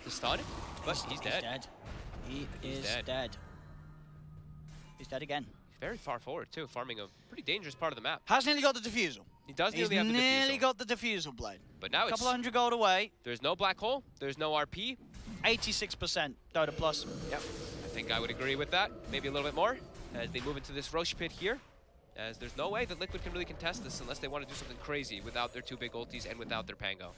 The stun, but he's dead. He is dead. dead. He's dead again. Very far forward, too, farming a pretty dangerous part of the map. Has nearly got the defusal. He does He's nearly have the nearly defusal. got the defusal blade. But now a couple hundred gold away. There's no black hole. There's no RP. 86% Dota Plus. Yep. I think I would agree with that. Maybe a little bit more as they move into this Roche pit here. As there's no way that Liquid can really contest this unless they want to do something crazy without their 2 big ultis and without their Pango.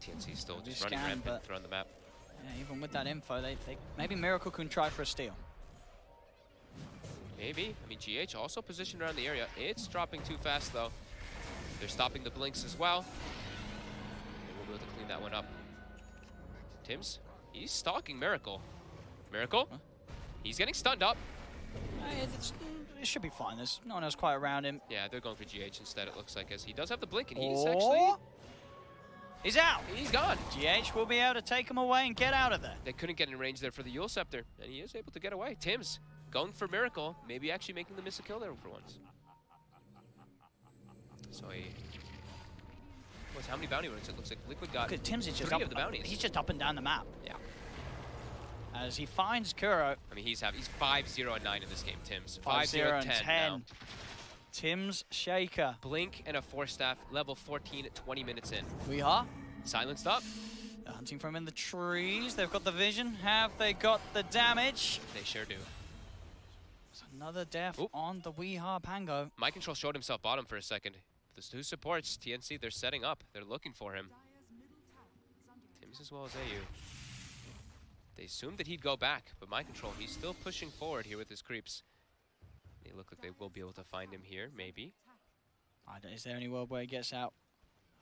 TNC still just running rampant around the map. Yeah, even with that info, they maybe Miracle can try for a steal. Maybe. I mean, GH also positioned around the area. It's dropping too fast, though. They're stopping the blinks as well. They will be able to clean that one up. Tims, he's stalking Miracle. Miracle? Huh? He's getting stunned up. It should be fine. There's no one else quite around him. Yeah, they're going for GH instead, it looks like, as he does have the blink, and he's actually... He's out. He's gone. GH will be able to take him away and get out of there. They couldn't get in range there for the Yule Scepter, and he is able to get away. Tims going for Miracle, maybe actually making them miss a kill there for once. So how many bounty runs? It looks like Liquid got Tims is just 3 of the bounties. He's just up and down the map. Yeah. As he finds Kuro. I mean, he's 5-0 and 9 in this game, Tims. 5-0 and 10 now. Tims Shaker. Blink and a 4-staff, level 14 at 20 minutes in. We are. Silenced up. They're hunting from in the trees. They've got the vision. Have they got the damage? They sure do. There's another death on the Weehaw Pango. My control showed himself bottom for a second. There's 2 supports. TNC, they're setting up. They're looking for him. Tims as well as AU. They assumed that he'd go back, but my control, he's still pushing forward here with his creeps. They look like they will be able to find him here, maybe. Is there any world where he gets out?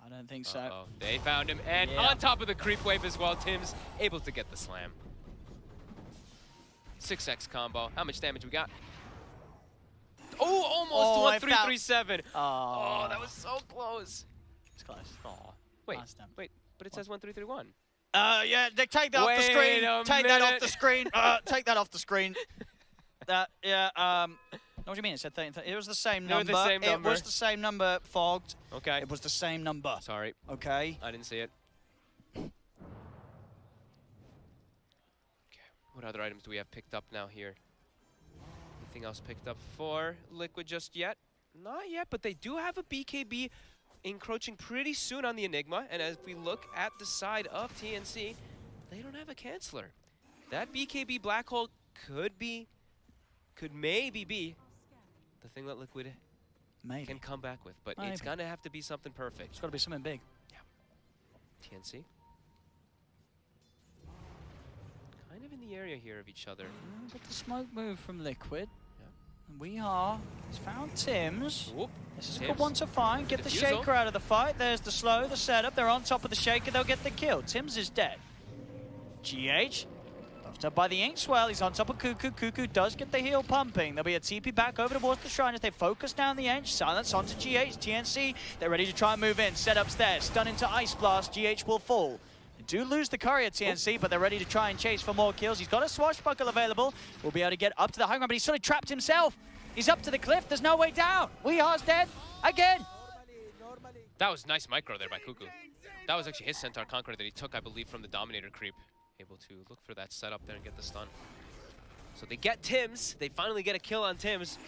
I don't think so. Uh-oh. They found him, and on top of the creep wave as well, Tims able to get the slam. 6x combo. How much damage we got? Oh, almost 1337. Oh, that was so close. It's close. Oh, wait, but it says 1331. Yeah, they take that off the screen. Take that off the screen. Take that off the screen. What do you mean? It said 13. It was the same number. It was the same number, Fogged. Okay. It was the same number. Sorry. Okay. I didn't see it. Okay. What other items do we have picked up now here? Anything else picked up for Liquid just yet? Not yet, but they do have a BKB encroaching pretty soon on the Enigma, and as we look at the side of TNC, they don't have a canceller. That BKB black hole could maybe be the thing that Liquid can come back with, but it's gonna have to be something perfect. It's gotta be something big. Yeah. TNC. Kind of in the area here of each other. But the smoke move from Liquid. Yeah. He's found Tim's. Oop. This is a good one to find. Get the Shaker out of the fight. There's the slow, the setup. They're on top of the Shaker. They'll get the kill. Tim's is dead. GH. Buffed up by the Inkswell. He's on top of Cuckoo. Cuckoo does get the heal pumping. There'll be a TP back over towards the Shrine as they focus down the edge. Silence onto GH. TNC. They're ready to try and move in. Setup's there. Stun into Ice Blast. GH will fall. They do lose the Courier TNC, but they're ready to try and chase for more kills. He's got a Swashbuckle available. Will be able to get up to the high ground, but he's sort of trapped himself. He's up to the cliff. There's no way down. Weehar's dead again. That was nice micro there by Cuckoo. That was actually his Centaur Conqueror that he took, I believe, from the Dominator creep. Able to look for that setup there and get the stun. So they get Tim's. They finally get a kill on Tim's,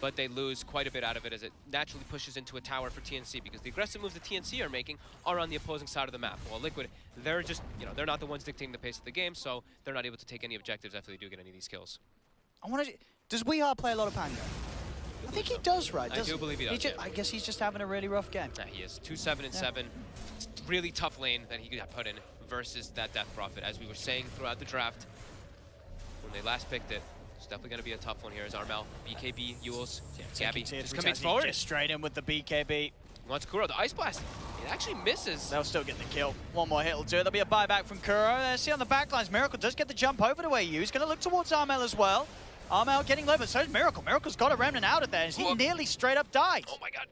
but they lose quite a bit out of it as it naturally pushes into a tower for TNC because the aggressive moves the TNC are making are on the opposing side of the map. While Liquid, they're just, they're not the ones dictating the pace of the game, so they're not able to take any objectives after they do get any of these kills. Does Weehar play a lot of Pango? I think he does, right? I do believe he does. I guess he's just having a really rough game. Yeah, he is. 2-7 and 7. It's a really tough lane that he got put in versus that Death Prophet. As we were saying throughout the draft, when they last picked it, it's definitely going to be a tough one here as Armel, BKB, Yules, Gabby just commits forward. Just straight in with the BKB. He wants Kuro. The Ice Blast, it actually misses. They'll still get the kill. One more hit will do it. There'll be a buyback from Kuro. See on the backlines, Miracle does get the jump over to AU. He's going to look towards Armel as well. Armel getting low, but so is Miracle. Miracle's got a remnant out of there as he nearly straight up died. Oh my god.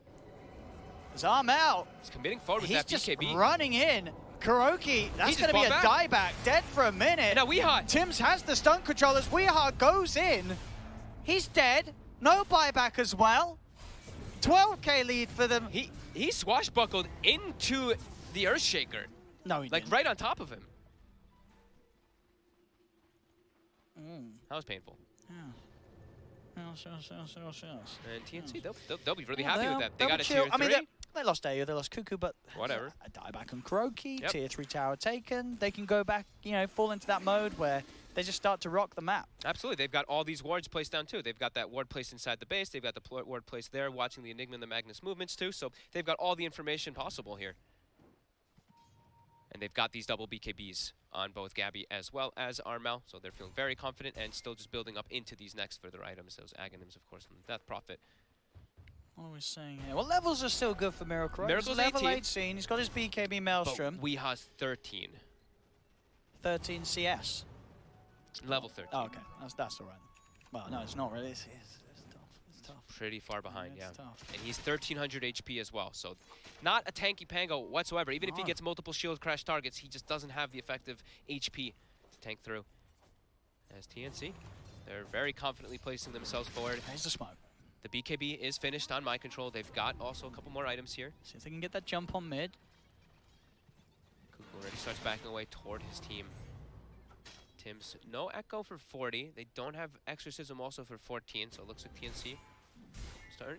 As Armel, he's committing forward with that BKB. He's just running in. Kuroki, that's going to be a dieback. Dead for a minute. Now Weehar. Tims has the stun control as Weehar goes in. He's dead. No buyback as well. 12k lead for them. He swashbuckled into the Earthshaker. No, he didn't. Like right on top of him. That was painful. Yeah. And TNC, they'll be really happy with that. They got a chill. tier 3. I mean, they lost AU, they lost Cuckoo, but whatever. A dieback on Kuroki, tier 3 tower taken. They can go back, fall into that mode where they just start to rock the map. Absolutely. They've got all these wards placed down too. They've got that ward placed inside the base. They've got the ward placed there watching the Enigma and the Magnus movements too. So they've got all the information possible here. And they've got these double BKBs on both Gabby as well as Armel. So they're feeling very confident and still just building up into these next further items. Those Aghanims, of course, from the Death Prophet. What are we saying here? Well, levels are still good for Miracle. Miracle's level 18. 18. He's got his BKB Maelstrom. But Weehar's 13. 13 CS. Level 13. Oh, okay. That's all right. Well, no, it's not really. It's tough. It's tough. Pretty far behind, It's yeah. tough. And he's 1300 HP as well, so not a tanky Pango whatsoever. Even if he gets multiple shield crash targets, he just doesn't have the effective HP to tank through. As TNC, they're very confidently placing themselves forward. There's the smoke. The BKB is finished on mind control. They've got also a couple more items here. See if they can get that jump on mid. Cuckoo already starts backing away toward his team. Tim's no Echo for 40. They don't have Exorcism also for 14, so it looks like TNC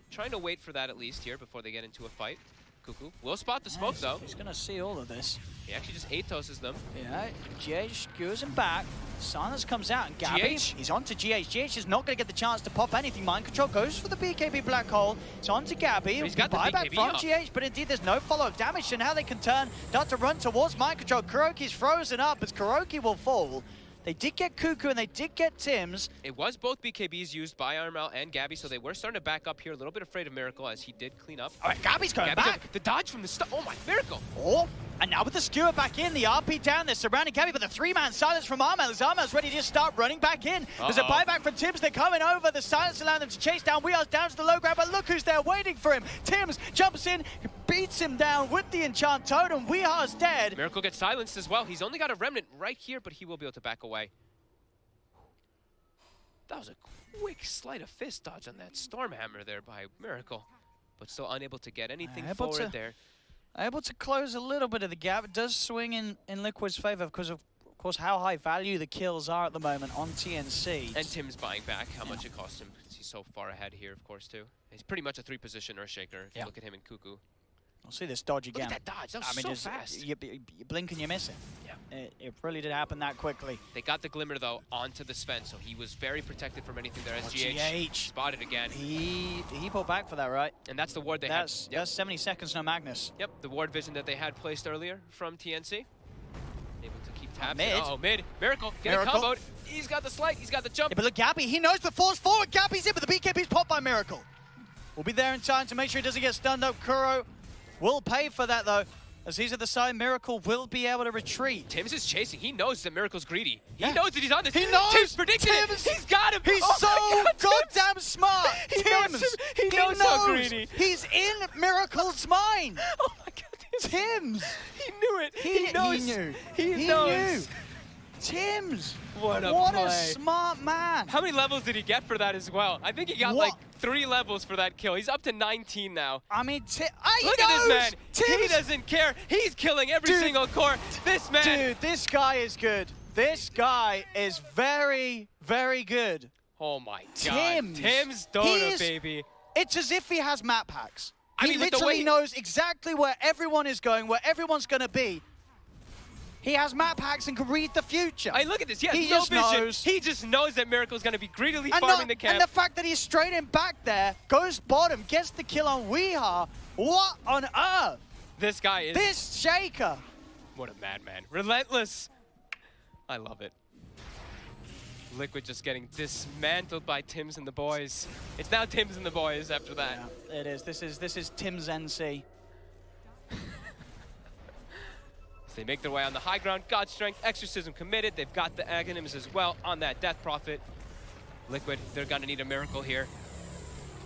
trying to wait for that at least here before they get into a fight. Cuckoo will spot the smoke though. He's going to see all of this. He actually just Athoses them. Yeah, GH skewers him back. Silence comes out and Gabby, he's onto GH. GH is not going to get the chance to pop anything. Mind Control goes for the BKB Black Hole. It's onto Gabby. He's got the buyback BKB from up. GH, but indeed there's no follow-up damage and how they can turn. DotA run towards Mind Control. Kuroki's frozen up as Kuroki will fall. They did get Cuckoo and they did get Tim's. It was both BKBs used by Armel and Gabby, so they were starting to back up here. A little bit afraid of Miracle as he did clean up. All right, Gabby's going back. The dodge from the oh my, Miracle. Oh, and now with the skewer back in, the RP down, they're surrounding Gabby, but the 3-man silence from Armel as Armel's ready to just start running back in. There's a buyback from Tim's, they're coming over. The silence allowing them to chase down. We are down to the low ground, but look who's there waiting for him. Tim's jumps in, beats him down with the enchant totem. Weehar's dead. Miracle gets silenced as well. He's only got a remnant right here, but he will be able to back away. That was a quick sleight of fist dodge on that Stormhammer there by Miracle, but still unable to get anything forward there. Able to close a little bit of the gap. It does swing in Liquid's favor because of course, how high value the kills are at the moment on TNC. And Tim's buying back how much it cost him. He's so far ahead here, of course, too. He's pretty much a 3-position Earthshaker if you look at him in Cuckoo. I'll see this dodge again. Look at that dodge. That was so fast. You blink and you miss it. Yeah. It really did happen that quickly. They got the Glimmer, though, onto the Sven, so he was very protected from anything there. As GH spotted again. He pulled back for that, right? And that's the ward they had. Yep. That's 70 seconds, no Magnus. Yep, the ward vision that they had placed earlier from TNC. Able to keep tabs. Mid. Uh-oh, mid. Miracle. Get a combo. He's got the slight. He's got the jump. Yeah, but look, Gabby, he knows the force forward. Gabby's in, but the BKB's popped by Miracle. We'll be there in time to make sure he doesn't get stunned up. Kuro will pay for that, though. As he's at the side, Miracle will be able to retreat. Tims is chasing. He knows that Miracle's greedy. He knows that he's on this. He knows. Tims predicted it. He's got him. He's so goddamn smart. He knows how greedy. He's in Miracle's mind. Oh my God. Tims. He knew it. He knows. He knew. Tims. What a What play. a smart man. How many levels did he get for that as well? I think he got like 3 levels for that kill. He's up to 19 now. I mean, look at this man. Tims. He doesn't care. He's killing every single core. This man. Dude, this guy is good. This guy is very, very good. Oh my God. Tims DotA, baby. It's as if he has map hacks. I He mean, with the literally way knows exactly where everyone is going, where everyone's going to be. He has map hacks and can read the future. I look at this. He has He no just vision. knows. He just knows that Miracle's going to be greedily farming the camp. And the fact that he's straight in back there, goes bottom, gets the kill on Weeha. What on earth? This guy is... This Shaker. What a madman. Relentless. I love it. Liquid just getting dismantled by Tims and the boys. It's now Tims and the boys after that. Yeah, it is. This is Tim's NC. They make their way on the high ground. God Strength, Exorcism committed. They've got the Aghanims as well on that Death Prophet. Liquid, they're gonna need a miracle here.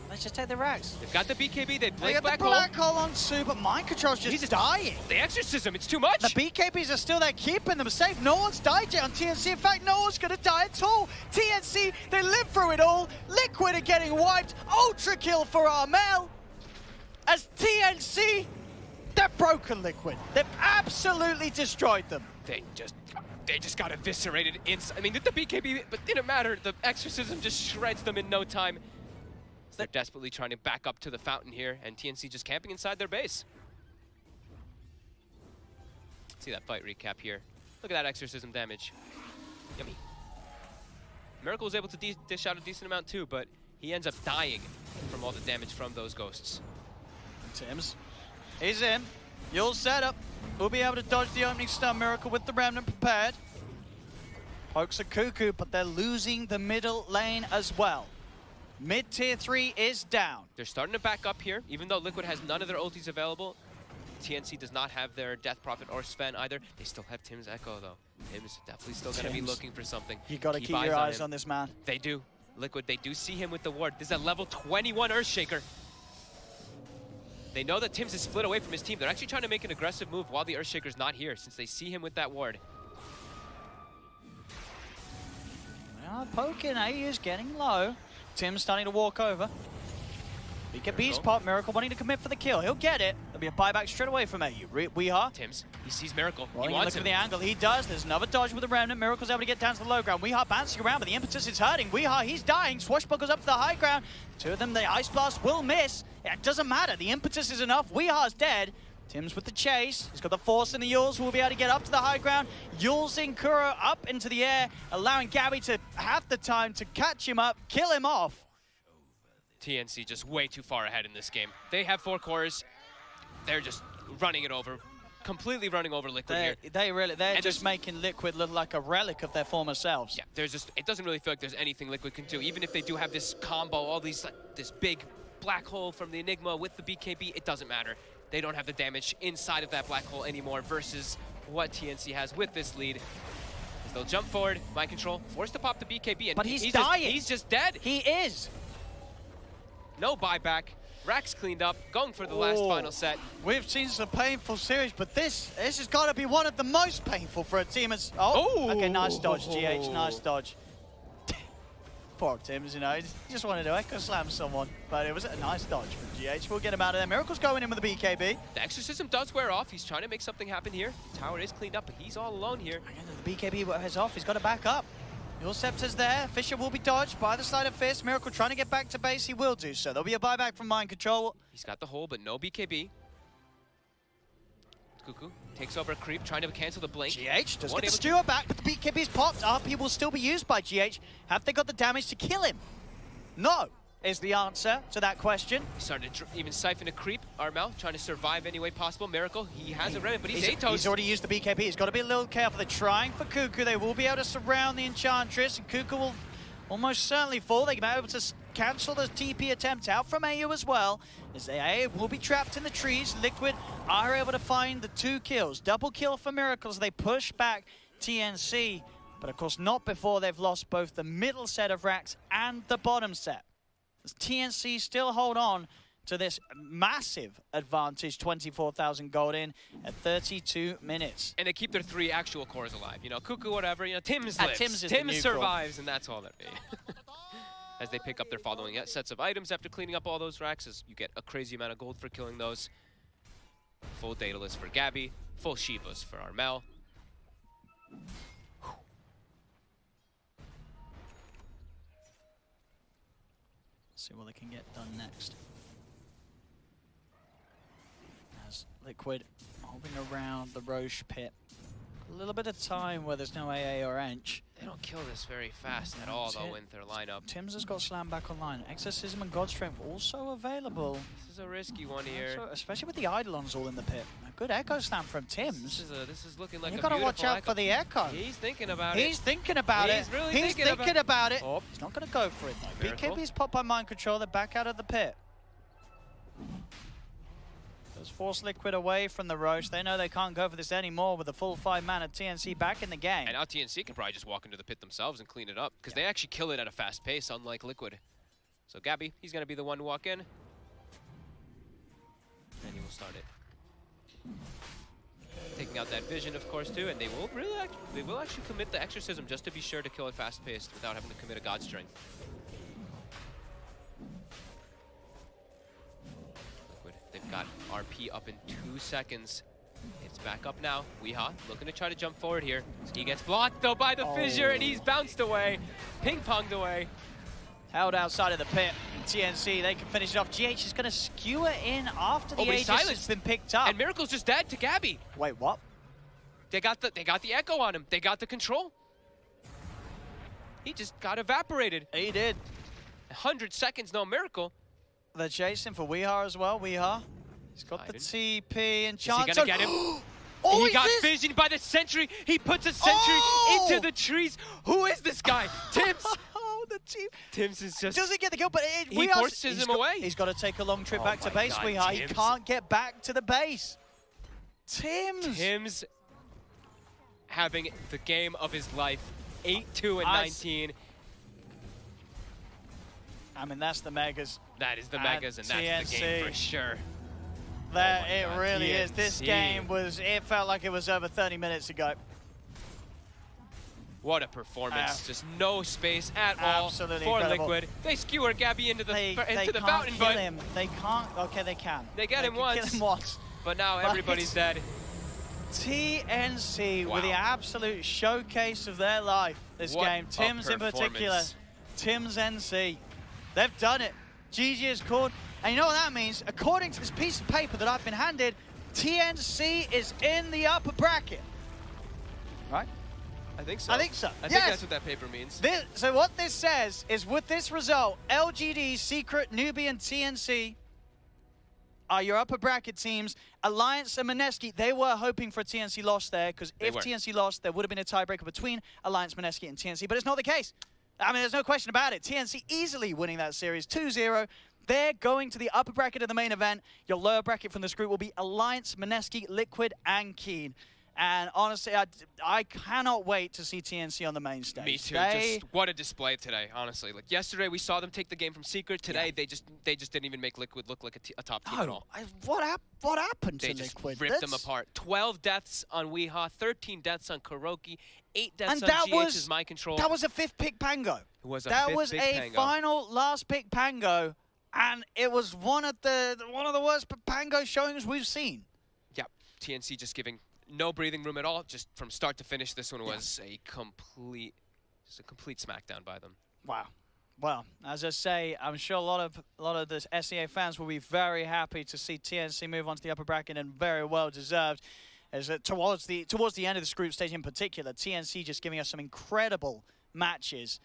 Let's just take the racks. They've got the BKB, they They play got Black the Hole. Black Hole on Sue, but Mind Control's just dying. The Exorcism, it's too much. The BKBs are still there, keeping them safe. No one's died yet on TNC. In fact, no one's gonna die at all. TNC, they live through it all. Liquid are getting wiped. Ultra kill for Armel. As TNC, they're broken, Liquid. They've absolutely destroyed them. They just got eviscerated inside. I mean, the BKB, but didn't matter. The Exorcism just shreds them in no time. They're desperately trying to back up to the fountain here, and TNC just camping inside their base. See that fight recap here. Look at that Exorcism damage. Yummy. Miracle was able to dish out a decent amount too, but he ends up dying from all the damage from those ghosts. Tims, he's in. You'll set up. We'll be able to dodge the opening stun. Miracle with the Remnant prepared. Pokes are cuckoo, but they're losing the middle lane as well. Mid tier 3 is down. They're starting to back up here, even though Liquid has none of their ultis available. TNC does not have their Death Prophet or Sven either. They still have Tim's Echo though. Tim's definitely still going to be looking for something. You got to keep your eyes on this man. They do. Liquid, they do see him with the ward. This is a level 21 Earthshaker. They know that Tims is split away from his team. They're actually trying to make an aggressive move while the Earthshaker's not here, since they see him with that ward. Well, poking, is getting low. Tim's starting to walk over. BKB's pop. Miracle wanting to commit for the kill. He'll get it. There'll be a buyback straight away from AU. Weeha. Tims, he sees Miracle. Well, he wants look him. at the angle. He does. There's another dodge with the Remnant. Miracle's able to get down to the low ground. Weeha bouncing around, but the impetus is hurting. Weeha, he's dying. Swashbuckles up to the high ground. Two of them, the Ice Blast will miss. It doesn't matter. The impetus is enough. Weeha's dead. Tims with the chase. He's got the force in the Yules. Will be able to get up to the high ground. Yulesing Kuro up into the air, allowing Gabby to have the time to catch him up, kill him off. TNC just way too far ahead in this game. They have 4 cores. They're just running it over. Completely running over Liquid here. They're just making Liquid look like a relic of their former selves. Yeah, it doesn't really feel like there's anything Liquid can do. Even if they do have this combo, all these, this big black hole from the Enigma with the BKB, it doesn't matter. They don't have the damage inside of that black hole anymore versus what TNC has with this lead. They'll jump forward, mind control, forced to pop the BKB, and but he's dying. He's just dead. He is. No buyback. Rack's cleaned up, going for the last final set. We've seen some painful series, but this has got to be one of the most painful for a team. Okay, nice dodge, GH, nice dodge. Poor Tims, you know, he just wanted to echo slam someone, but it was a nice dodge from GH. We'll get him out of there. Miracle's going in with the BKB. The Exorcism does wear off. He's trying to make something happen here. The tower is cleaned up, but he's all alone here. The BKB wears off. He's got to back up. Your Scepter's there. Fisher will be dodged by the side of Fist. Miracle trying to get back to base. He will do so. There'll be a buyback from Mind Control. He's got the hole, but no BKB. Cuckoo takes over a creep, trying to cancel the blink. GH does get the Stewart back, but the BKB's popped up. He will still be used by GH. Have they got the damage to kill him? No, is the answer to that question. He's starting to even siphon a creep. Armel trying to survive any way possible. Miracle, he has a remnant, but he's Atos. He's already used the BKB. He's got to be a little careful. They're trying for Cuckoo. They will be able to surround the Enchantress, and Cuckoo will almost certainly fall. They can be able to cancel the TP attempt out from AU as well, as the AU will be trapped in the trees. Liquid are able to find the 2 kills. Double kill for Miracles. They push back TNC, but of course not before they've lost both the middle set of racks and the bottom set. As TNC still hold on to this massive advantage, 24,000 gold in at 32 minutes. And they keep their 3 actual cores alive. You know, Cuckoo, whatever, you know, Tim's lives. Tim's survives, and that's all that means. As they pick up their following sets of items after cleaning up all those racks, as you get a crazy amount of gold for killing those. Full Daedalus for Gabby, full Shivas for Armel. See what they can get done next. As Liquid moving around the Roche pit. A little bit of time where there's no AA or Ench. They don't kill this very fast at all, though, in their lineup. Tim's has got Slam back online. Exorcism and God Strength also available. This is a risky one here. Also, especially with the Eidolons all in the pit. A good Echo Slam from Tim's. This is looking like You've a got to watch out for the Echo. He's thinking about it. He's thinking about it. He's really He's thinking about it. Oh. He's not going to go for it, though. Miracle. BKB's popped by Mind Control. They're back out of the pit. Does force Liquid away from the Roche. They know they can't go for this anymore with the full 5-man of TNC back in the game. And now TNC can probably just walk into the pit themselves and clean it up, because they actually kill it at a fast pace, unlike Liquid. So Gabby, he's going to be the one to walk in. And he will start it. Taking out that vision, of course, too, and they will actually commit the Exorcism just to be sure to kill it fast-paced without having to commit a God Strength. They've got RP up in 2 seconds. It's back up now. Weehaw looking to try to jump forward here. He gets blocked though by the fissure, and he's bounced away, ping-ponged away. Held outside of the pit. TNC, they can finish it off. GH is going to skewer in after the Aegis has been picked up. And Miracle's just dead to Gabby. Wait, what? They got the echo on him. They got the control. He just got evaporated. He did. 100 seconds, no Miracle. They're chasing for Weehaw as well. Weehaw. He's got the TP and chance. Is he gonna get him? Oh, he got visioned by the sentry. He puts a sentry into the trees. Who is this guy? Tims. Oh, the team. Tims is just... Doesn't get the kill, but he forces him away. He's got to take a long trip back to base, God, Weehaw. He Tims. can't get back to the base. Tims having the game of his life. 8-2 and 19. I mean, that's the Megas. That is the Megas, and that's the game for sure. That it really is. This game it felt like it was over 30 minutes ago. What a performance. Just no space at Absolutely all for incredible. Liquid. They skewer Gabby into the fountain, kill but him. They can't. Okay, they can. They get him once. Kill him once. But now everybody's dead. TNC with the absolute showcase of their life this game. Tim's in particular. Tim's NC. They've done it. GG is called. And you know what that means? According to this piece of paper that I've been handed, TNC is in the upper bracket. Right? I think so. I think so. I think that's what that paper means. So what this says is, with this result, LGD, Secret, Newbie, and TNC are your upper bracket teams. Alliance and Mineski, they were hoping for a TNC loss there, because if TNC lost, there would have been a tiebreaker between Alliance, Mineski, and TNC, but it's not the case. I mean, there's no question about it. TNC easily winning that series 2-0. They're going to the upper bracket of the main event. Your lower bracket from this group will be Alliance, Mineski, Liquid, and Keen. And honestly, I cannot wait to see TNC on the main stage. Me too. Just what a display today, honestly. Like yesterday, we saw them take the game from Secret. Today, they just didn't even make Liquid look like a top team at all. What happened to Liquid? They just Liquid? ripped them apart. 12 deaths on Weehaw, 13 deaths on Kuroki, 8 deaths on GH's Mind Control. That was a 5th pick Pango. It was that was a final last pick Pango, and it was one of the worst Pango showings we've seen. Yeah, TNC just giving no breathing room at all. Just from start to finish, this one was a complete smackdown by them. Wow. Well, as I say, I'm sure a lot of the SEA fans will be very happy to see TNC move on to the upper bracket, and very well deserved. As towards the end of this group stage in particular, TNC just giving us some incredible matches,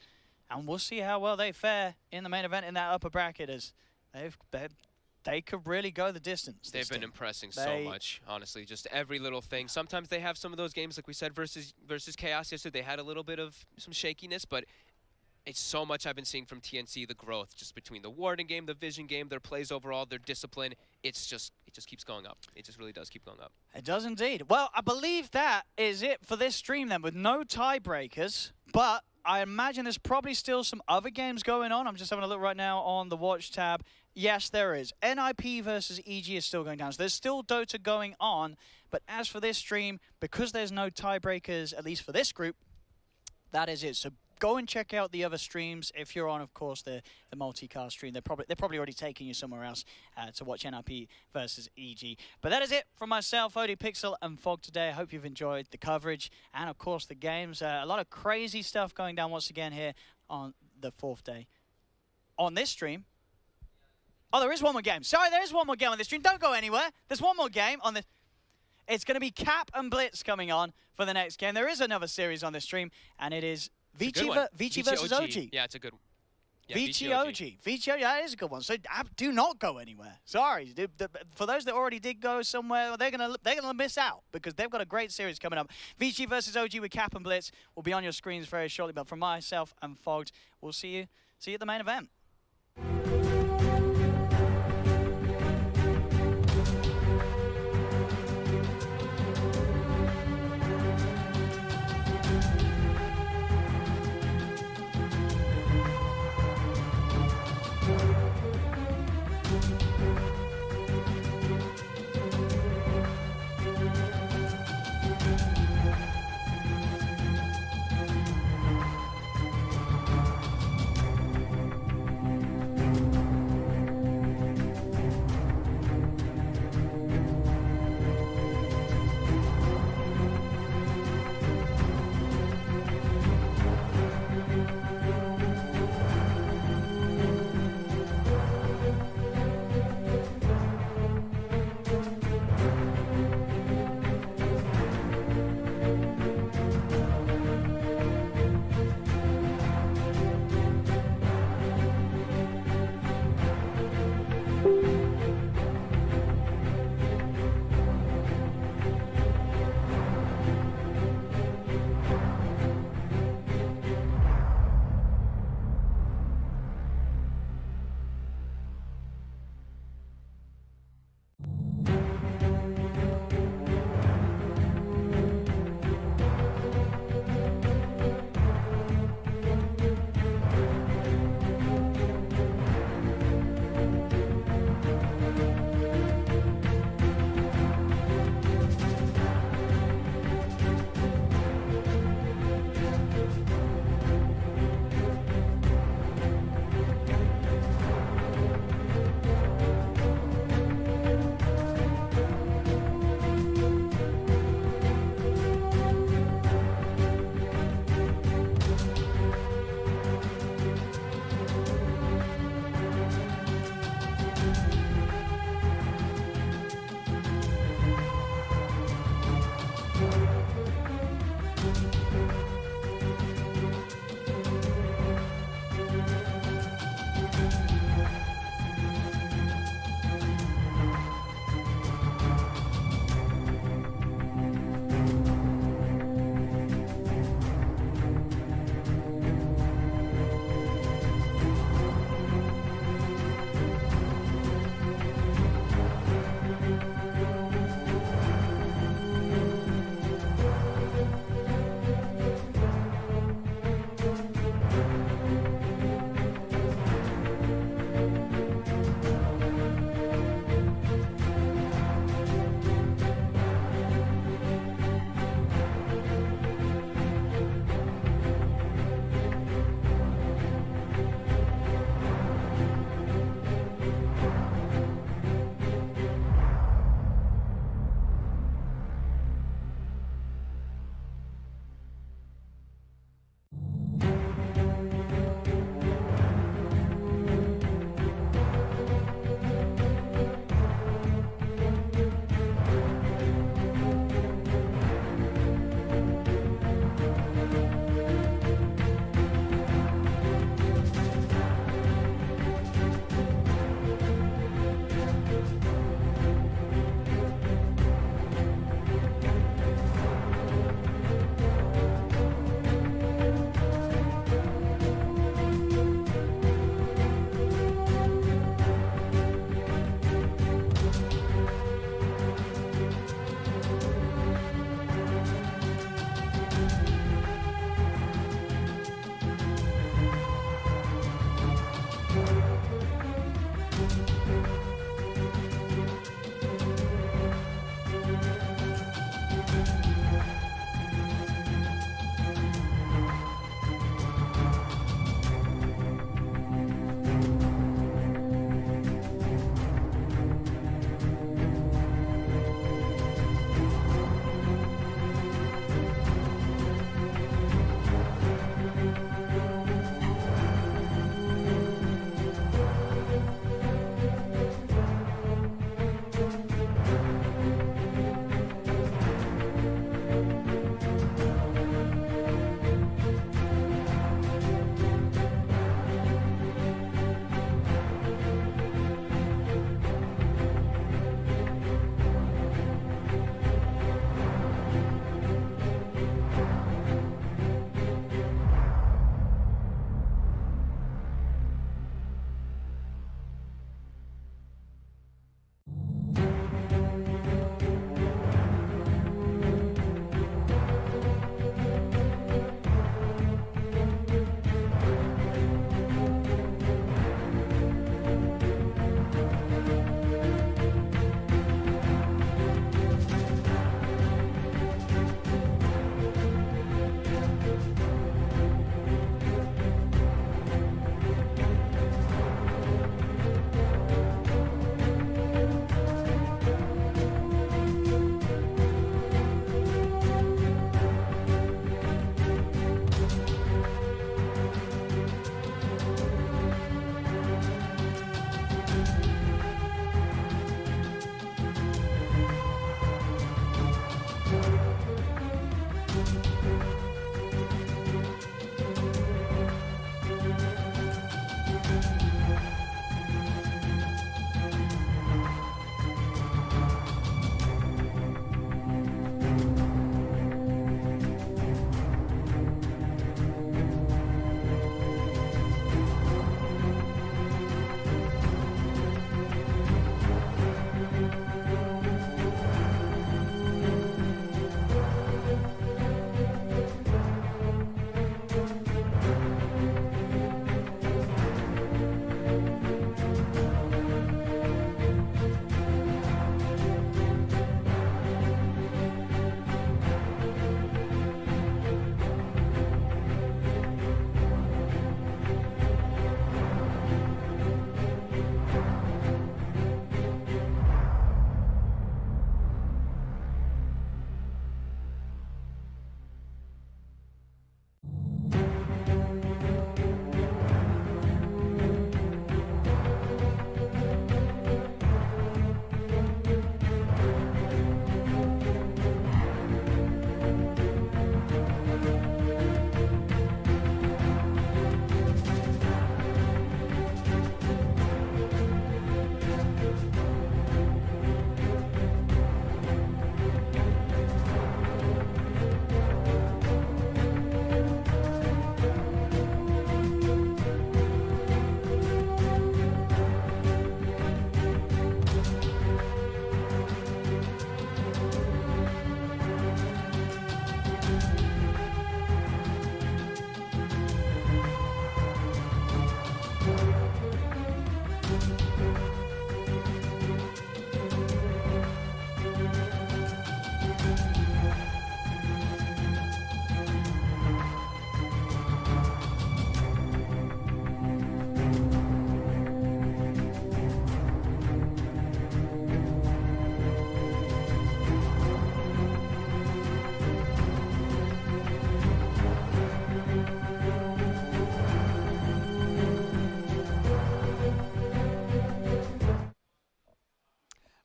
and we'll see how well they fare in the main event in that upper bracket, as they could really go the distance. They've been impressing so much, honestly. Just every little thing. Sometimes they have some of those games, like we said, versus Chaos yesterday. They had a little bit of some shakiness, but it's so much I've been seeing from TNC, the growth just between the Warden game, the Vision game, their plays overall, their discipline. It just keeps going up. It just really does keep going up. It does indeed. Well, I believe that is it for this stream then, with no tiebreakers, but I imagine there's probably still some other games going on. I'm just having a look right now on the watch tab. Yes, there is. NIP versus EG is still going down. So there's still DotA going on. But as for this stream, because there's no tiebreakers, at least for this group, that is it. So go and check out the other streams if you're on, of course, the multicast stream. They're probably already taking you somewhere else to watch NIP versus EG. But that is it from myself, ODPixel, and Fog today. I hope you've enjoyed the coverage and, of course, the games. A lot of crazy stuff going down once again here on the 4th day. On this stream. Oh, there is one more game. Sorry, there is one more game on this stream. Don't go anywhere. There's one more game on this. It's going to be Cap and Blitz coming on for the next game. There is another series on this stream, and it is Vici versus OG. Yeah, it's a good one. Yeah, Vici OG. Vici OG, that is a good one. So do not go anywhere. Sorry. For those that already did go somewhere, they're gonna miss out, because they've got a great series coming up. Vici versus OG with Cap and Blitz will be on your screens very shortly. But from myself and Fogged, we'll see you at the main event.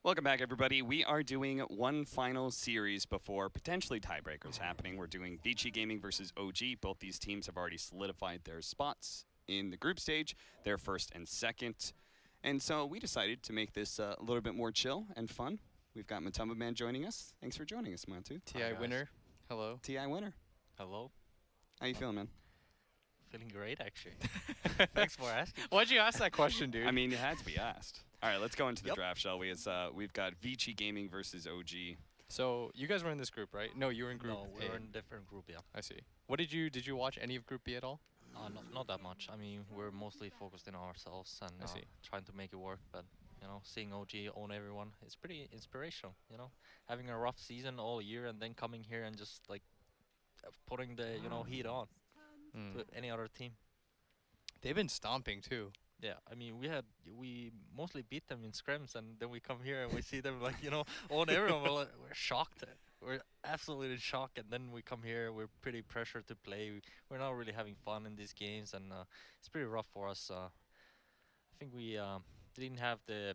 Welcome back, everybody. We are doing one final series before potentially tiebreakers happening. We're doing Vici Gaming versus OG. Both these teams have already solidified their spots in the group stage. They're first and second. And so we decided to make this a little bit more chill and fun. We've got Matumba Man joining us. Thanks for joining us, Matu. TI winner. Hello. TI winner. Hello. How you feeling, man? Feeling great, actually. Thanks for asking. Why'd you ask that question, dude? I mean, it had to be asked. All right, let's go into the draft, shall we? It's, we've got Vici Gaming versus OG. So you guys were in this group, right? No, you were in group No, we A. were in a different group, yeah. I see. What did you watch any of Group B at all? Not that much. I mean, we're mostly focused in ourselves and I see. trying to make it work. But you know, seeing OG own everyone, it's pretty inspirational. You know, having a rough season all year and then coming here and just like putting the heat on to any other team. They've been stomping too. Yeah, I mean, we mostly beat them in scrims, and then we come here and we see them like own everyone. We're shocked. We're absolutely in shock, and then we come here. We're pretty pressured to play. We're not really having fun in these games, and it's pretty rough for us. I think we didn't have the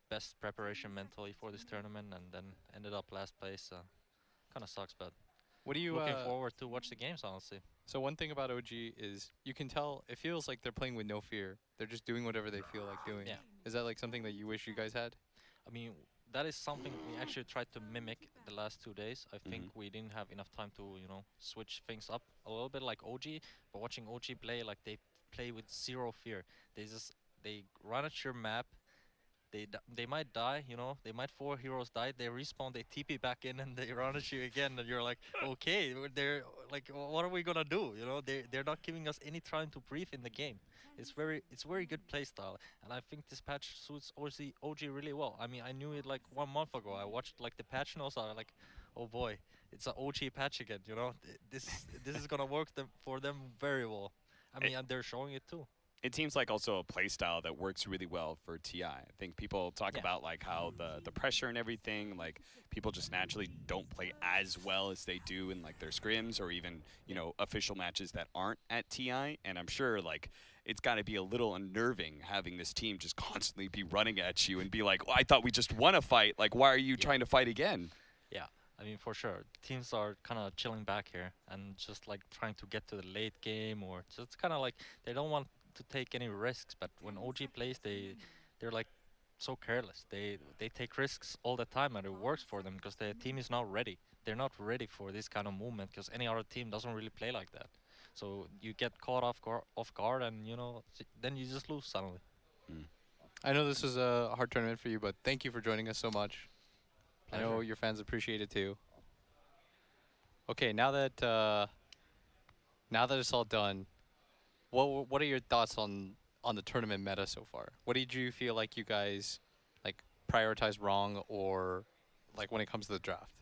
best preparation mentally for this tournament, and then ended up last place. Kind of sucks, but What do you looking forward to watch the games, honestly. So one thing about OG is you can tell it feels like they're playing with no fear. They're just doing whatever they feel like doing. Yeah. Is that like something that you wish you guys had? I mean, that is something we actually tried to mimic the last 2 days. I think we didn't have enough time to, switch things up a little bit like OG. But watching OG play, like they play with zero fear. They run at your map. They might die, they might 4 heroes die, they respawn, they TP back in, and they run at you again, and you're like, okay, they're like, what are we gonna do? They're not giving us any time to breathe in the game. It's very good playstyle, and I think this patch suits OG really well. I mean, I knew it like 1 month ago. I watched like the patch notes, I was like, oh boy, it's an OG patch again. This is gonna work for them very well. I mean, and they're showing it too. It seems like also a play style that works really well for TI. I think people talk about like how the pressure and everything, like people just naturally don't play as well as they do in like their scrims or even, official matches that aren't at TI. And I'm sure like it's got to be a little unnerving having this team just constantly be running at you and be like, I thought we just won a fight. Like, why are you trying to fight again? Yeah, I mean, for sure. Teams are kind of chilling back here and just like trying to get to the late game, or just kind of like they don't want to take any risks. But when OG plays, they're like so careless. They take risks all the time, and it works for them because the team is not ready. They're not ready for this kind of movement because any other team doesn't really play like that. So you get caught off guard, and then you just lose suddenly. I know this is a hard tournament for you, but thank you for joining us so much. Pleasure. I know your fans appreciate it too. Okay, now that it's all done, what are your thoughts on the tournament meta so far? What did you feel like you guys like prioritized wrong, or like when it comes to the draft?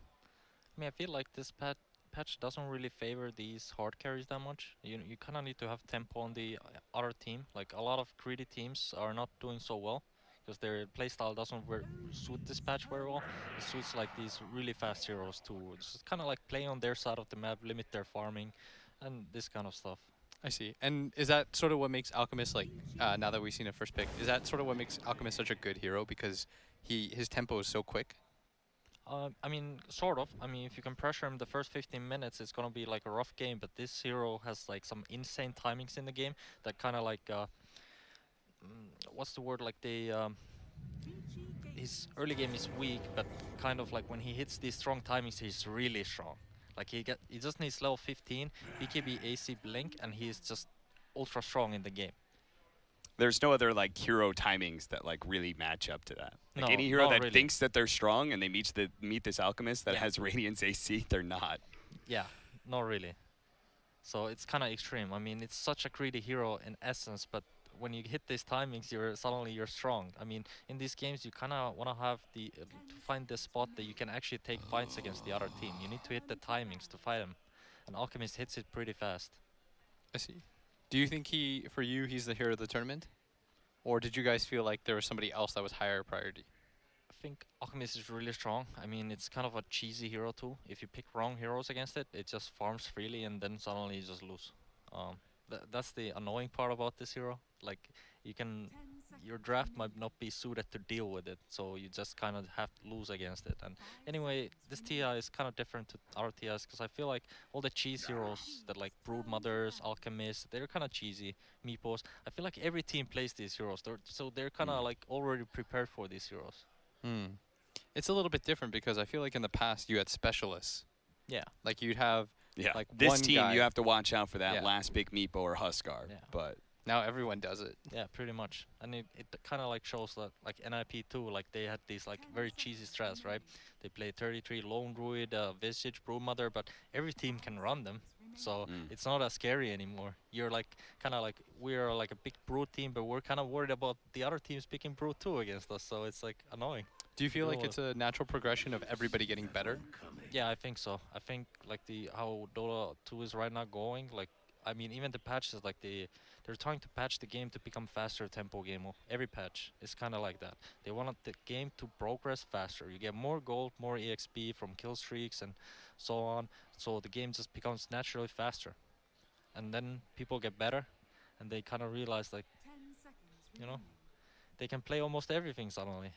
I mean, I feel like this patch doesn't really favor these hard carries that much. You kind of need to have tempo on the other team. Like a lot of greedy teams are not doing so well because their playstyle doesn't suit this patch very well. It suits like these really fast heroes to just kind of like play on their side of the map, limit their farming, and this kind of stuff. I see. And is that sort of what makes Alchemist, like, now that we've seen a first pick, is that sort of what makes Alchemist such a good hero, because his tempo is so quick? I mean, sort of. I mean, if you can pressure him the first 15 minutes, it's going to be like a rough game, but this hero has like some insane timings in the game that kind of like, what's the word, like his early game is weak, but kind of like when he hits these strong timings, he's really strong. Like he just needs level 15, BKB, AC, Blink, and he's just ultra strong in the game. There's no other like hero timings that like really match up to that. Like No, any hero not that really. thinks that they're strong and they meet this Alchemist that has Radiance AC, they're not. Yeah, not really. So it's kind of extreme. I mean, it's such a greedy hero in essence, but when you hit these timings, suddenly you're strong. I mean, in these games, you kind of want to have to find the spot that you can actually take fights against the other team. You need to hit the timings to fight him, and Alchemist hits it pretty fast. I see. Do you think for you, he's the hero of the tournament? Or did you guys feel like there was somebody else that was higher priority? I think Alchemist is really strong. I mean, it's kind of a cheesy hero too. If you pick wrong heroes against it, it just farms freely and then suddenly you just lose. That's the annoying part about this hero. Like, you can your draft might not be suited to deal with it, so you just kind of have to lose against it. And anyway, this TI is kind of different to our TIs because I feel like all the cheese heroes that like Brood Mothers, Alchemists, they're kind of cheesy. Meepos. I feel like every team plays these heroes, so they're kind of like already prepared for these heroes. It's a little bit different because I feel like in the past you had specialists. Yeah. Like you'd have like this one team guy. you have to watch out for that last big Meepo or Huskar. Yeah. But now everyone does it. Yeah, pretty much. And it kind of like shows that like NIP too, like they had these like very cheesy strats, right? They play 33 Lone Druid, Visage, Broodmother, but every team can run them. So it's not as scary anymore. You're like kind of like we're like a big Brood team, but we're kind of worried about the other teams picking Brood too against us. So it's like annoying. Do you feel like it's a natural progression of everybody getting better? Yeah, I think so. I think like how Dota 2 is right now going, like I mean even the patches like they're trying to patch the game to become faster tempo game. Every patch is kind of like that. They want the game to progress faster. You get more gold, more EXP from kill streaks and so on. So the game just becomes naturally faster. And then people get better and they kind of realize like, you know, they can play almost everything suddenly.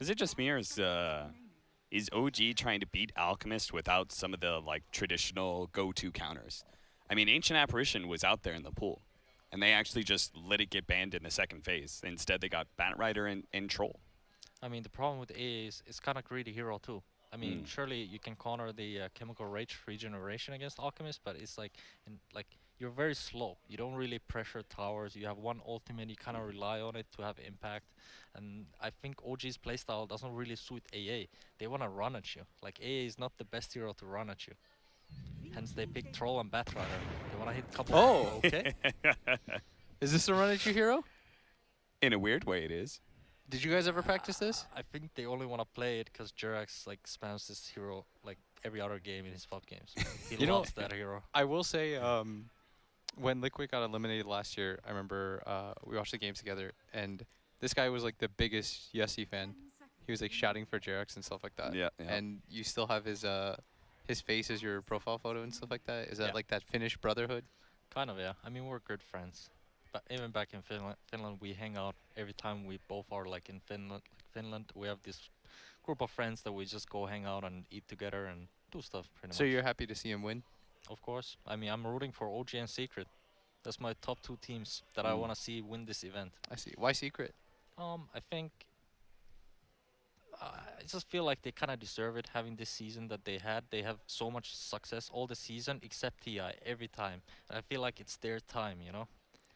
is it just me or is OG trying to beat Alchemist without some of the like traditional go-to counters? I mean, Ancient Apparition was out there in the pool, and they actually just let it get banned in the second phase. Instead, they got Batrider and Troll. I mean, the problem with AA is it's kind of greedy hero too. I mean, surely you can counter the Chemical Rage regeneration against Alchemist, but it's like, you're very slow. You don't really pressure towers. You have one ultimate. You kind of rely on it to have impact. And I think OG's playstyle doesn't really suit AA. They want to run at you. Like AA is not the best hero to run at you. Hence they pick Troll and Batrider. They want to hit a couple. Oh, okay. Is this a run at you hero? In a weird way, it is. Did you guys ever practice this? I think they only want to play it because Jerax like spams this hero like every other game in his FUT games. He loves that hero. I will say, when Liquid got eliminated last year, I remember we watched the games together, and this guy was like the biggest Yessi fan. He was like shouting for Jerax and stuff like that. Yeah. And you still have his face as your profile photo and stuff like that. Is that like that Finnish brotherhood? Kind of, yeah. I mean, we're good friends. But even back in Finland, we hang out every time we both are like in Finland. We have this group of friends that we just go hang out and eat together and do stuff pretty much. So you're happy to see him win? Of course. I mean, I'm rooting for OG and Secret. That's my top two teams that I want to see win this event. I see. Why Secret? I think I just feel like they kind of deserve it having this season that they had. They have so much success all the season except TI every time. And I feel like it's their time, you know?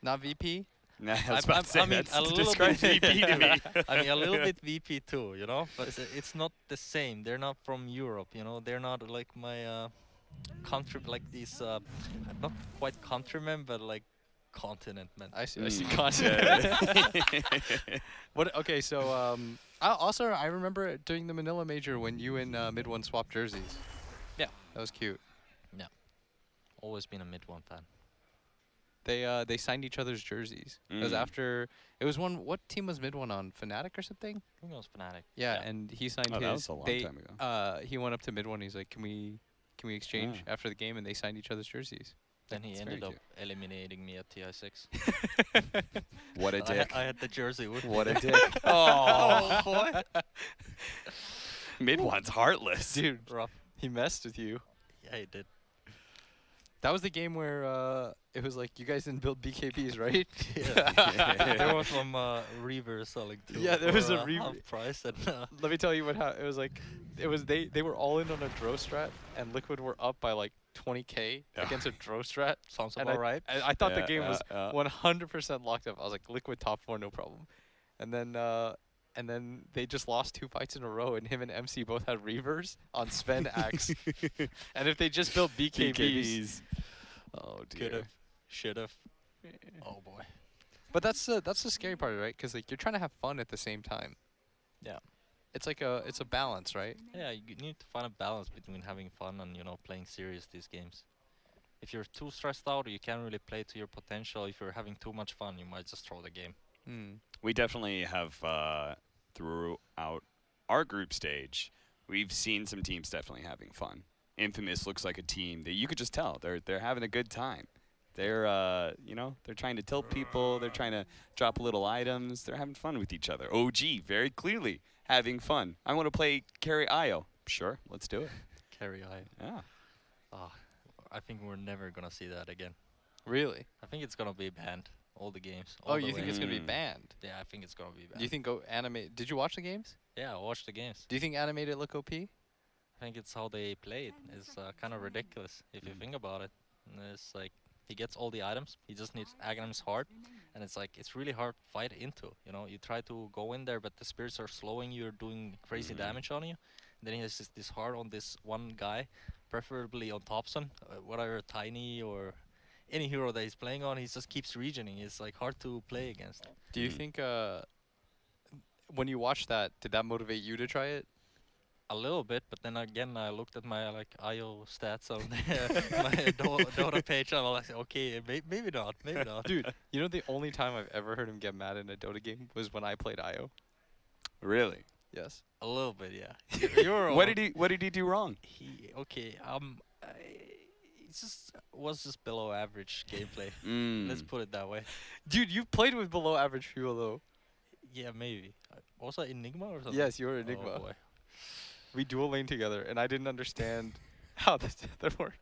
Not VP? Nah, I mean, a little bit VP to me. I mean, a little bit VP too, you know? But it's not the same. They're not from Europe, you know? They're not like my country, like these, not quite countrymen, but like continent men. I see continent. What? Okay, so also I remember during the Manila Major when you and Mid1 swapped jerseys. Yeah. That was cute. Yeah. Always been a Mid1 fan. They signed each other's jerseys. It was after it was one. What team was Mid1 on? Fnatic or something? I think it was Fnatic. Yeah, and he signed his. That was a long time ago. He went up to Mid1. He's like, "Can we exchange after the game?" And they signed each other's jerseys. Then he ended up eliminating me at TI6. What a dick! I had the jersey with What me. a dick! Oh boy! Mid1's heartless, dude. Rough. He messed with you. Yeah, he did. That was the game where it was like you guys didn't build BKBs, right? Yeah. There was some Reaver selling too. Yeah, there was a half Reaver price. And, let me tell you what it was like. It was they were all in on a Dro strat, and Liquid were up by like 20k against a Dro strat. Sounds and about right. I thought the game was 100% locked up. I was like, Liquid top 4, no problem. And then they just lost 2 fights in a row, and him and MC both had Reavers on Sven Axe. And if they just built BKBs, oh dear. Could've, should've. Oh boy. But that's the scary part, right? Because like you're trying to have fun at the same time. Yeah. It's like it's a balance, right? Yeah, you need to find a balance between having fun and playing serious these games. If you're too stressed out, you can't really play to your potential. If you're having too much fun, you might just throw the game. We definitely have throughout our group stage, we've seen some teams definitely having fun. Infamous looks like a team that you could just tell they're having a good time. They're, you know, they're trying to tilt people. They're trying to drop little items. They're having fun with each other. OG, very clearly having fun. I want to play carry IO. Sure, let's do it. Carry IO. Yeah. Oh, I think we're never gonna see that again. Really? I think it's gonna be banned. All the games. Oh, you think it's gonna be banned? Yeah, I think it's gonna be banned. Do you think animate? Did you watch the games? Yeah, I watched the games. Do you think animated look OP? I think it's how they play it. It's kind of ridiculous if you think about it. And it's like he gets all the items. He just needs Aghanims hard, and it's like it's really hard to fight into. You know, you try to go in there, but the spirits are slowing you, doing crazy damage on you. And then he has this hard on this one guy, preferably on Thompson, whatever Tiny or any hero that he's playing on. He just keeps regioning. It's like hard to play against. Do you think when you watched that, did that motivate you to try it? A little bit, but then again, I looked at my IO stats on my Dota page, and I was like, okay, maybe not, maybe not. Dude, you know the only time I've ever heard him get mad in a Dota game was when I played IO. Really? Yes. A little bit, yeah. What did he do wrong? He just was just below average gameplay. Let's put it that way. Dude, you played with below average people though. Yeah, maybe. Was I Enigma or something? Yes, you were Enigma. Oh boy. We dual lane together, and I didn't understand how that worked.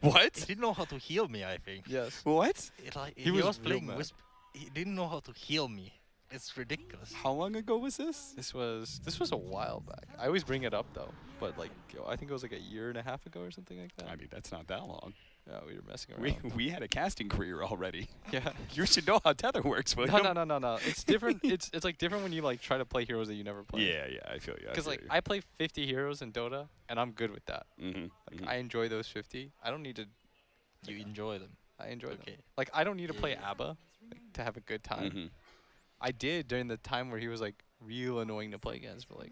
What? He didn't know how to heal me, I think. Yes. What? He was playing mad. Wisp. He didn't know how to heal me. It's ridiculous. How long ago was this? This was a while back. I always bring it up though, but like I think it was like a year and a half ago or something like that. I mean, that's not that long. Yeah, we were messing around. We had a casting career already. Yeah. You should know how Tether works, William. No. It's different. it's like different when you like try to play heroes that you never play. Yeah, I feel you. Because like I play 50 heroes in Dota, and I'm good with that. I enjoy those 50. I don't need to. You enjoy them. I enjoy them. Like I don't need to play ABBA to have a good time. I did during the time where he was like real annoying to play against, but like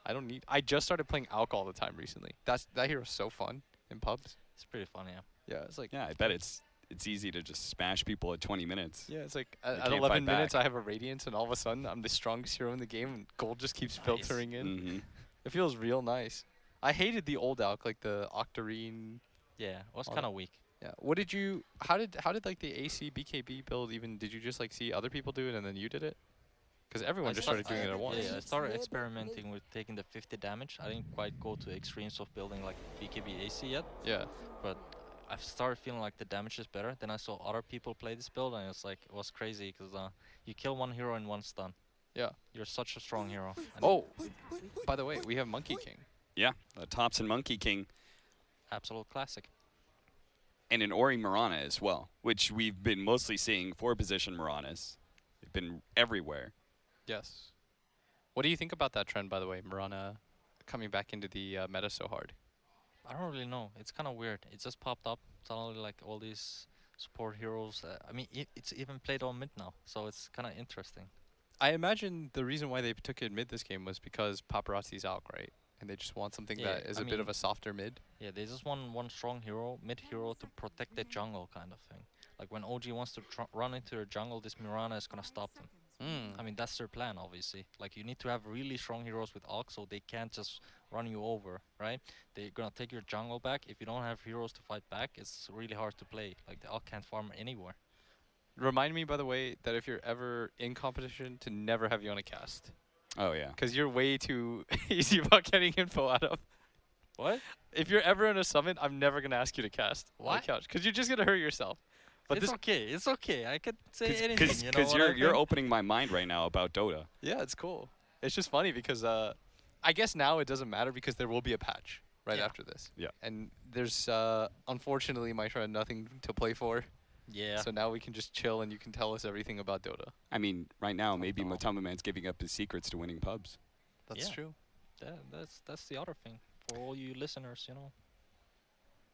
I don't need. I just started playing Alk all the time recently. That hero's so fun in pubs. It's pretty fun, yeah. Yeah, it's like I bet it's easy to just smash people at 20 minutes. Yeah, it's like at 11 minutes I have a Radiance, and all of a sudden I'm the strongest hero in the game, and gold just keeps filtering in. It feels real nice. I hated the old Alk, like the Octarine. Yeah, it was kind of weak. Yeah. What did you? How did like the AC BKB build even? Did you just like see other people do it and then you did it? Because everyone just started doing it at once. Yeah, I started experimenting with taking the 50 damage. I didn't quite go to extremes of building like BKB AC yet. Yeah. But I started feeling like the damage is better. Then I saw other people play this build, and it's like it was crazy because you kill one hero in one stun. Yeah. You're such a strong hero. And oh, by the way, we have Monkey King. Yeah, Thompson Monkey King. Absolute classic. And an Ori Mirana as well, which we've been mostly seeing 4-position Miranas. They've been everywhere. Yes. What do you think about that trend, by the way, Mirana coming back into the meta so hard? I don't really know. It's kind of weird. It just popped up suddenly, like all these support heroes. I mean, it's even played on mid now, so it's kind of interesting. I imagine the reason why they took it mid this game was because Paparazzi's out, right? And they just want something that is a bit of a softer mid. Yeah, they just want one strong hero, mid hero, to protect the jungle kind of thing. Like when OG wants to run into their jungle, this Mirana is gonna stop them. I mean, that's their plan, obviously. Like you need to have really strong heroes with Alk, so they can't just run you over, right? They're gonna take your jungle back. If you don't have heroes to fight back, it's really hard to play. Like the Alk can't farm anywhere. Remind me, by the way, that if you're ever in competition, to never have you on a cast. Oh, yeah. Because you're way too easy about getting info out of. What? If you're ever in a summit, I'm never going to ask you to cast on the couch. Because you're just going to hurt yourself. But it's okay. It's okay. I could say anything. Because you're opening my mind right now about Dota. Yeah, it's cool. It's just funny because I guess now it doesn't matter because there will be a patch right after this. Yeah. And there's, unfortunately, Mitra nothing to play for. Yeah. So now we can just chill and you can tell us everything about Dota. I mean, right now, maybe Matama Man's giving up his secrets to winning pubs. That's true. That's the other thing. For all you listeners, you know.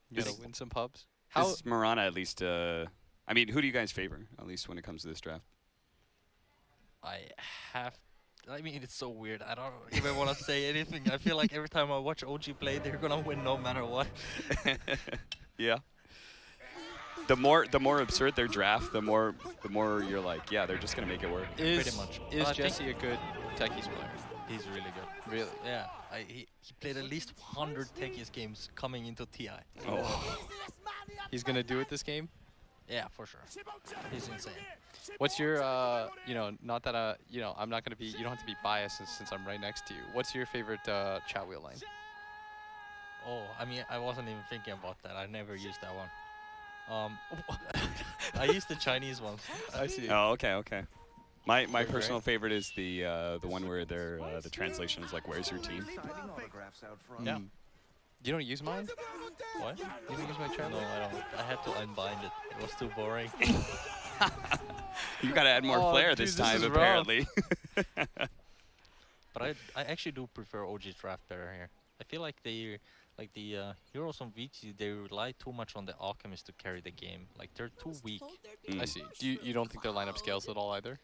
You gotta win some pubs. Is Mirana at least, I mean, who do you guys favor, at least when it comes to this draft? I mean, it's so weird. I don't even want to say anything. I feel like every time I watch OG play, they're gonna win no matter what. Yeah. The more absurd their draft, the more you're like, yeah, they're just gonna make it work. Pretty much. Is Jesse a good techies player? He's really good. Really? Yeah. He played at least 100 techies games coming into TI. Oh. He's gonna do it this game? Yeah, for sure. He's insane. What's your, you know, not that, you know, I'm not going to be, you don't have to be biased since I'm right next to you. What's your favorite chat wheel lane? Oh, I mean, I wasn't even thinking about that. I never used that one. I used the Chinese one. I see. Oh, okay, okay. My personal favorite is the one where they're the translation is like, "Where's your team?" Yeah. You don't use mine? What? You don't use my chat? No, I don't. I had to unbind it. It was too boring. You gotta add more flair dude, this time, is rough. apparently. But I actually do prefer OG draft better here. I feel like they, like the heroes on VG, they rely too much on the alchemist to carry the game. Like they're too weak. I see. You don't think their lineup scales at all either?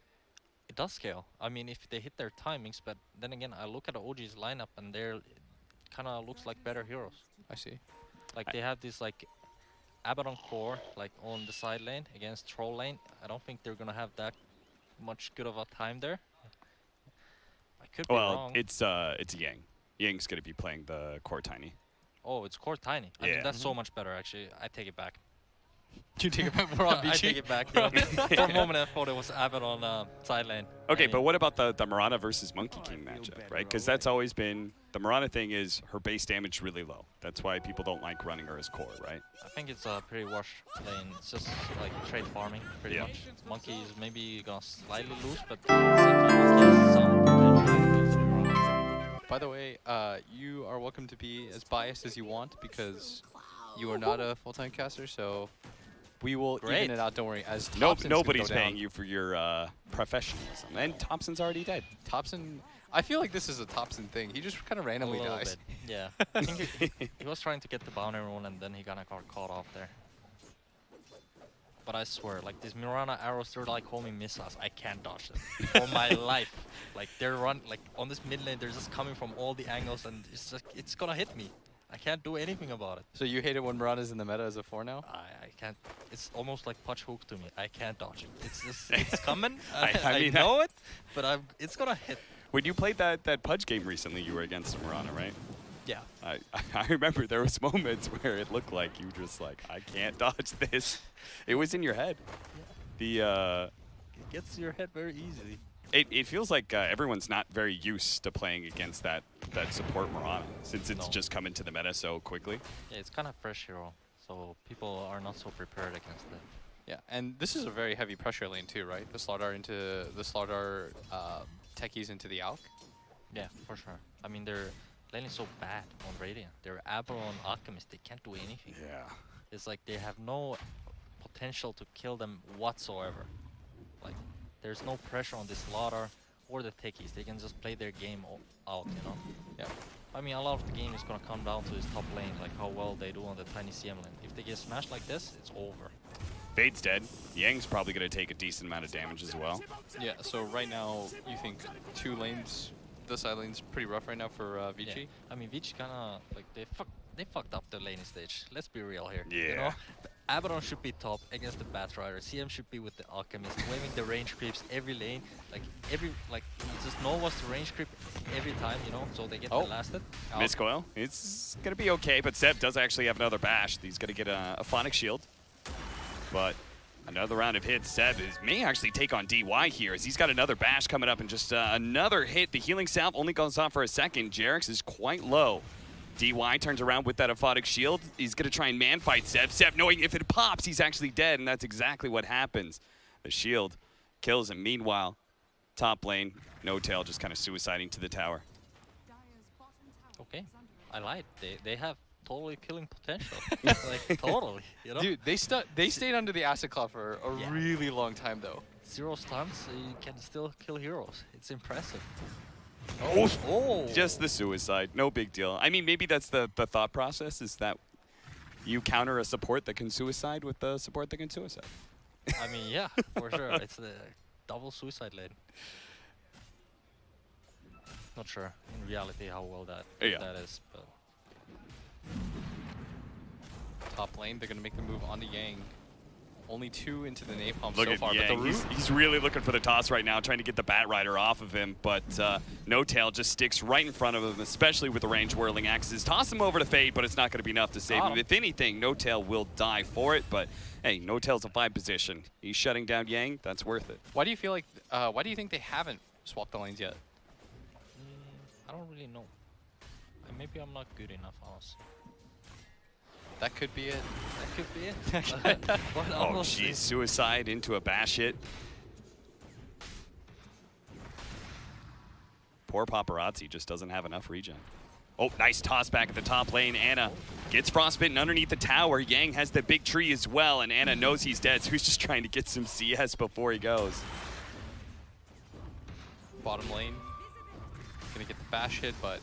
It does scale. I mean, if they hit their timings, but then again, I look at the OG's lineup and they're kind of looks like better heroes. I see. Like they have this like Abaddon core like on the side lane against troll lane. I don't think they're gonna have that much good of a time there. I could be wrong. It's Yang. Yang's gonna be playing the core tiny. Oh, it's core tiny. I mean, that's so much better actually. I take it back. You take it back. We're on I take it back. Yeah. For a moment, I thought it was Abaddon side lane. Okay, but what about the Mirana versus Monkey King matchup, right? Because that's always been the Mirana thing is her base damage really low. That's why people don't like running her as core, right? I think it's a pretty washed lane. It's just like trade farming, pretty much. Monkey is maybe gonna slightly lose, but at the same time, it has some potential. By the way, you are welcome to be as biased as you want because you are not a full-time caster, so we will even it out, don't worry. As nobody's paying you for your professionalism. And Thompson's already dead. Thompson, I feel like this is a Thompson thing. He just kind of randomly dies. Bit. Yeah. I think he was trying to get the bounty rune and then he kind of got caught off there. But I swear, like these Mirana arrows, they're like homing missiles. I can't dodge them for my life. Like they're like on this mid lane, they're just coming from all the angles and it's just, it's gonna hit me. I can't do anything about it. So you hate it when Mirana's in the meta as a 4 now? I can't. It's almost like punch hook to me. I can't dodge it. It's just, it's coming. I mean, know it, but it's gonna hit. When you played that Pudge game recently, you were against Mirana, right? Yeah. I remember there was moments where it looked like you were just like, I can't dodge this. It was in your head. Yeah. It gets to your head very easily. It feels like everyone's not very used to playing against that support Mirana since it's just come into the meta so quickly. Yeah, it's kind of fresh hero, so people are not so prepared against it. Yeah, and this is a very heavy pressure lane too, right? The Slardar into the Slardar techies into the Alk. Yeah, for sure. I mean, their lane is so bad on Radiant. Their Abaddon Alchemist, they can't do anything. Yeah. It's like they have no potential to kill them whatsoever. Like, there's no pressure on this Slardar or the techies. They can just play their game out, you know? Yeah. I mean, a lot of the game is going to come down to this top lane, like how well they do on the tiny CM lane. If they get smashed like this, it's over. Fade's dead. Yang's probably going to take a decent amount of damage as well. Yeah, so right now, you think 2 lanes, the side lane's pretty rough right now for VG? Yeah. I mean, VG kind of, like, they fucked up the laning stage. Let's be real here. Yeah. You know? Abaddon should be top against the Batrider. CM should be with the Alchemist, waving the range creeps every lane. Like, you just know what's the range creep every time, you know, so they get blasted. Miscoil. It's going to be okay, but Seb does actually have another bash. He's going to get a Phonic Shield. But another round of hits. Seb may actually take on DY here as he's got another bash coming up and just another hit. The healing salve only goes off for a second. Jerix is quite low. DY turns around with that aphotic shield. He's going to try and man-fight Seb. Seb, knowing if it pops, he's actually dead, and that's exactly what happens. The shield kills him. Meanwhile, top lane, No Tail just kind of suiciding to the tower. Okay, I lied. They have totally killing potential. Like, totally, you know? Dude, they stayed under the Acid Claw for a really long time, though. 0 stuns, you can still kill heroes. It's impressive. Oh! Just the suicide, no big deal. I mean, maybe that's the thought process, is that you counter a support that can suicide with the support that can suicide. I mean, yeah, for sure. It's the double suicide lane. Not sure in reality how well that is, but top lane, they're gonna make the move onto Yang. Only 2 into the napalm Look so at far, but Yang. the root. He's really looking for the toss right now, trying to get the Bat Rider off of him, but No Tail just sticks right in front of him, especially with the range whirling axes. Toss him over to Fade, but it's not going to be enough to save him. If anything, No Tail will die for it, but hey, No Tail's a 5 position. He's shutting down Yang. That's worth it. Why do you feel like? Why do you think they haven't swapped the lanes yet? I don't really know. Maybe I'm not good enough, honestly. That could be it. That could be it. But Oh, honestly- jeez. Suicide into a bash hit. Poor Paparazzi just doesn't have enough regen. Oh, nice toss back at the top lane. Anna gets frostbitten underneath the tower. Yang has the big tree as well, and Anna knows he's dead, so he's just trying to get some CS before he goes. Bottom lane. Gonna get the bash hit, but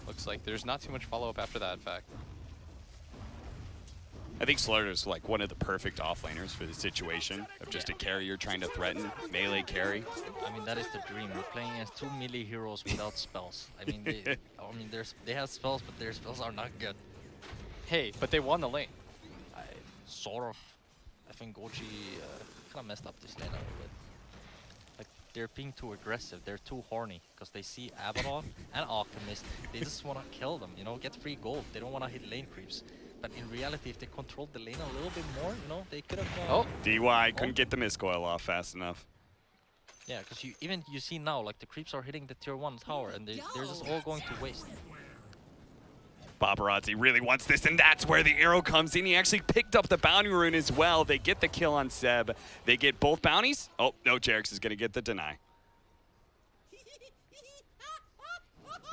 looks like there's not too much follow-up after that, in fact. I think Slaughter's like one of the perfect offlaners for the situation of just a carrier trying to threaten, melee carry. I mean, that is the dream. We're playing as 2 melee heroes without spells. I mean, they have spells, but their spells are not good. Hey, but they won the lane. Sort of. I think OG kind of messed up this lane a little bit. Like, they're being too aggressive. They're too horny because they see Abaddon and Alchemist. They just want to kill them, you know, get free gold. They don't want to hit lane creeps. But in reality, if they controlled the lane a little bit more, you know, they could have. DY couldn't get the miscoil off fast enough. Yeah, because you see now, like the creeps are hitting the tier 1 tower, and they're just all going to waste. Paparazzi really wants this, and that's where the arrow comes in. He actually picked up the bounty rune as well. They get the kill on Seb. They get both bounties. Oh, no, Jerix is going to get the deny.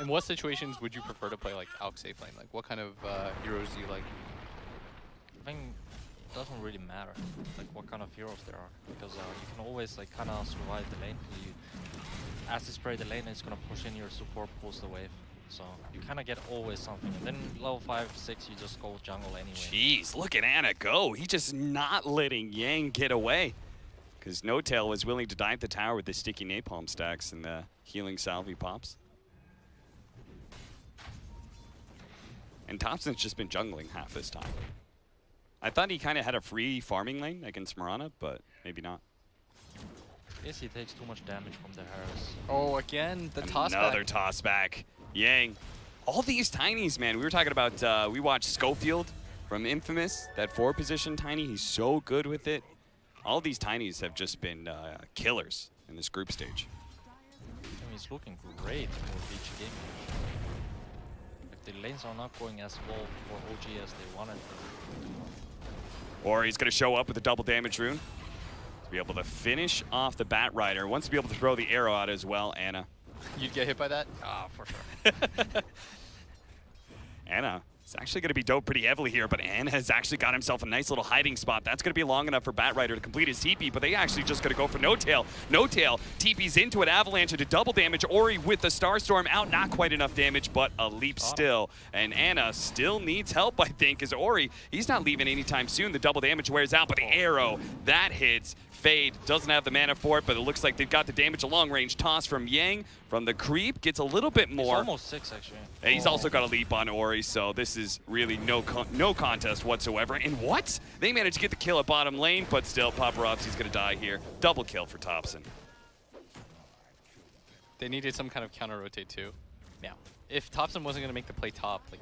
In what situations would you prefer to play like Alk safe lane? Like what kind of heroes do you like? I think it doesn't really matter, like what kind of heroes there are, because you can always like kind of survive the lane. You acid spray the lane, and it's gonna push in your support, pulls the wave. So you kind of get always something. And then level 5, 6, you just go jungle anyway. Jeez, look at Anna go. He just not letting Yang get away. Because No Tail was willing to dive the tower with the sticky napalm stacks and the healing salve pops. And Thompson's just been jungling half this time. I thought he kind of had a free farming lane against Mirana, but maybe not. Yes, he takes too much damage from the Harris. Oh, again, the toss back. Another toss back. Yang. All these tinies, man. We were talking about, we watched Schofield from Infamous, that 4 position tiny. He's so good with it. All these tinies have just been killers in this group stage. I mean, it's looking great for each game. Like, the lanes are not going as well for OG as they wanted them to. Or he's going to show up with a double damage rune to be able to finish off the Bat Rider. Wants to be able to throw the arrow out as well, Anna. You'd get hit by that? Ah, for sure. Anna is actually going to be doped pretty heavily here, but Anna has actually got himself a nice little hiding spot. That's going to be long enough for Bat Rider to complete his TP, but they actually just going to go for No Tail. No Tail TP's into an avalanche into double damage. Ori with the Starstorm out, not quite enough damage, but a leap still. And Anna still needs help, I think, because Ori, he's not leaving anytime soon. The double damage wears out, but the arrow, that hits. Fade doesn't have the mana for it, but it looks like they've got the damage. A long-range toss from Yang. From the creep, gets a little bit more. He's almost 6, actually. And he's also got a leap on Ori, so this is really no contest whatsoever. And what? They managed to get the kill at bottom lane, but still, Paparazzi's going to die here. Double kill for Thompson. They needed some kind of counter-rotate, too. Yeah. If Thompson wasn't going to make the play top, like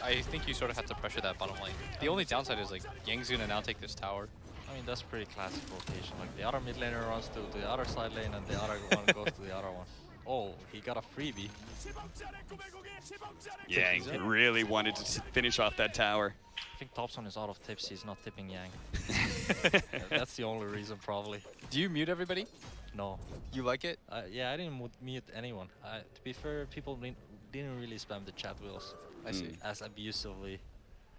I think you sort of have to pressure that bottom lane. The only downside is, like, Yang's going to now take this tower. I mean, that's pretty classic rotation. Like, the other mid laner runs to the other side lane, and the other one goes to the other one. Oh, he got a freebie. Yeah, he really wanted to finish off that tower. I think Thompson is out of tips. He's not tipping Yang. That's the only reason, probably. Do you mute everybody? No. You like it? Yeah, I didn't mute anyone. To be fair, people didn't really spam the chat wheels. I see. As abusively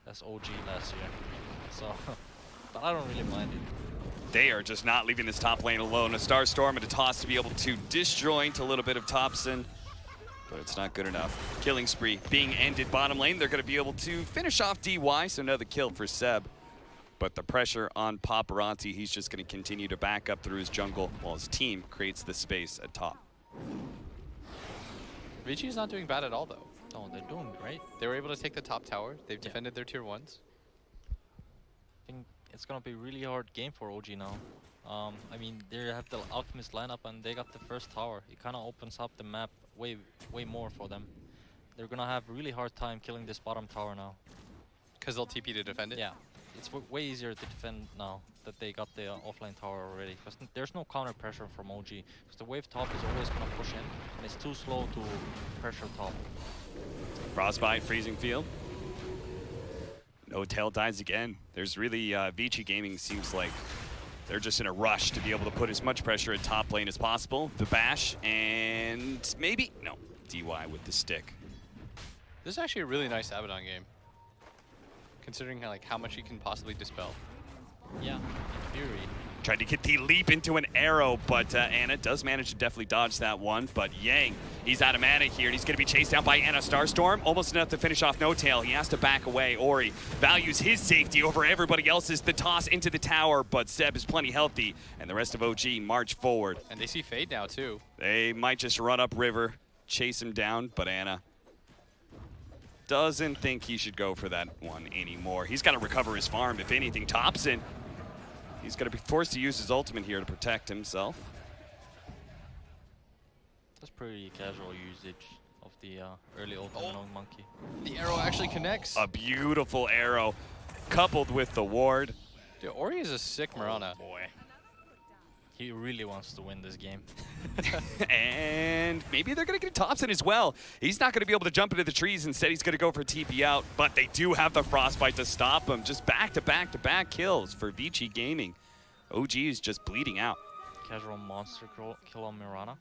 as OG last year. So, but I don't really mind it. They are just not leaving this top lane alone. A Starstorm and a toss to be able to disjoint a little bit of Thompson, but it's not good enough. Killing spree being ended bottom lane. They're going to be able to finish off DY, so another kill for Seb. But the pressure on Paparazzi, he's just going to continue to back up through his jungle while his team creates the space at top. Vici not doing bad at all, though. No, they're doing great. They were able to take the top tower. They've defended their tier 1s. I think it's gonna be really hard game for OG now. I mean, they have the Alchemist lineup and they got the first tower. It kind of opens up the map way more for them. They're gonna have really hard time killing this bottom tower now. Because they'll TP to defend it? Yeah, it's way easier to defend now that they got the offline tower already. Because there's no counter pressure from OG. Because the wave top is always gonna push in, and it's too slow to pressure top. Frostbite, freezing field. No tail dies again. There's really, Vici Gaming seems like they're just in a rush to be able to put as much pressure at top lane as possible. The bash, and maybe, no, DY with the stick. This is actually a really nice Abaddon game, considering like how much he can possibly dispel. Yeah, in theory. Tried to get the leap into an arrow, but Anna does manage to definitely dodge that one. But Yang, he's out of mana here, and he's going to be chased down by Anna Starstorm. Almost enough to finish off No Tail. He has to back away. Ori values his safety over everybody else's. The toss into the tower, but Seb is plenty healthy, and the rest of OG march forward. And they see Fade now, too. They might just run up river, chase him down, but Anna doesn't think he should go for that one anymore. He's got to recover his farm, if anything. Thompson, he's going to be forced to use his ultimate here to protect himself. That's pretty casual usage of the early ultimate on Monkey. The arrow actually connects. A beautiful arrow, coupled with the ward. Dude, Ori is a sick Mirana. Boy. He really wants to win this game. And maybe they're going to get Thompson as well. He's not going to be able to jump into the trees. Instead, he's going to go for TP out. But they do have the Frostbite to stop him. Just back-to-back-to-back kills for Vici Gaming. OG is just bleeding out. Casual monster kill on Mirana.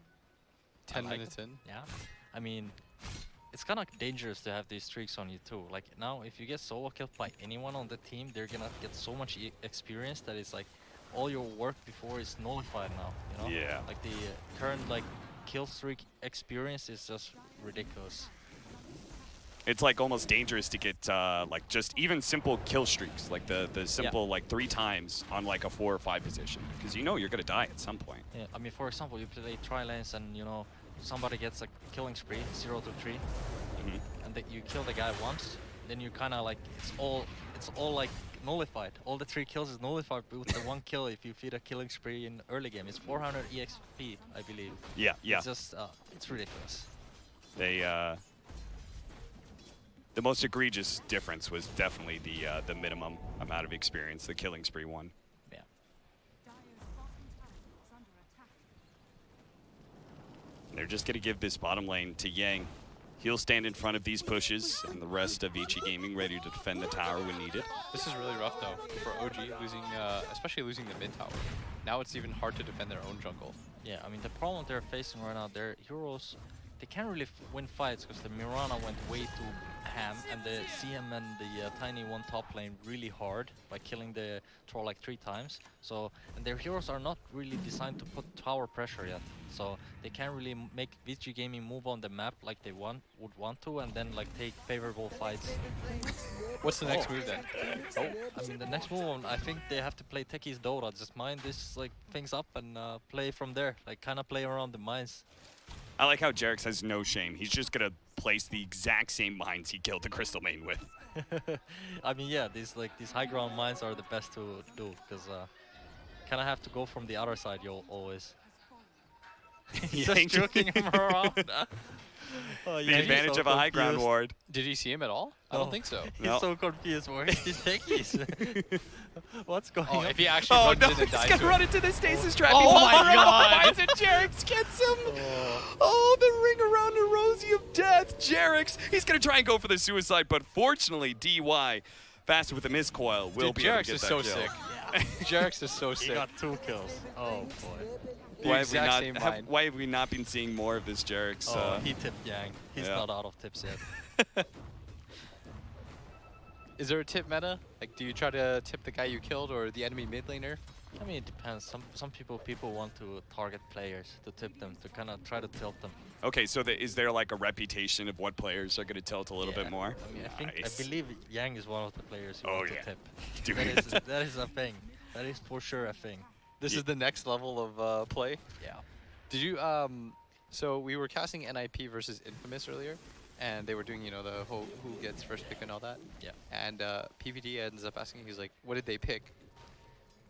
10 minutes in. Yeah. I mean, it's kind of dangerous to have these streaks on you too. Like now, if you get solo killed by anyone on the team, they're going to get so much experience that it's like, all your work before is nullified now, you know? Yeah. Like the current like kill streak experience is just ridiculous. It's like almost dangerous to get like just even simple kill streaks, like the simple like 3 times on like a 4 or 5 position, because you know you're gonna die at some point. Yeah, I mean, for example, you play tri-lanes and you know somebody gets a killing spree 0 to 3, and that you kill the guy once, then you kind of like it's all like nullified. All the 3 kills is nullified with the 1 kill if you feed a killing spree in early game. It's 400 EXP, I believe. Yeah. It's just, it's ridiculous. They, the most egregious difference was definitely the minimum amount of experience, the killing spree one. Yeah. They're just gonna give this bottom lane to Yang. He'll stand in front of these pushes, and the rest of Vici Gaming ready to defend the tower when needed. This is really rough, though, for OG, losing, especially losing the mid tower. Now it's even hard to defend their own jungle. Yeah, I mean, the problem they're facing right now, their heroes, they can't really win fights because the Mirana went way too ham, and the CM and the Tiny won top lane really hard by killing the troll like 3 times. So, and their heroes are not really designed to put tower pressure yet. So they can't really make Vici Gaming move on the map like they would want to, and then like take favorable fights. What's the next move then? I mean, the next move, I think they have to play Techies DotA. Just mine this like things up and play from there. Like kind of play around the mines. I like how Jerix has no shame. He's just gonna place the exact same mines he killed the Crystal Main with. I mean, yeah, these high ground mines are the best to do because kind of have to go from the other side. You'll always. He's just joking him around. The advantage of a high ground ward. Did you see him at all? I don't think so. He's so confused. Where is these techies? What's going on? If he actually runs in and dies, he's gonna run into the stasis trap. Oh my god! And Jerix gets him. Oh, the ring around the rosy of death. Jerix, he's gonna try and go for the suicide, but fortunately, DY, faster with the miscoil, will be able to get that kill. Jerix is so sick. Jerix is so sick. He got 2 kills. Oh boy. Why have we not been seeing more of this Jerix? Oh, he tipped Yang. He's not out of tips yet. Is there a tip meta? Like, do you try to tip the guy you killed or the enemy mid laner? I mean, it depends. Some people want to target players to tip them, to kind of try to tilt them. Okay, so is there like a reputation of what players are going to tilt a little bit more? I mean, I believe Yang is one of the players who want to tip. Dude. That is a thing. That is for sure a thing. This is the next level of play? Yeah. Did you, so we were casting NIP versus Infamous earlier, and they were doing, you know, the whole who gets first pick and all that. Yeah. And PPD ends up asking, he's like, what did they pick?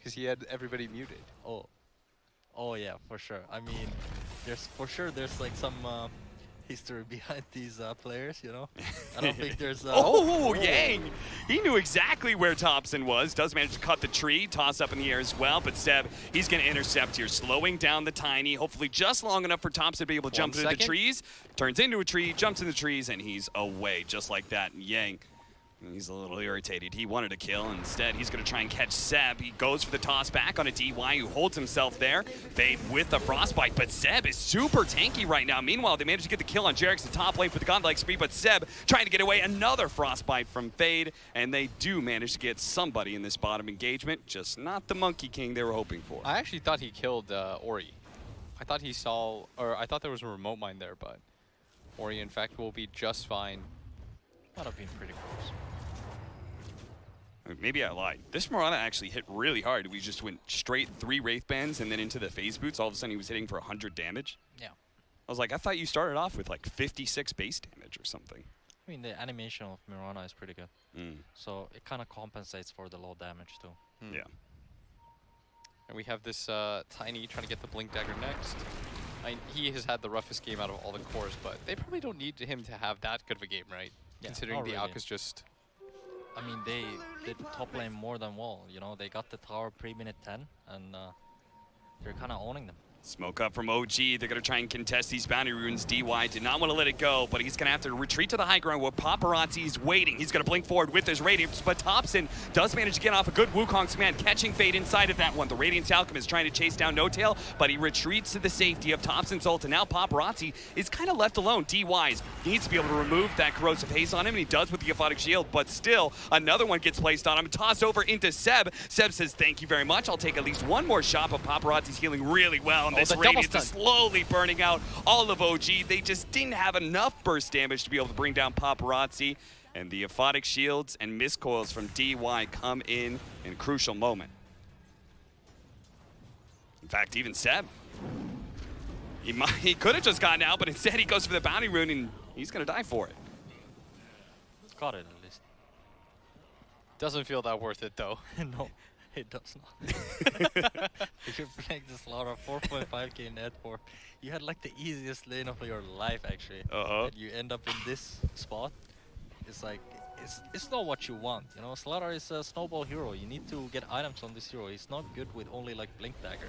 because he had everybody muted. Oh yeah, for sure. I mean, there's like some history behind these players, you know. I don't think there's. Yang! He knew exactly where Thompson was. Does manage to cut the tree, toss up in the air as well. But Seb, he's going to intercept here, slowing down the Tiny. Hopefully, just long enough for Thompson to be able to jump into the trees. Turns into a tree, jumps in the trees, and he's away, just like that. And Yang, he's a little irritated. He wanted to kill. Instead, he's going to try and catch Seb. He goes for the toss back on a DY who holds himself there. Fade with the frostbite, but Seb is super tanky right now. Meanwhile, they managed to get the kill on Jarek's the top lane for the godlike speed, but Seb trying to get away. Another frostbite from Fade, and they do manage to get somebody in this bottom engagement, just not the Monkey King they were hoping for. I actually thought he killed Ori. I thought he saw, or I thought there was a remote mine there, but Ori, in fact, will be just fine. That would have been pretty close. Maybe I lied. This Mirana actually hit really hard. We just went straight 3 Wraith Bands and then into the phase boots. All of a sudden, he was hitting for 100 damage. Yeah. I was like, I thought you started off with like 56 base damage or something. I mean, the animation of Mirana is pretty good. So it kind of compensates for the low damage too. Yeah. And we have this Tiny trying to get the Blink Dagger next. He has had the roughest game out of all the cores, but they probably don't need him to have that good of a game, right? Yeah, considering the Alk is just... I mean, they did top lane more than well. You know, they got the tower pre-minute 10, and they're kind of owning them. Smoke up from OG. They're going to try and contest these bounty runes. DY did not want to let it go, but he's going to have to retreat to the high ground where Paparazzi is waiting. He's going to blink forward with his Radiance, but Thompson does manage to get off a good Wukong's command, catching Fade inside of that one. The Radiance Alchemist trying to chase down No Tail, but he retreats to the safety of Thompson's ult, and now Paparazzi is kind of left alone. DY needs to be able to remove that corrosive haze on him, and he does with the Aphotic Shield, but still, another one gets placed on him, tossed over into Seb. Seb says, thank you very much. I'll take at least one more shot, but Paparazzi's healing really well, and this Radiance is slowly burning out all of OG. They just didn't have enough burst damage to be able to bring down Paparazzi, and the Aphotic Shields and Miscoils from DY come in a crucial moment. In fact, even Seb, he could have just gotten out, but instead he goes for the bounty rune, and he's going to die for it. Got it, at least. Doesn't feel that worth it, though. No. It does not. If you're playing this Lara 4.5k net for, you had like the easiest lane of your life actually. And you end up in this spot. It's like, it's not what you want, you know. Slardar is a snowball hero. You need to get items on this hero. He's not good with only like Blink Dagger.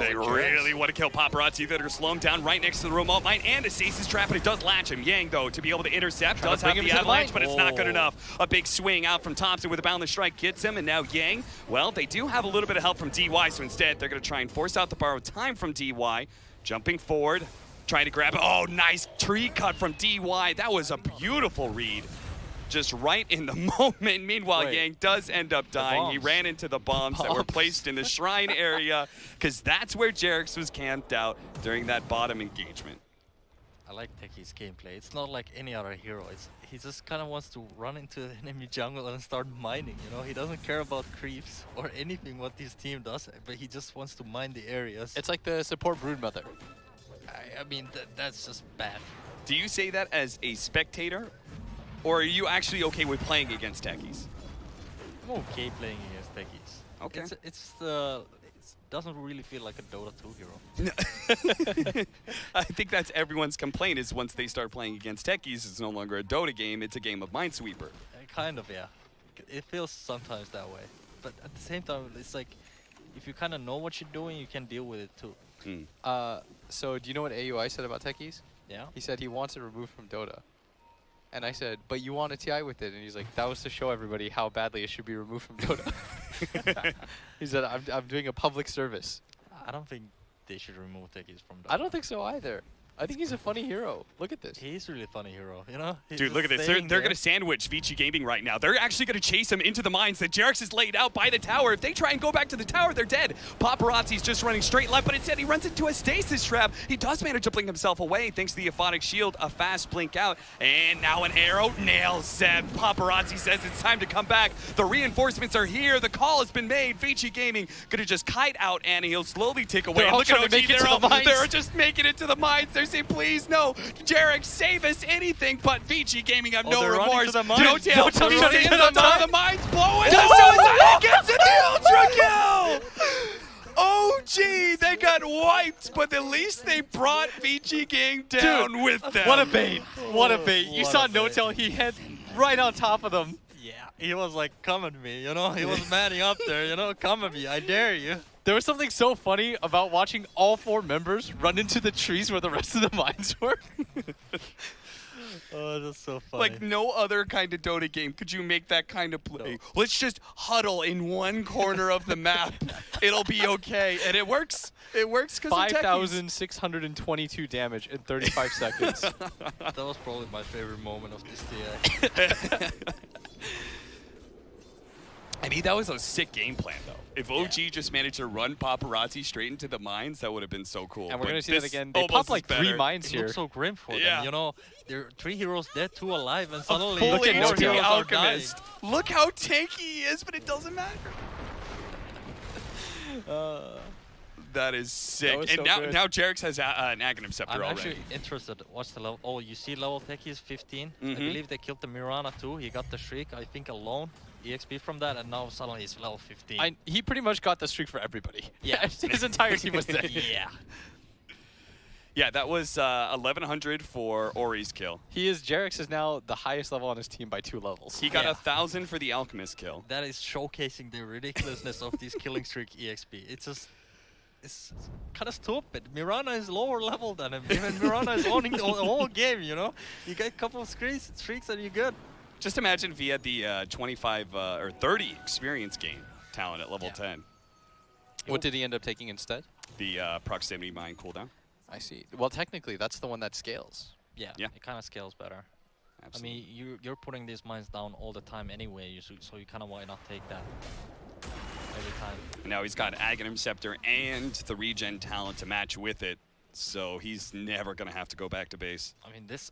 They really want to kill Paparazzi. They're going to slow him down right next to the remote mine and a Stasis Trap, but it does latch him. Yang, though, to be able to intercept, does have the avalanche, but it's not good enough. A big swing out from Thompson with a Boundless Strike gets him, and now Yang, well, they do have a little bit of help from DY, so instead they're going to try and force out the borrowed time from DY. Jumping forward, trying to grab it. Oh, nice tree cut from DY. That was a beautiful read. Just right in the moment. Meanwhile, Yang does end up dying. He ran into the bombs that were placed in the shrine area, because that's where Jarek's was camped out during that bottom engagement. I like Techi's gameplay. It's not like any other hero. He just kind of wants to run into the enemy jungle and start mining, you know? He doesn't care about creeps or anything what his team does, but he just wants to mine the areas. It's like the support Broodmother. I mean, that's just bad. Do you say that as a spectator? Or are you actually okay with playing against techies? I'm okay playing against techies. Okay. It doesn't really feel like a Dota 2 hero. I think that's everyone's complaint is once they start playing against techies, it's no longer a Dota game, it's a game of Minesweeper. Kind of, yeah. It feels sometimes that way. But at the same time, it's like, if you kind of know what you're doing, you can deal with it too. So do you know what AUI said about techies? Yeah. He said he wants it removed from Dota. And I said, but you want a TI with it? And he's like, that was to show everybody how badly it should be removed from Dota. He said, I'm doing a public service. I don't think they should remove techies from Dota. I don't think so either. I think he's a funny hero. Look at this. He's really a funny hero, you know? Dude, look at this. They're going to sandwich Vici Gaming right now. They're actually going to chase him into the mines that Jarek's is laid out by the tower. If they try and go back to the tower, they're dead. Paparazzi's just running straight left, but instead he runs into a stasis trap. He does manage to blink himself away thanks to the Aphotic Shield, a fast blink out. And now an arrow nails Seb. Paparazzi says it's time to come back. The reinforcements are here. The call has been made. Vici Gaming going to just kite out, and he'll slowly tick away. They're all look at trying to make it to the mines. They're just making it to the mines. They're saying, please, no. Jarek, save us, anything. But VG Gaming have no they're running remorse. to the mines. No tail. No tail He shutting stands to on the top of the mines. mines, blowing the suicide and gets in the ultra kill. OG, they got wiped, but at least they brought VG Gang down with them. What a bait. What a bait. You What saw a bait. No-Tail, he hit right on top of them. Yeah, he was like, come at me, you know? He was manning up there, you know? Come at me, I dare you. There was something so funny about watching all 4 members run into the trees where the rest of the mines were. Oh, that's so funny. Like no other kind of Dota game could you make that kind of play. Let's just huddle in one corner of the map. It'll be okay. And it works. It works because of techies. 5,622 damage in 35 seconds. That was probably my favorite moment of this TI. I mean, that was a sick game plan, though. If OG just managed to run Paparazzi straight into the mines, that would have been so cool. And we're But going to see that this again. They almost pop is like 3 better. mines It here. looks so grim for Yeah. them, you know? There are 3 heroes dead, 2 alive, and suddenly Full Look at HP No-Tail. heroes are Alchemist. dying. Look how tanky he is, but it doesn't matter. That is sick. was And so now, good. now Jarex has an Aghanim Scepter I'm already. actually interested. What's the level? Oh, you see level Techie is 15. I Mhm. believe they killed the Mirana too. He got the Shriek, I think, alone. EXP from that, and now suddenly he's level 15. He pretty much got the streak for everybody. Yeah. His entire team was dead. Yeah. Yeah, that was 1,100 for Ori's kill. Jarex is now the highest level on his team by 2 levels. He got Yeah. 1,000 for the Alchemist kill. That is showcasing the ridiculousness of these killing streak EXP. It's kind of stupid. Mirana is lower level than him. Even Mirana is owning the whole game, you know? You get a couple of streaks and you're good. Just imagine if he had the 25 or 30 experience gain talent at level 10. What did he end up taking instead? The proximity mine cooldown. I see. Well, technically, that's the one that scales. Yeah, Yeah. it kind of scales better. Absolutely. I mean, you're putting these mines down all the time anyway, so you kind of why not take that every time. And now he's got Aghanim Scepter and the regen talent to match with it, so he's never going to have to go back to base. I mean, this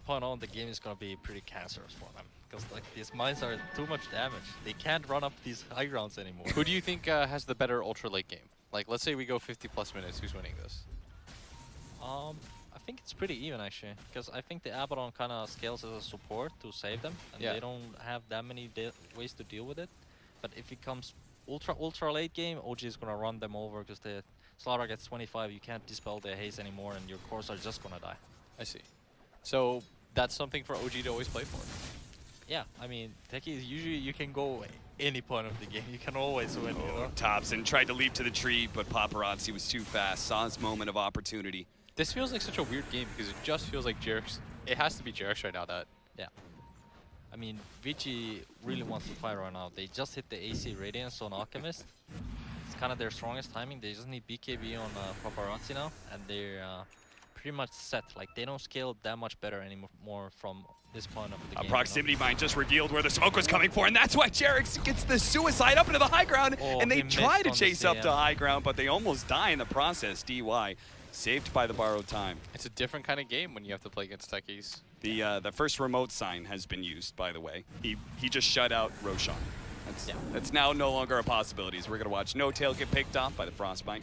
point on, the game is going to be pretty cancerous for them. Because like these mines are too much damage. They can't run up these high grounds anymore. Who do you think has the better ultra late game? Like, let's say we go 50+ minutes. Who's winning this? I think it's pretty even actually, because I think the Abaddon kind of scales as a support to save them, and Yeah. they don't have that many ways to deal with it. But if it comes ultra late game, OG is gonna run them over because the Slaughter gets 25. You can't dispel their haze anymore, and your cores are just gonna die. I see. So that's something for OG to always play for. Yeah, I mean, Techie is usually you can go any point of the game. You can always win. You know? Thompson tried to leap to the tree, but Paparazzi was too fast. Saw his moment of opportunity. This feels like such a weird game because it just feels like Jarex. It has to be Jarex right now. That. Yeah. I mean, Vici really wants to fight right now. They just hit the AC Radiance on Alchemist. It's kind of their strongest timing. They just need BKB on Paparazzi now, and they're pretty much set. Like, they don't scale that much better anymore from this point of the game. A proximity mine just revealed where the smoke was coming for, and that's why Jarex gets the suicide up into the high ground, and they try to chase up to high ground, but they almost die in the process. DY. Saved by the borrowed time. It's a different kind of game when you have to play against techies. The first remote sign has been used, by the way. He just shut out Roshan. That's now no longer a possibility. So we're gonna watch No-Tail get picked off by the Frostbite.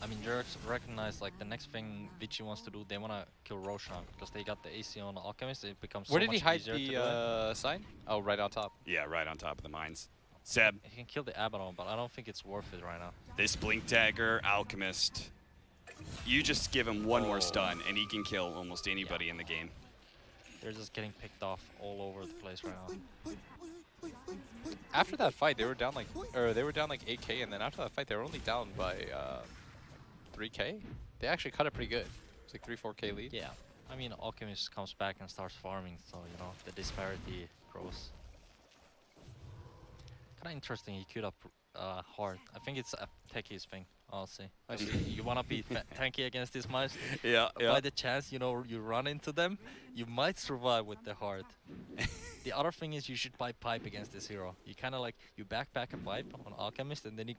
I mean, Jarex recognized like the next thing Vici wants to do. They wanna kill Roshan because they got the AC on Alchemist. It becomes Where so did he much hide easier to do it. the sign? Oh, right on top. Yeah, right on top of the mines. Seb. He can kill the Abaddon, but I don't think it's worth it right now. This Blink Dagger, Alchemist. You just give him one more stun, and he can kill almost anybody in the game. They're just getting picked off all over the place right now. After that fight, they were down like 8K, and then after that fight, they were only down by 3K. They actually cut it pretty good. It's like 3-4K lead. Yeah, I mean, Alchemist comes back and starts farming, so you know the disparity grows. Kind of interesting. He queued up hard. I think it's a Techie's thing. I'll see. You wanna be tanky against these mines? Yeah. By the chance, you know, you run into them, you might survive with the hard. The other thing is you should buy pipe against this hero. You kind of like, you backpack a pipe on Alchemist, and then you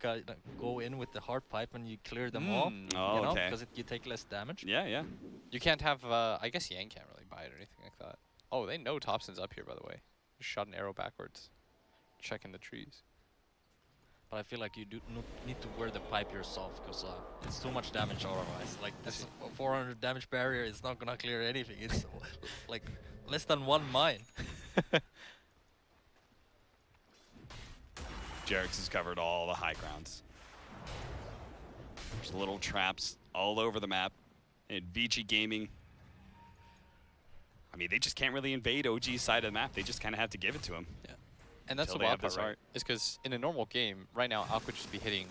go in with the hard pipe and you clear them all. Oh, you know, okay. because you take less damage. Yeah. You can't have, I guess Yang can't really buy it or anything like that. Oh, they know Thompson's up here, by the way. Just shot an arrow backwards. Checking the trees. but I feel like you do need to wear the pipe yourself, because it's too much damage otherwise. Like this 400 damage barrier is not gonna clear anything. It's like less than 1 mine. Jerix has covered all the high grounds. There's little traps all over the map. And VG Gaming, I mean, they just can't really invade OG's side of the map. They just kind of have to give it to him. Yeah. And that's the Until they wild have this part, right? art. Is because in a normal game, right now, Alk would just be hitting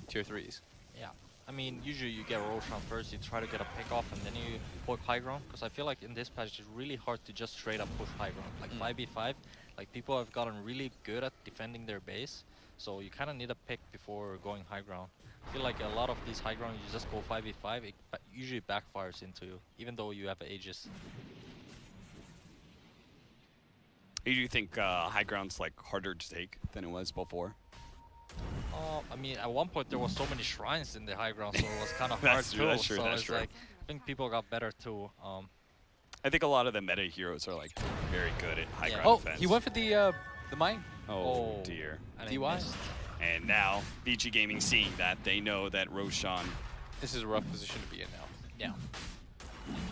tier 3s. Yeah, I mean, usually you get Roshan first, you try to get a pick off, and then you poke high ground. Because I feel like in this patch, it's really hard to just straight up push high ground. Like 5v5, like people have gotten really good at defending their base, so you kind of need a pick before going high ground. I feel like a lot of these high ground, you just go 5v5, it usually backfires into you, even though you have Aegis. Do you think high ground's like harder to take than it was before? I mean, at one point there was so many shrines in the high ground, so it was kind of hard too. That's true, so that's it's true. like, I think people got better too. I think a lot of the meta heroes are like very good at high ground Oh, defense. he went for the mine. Oh dear. And he DY. missed. And now VG Gaming seeing that, they know that Roshan. This is a rough position to be in now. Yeah.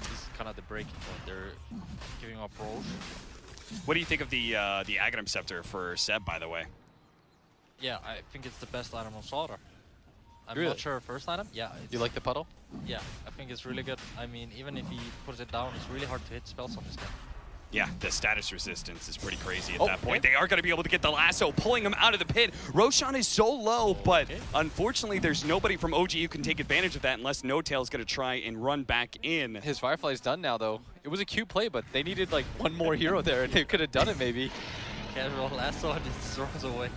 This is kind of the breaking point. They're giving up Roche. What do you think of the Aghanim Scepter for Seb, by the way? Yeah, I think it's the best item on Slaughter. I'm Really? not sure first item. Yeah. You like the puddle? Yeah, I think it's really good. I mean, even if he puts it down, it's really hard to hit spells on this guy. Yeah, the status resistance is pretty crazy at Oh, that point. okay. They are going to be able to get the lasso, pulling him out of the pit. Roshan is so low, but unfortunately, there's nobody from OG who can take advantage of that unless No-Tail's going to try and run back in. His Firefly's done now, though. It was a cute play, but they needed like one more hero there, and they could have done it maybe. Casual lasso and just throws away.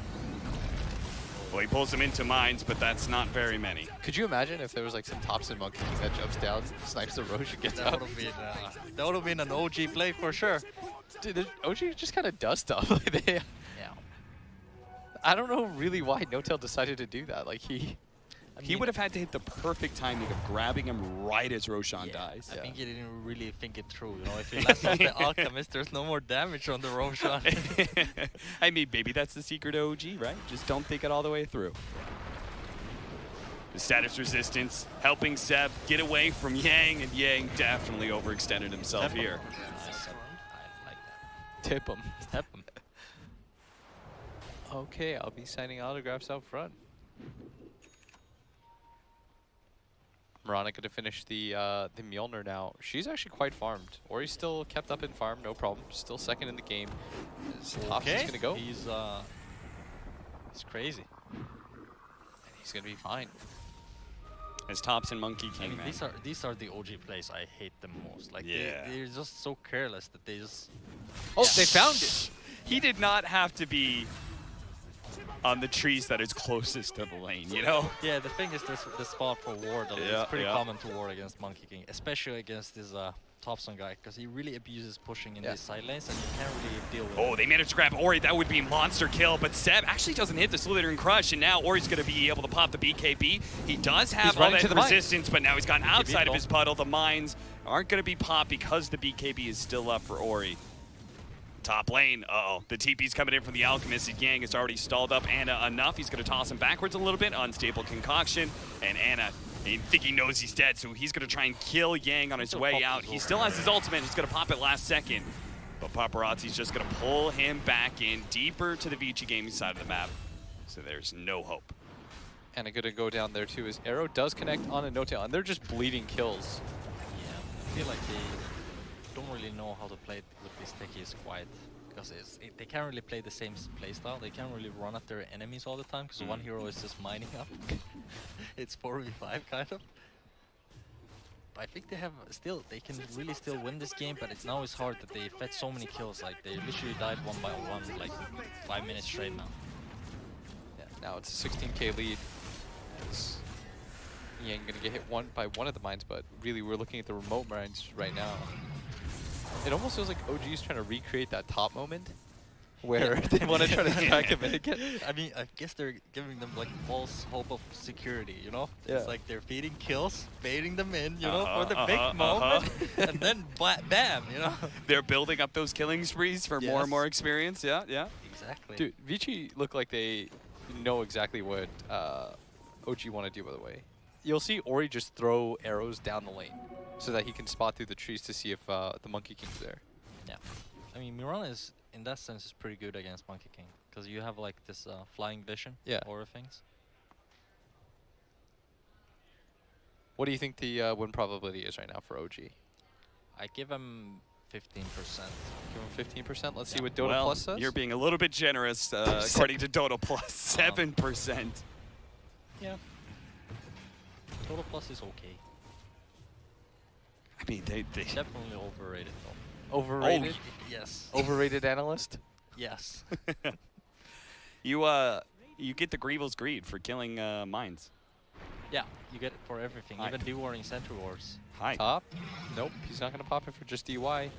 Well, he pulls them into mines, but that's not very many. Could you imagine if there was like some Thompson Monkey King that jumps down, snipes the Roche, and gets That out? would have been an OG play for sure. Dude, OG just kind of does stuff. Yeah. I don't know really why No-Tail decided to do that. Like He would have had to hit the perfect timing of grabbing him right as Roshan dies. I think he didn't really think it through. You know, if he lets off the Alchemist, there's no more damage on the Roshan. I mean, maybe that's the secret to OG, right? Just don't think it all the way through. The status resistance helping Seb get away from Yang, and Yang definitely overextended himself here. I like that. tip him. Tip him. Okay, I'll be signing autographs out front. Mirana going to finish the Mjolnir now. She's actually quite farmed. Ori's still kept up in farm, no problem. Still second in the game. Thompson's going to go. He's crazy. And he's going to be fine. As Thompson Monkey I King, mean, man. these are the OG plays I hate the most. Like Yeah. they're just so careless that they just. Oh, they found it. He did not have to be on the trees that is closest to the lane, you know? Yeah, the thing is, the spot for ward Yeah, is pretty yeah. common to ward against Monkey King, especially against this Thompson guy, because he really abuses pushing in these side lanes, and you can't really deal with Oh, it. they managed to grab Ori. That would be a monster kill, but Seb actually doesn't hit the Slither and Crush, and now Ori's going to be able to pop the BKB. He does have all running that to the mines. resistance, but now he's gotten outside of puddle. his puddle. The mines aren't going to be popped because the BKB is still up for Ori. Top lane, uh-oh. The TP's coming in from the Alchemist. Yang is already stalled up Anna enough. He's going to toss him backwards a little bit. Unstable concoction. And Anna, I think he knows he's dead, so he's going to try and kill Yang on his way out. He still has his ultimate. He's going to pop it last second. But Paparazzi's just going to pull him back in deeper to the VG Gaming side of the map. So there's no hope. And I'm going to go down there too. His arrow does connect on a No-Tail, and they're just bleeding kills. Yeah, I feel like they don't really know how to play with these techies quite, because they can't really play the same playstyle. They can't really run at their enemies all the time, because one hero is just mining up. It's 4v5 kind of. But I think they have they can really still win this game, but now it's hard that they fed so many kills. Like they literally died one by one, like 5 minutes straight now. Yeah, now it's a 16k lead. As Yang gonna get hit by one of the mines, but really we're looking at the remote mines right now. It almost feels like OG is trying to recreate that top moment where they want to try to track him in again. I mean, I guess they're giving them like false hope of security, you know? Yeah. It's like they're feeding kills, baiting them in, you know, for the big moment, and then bam, you know? They're building up those killing sprees for more and Yes. more experience. Yeah, yeah. Exactly. Dude, Vici looked like they know exactly what OG want to do, by the way. You'll see Ori just throw arrows down the lane so that he can spot through the trees to see if the Monkey King's there. Yeah. I mean, Mirana is, in that sense, is pretty good against Monkey King. Because you have like this flying vision over things. What do you think the win probability is right now for OG? I give him 15%. Give him 15%? Let's see what DotA Plus says. You're being a little bit generous, according to DotA Plus. 7%. Yeah. DotA Plus is okay. I mean, they definitely overrated though. Overrated? Oh, yes. Overrated analyst? Yes. You get the Greevil's Greed for killing mines. Yeah, you get it for everything, even dewarring Sentry Wars. Hi. Top? Nope, he's not going to pop it for just DY.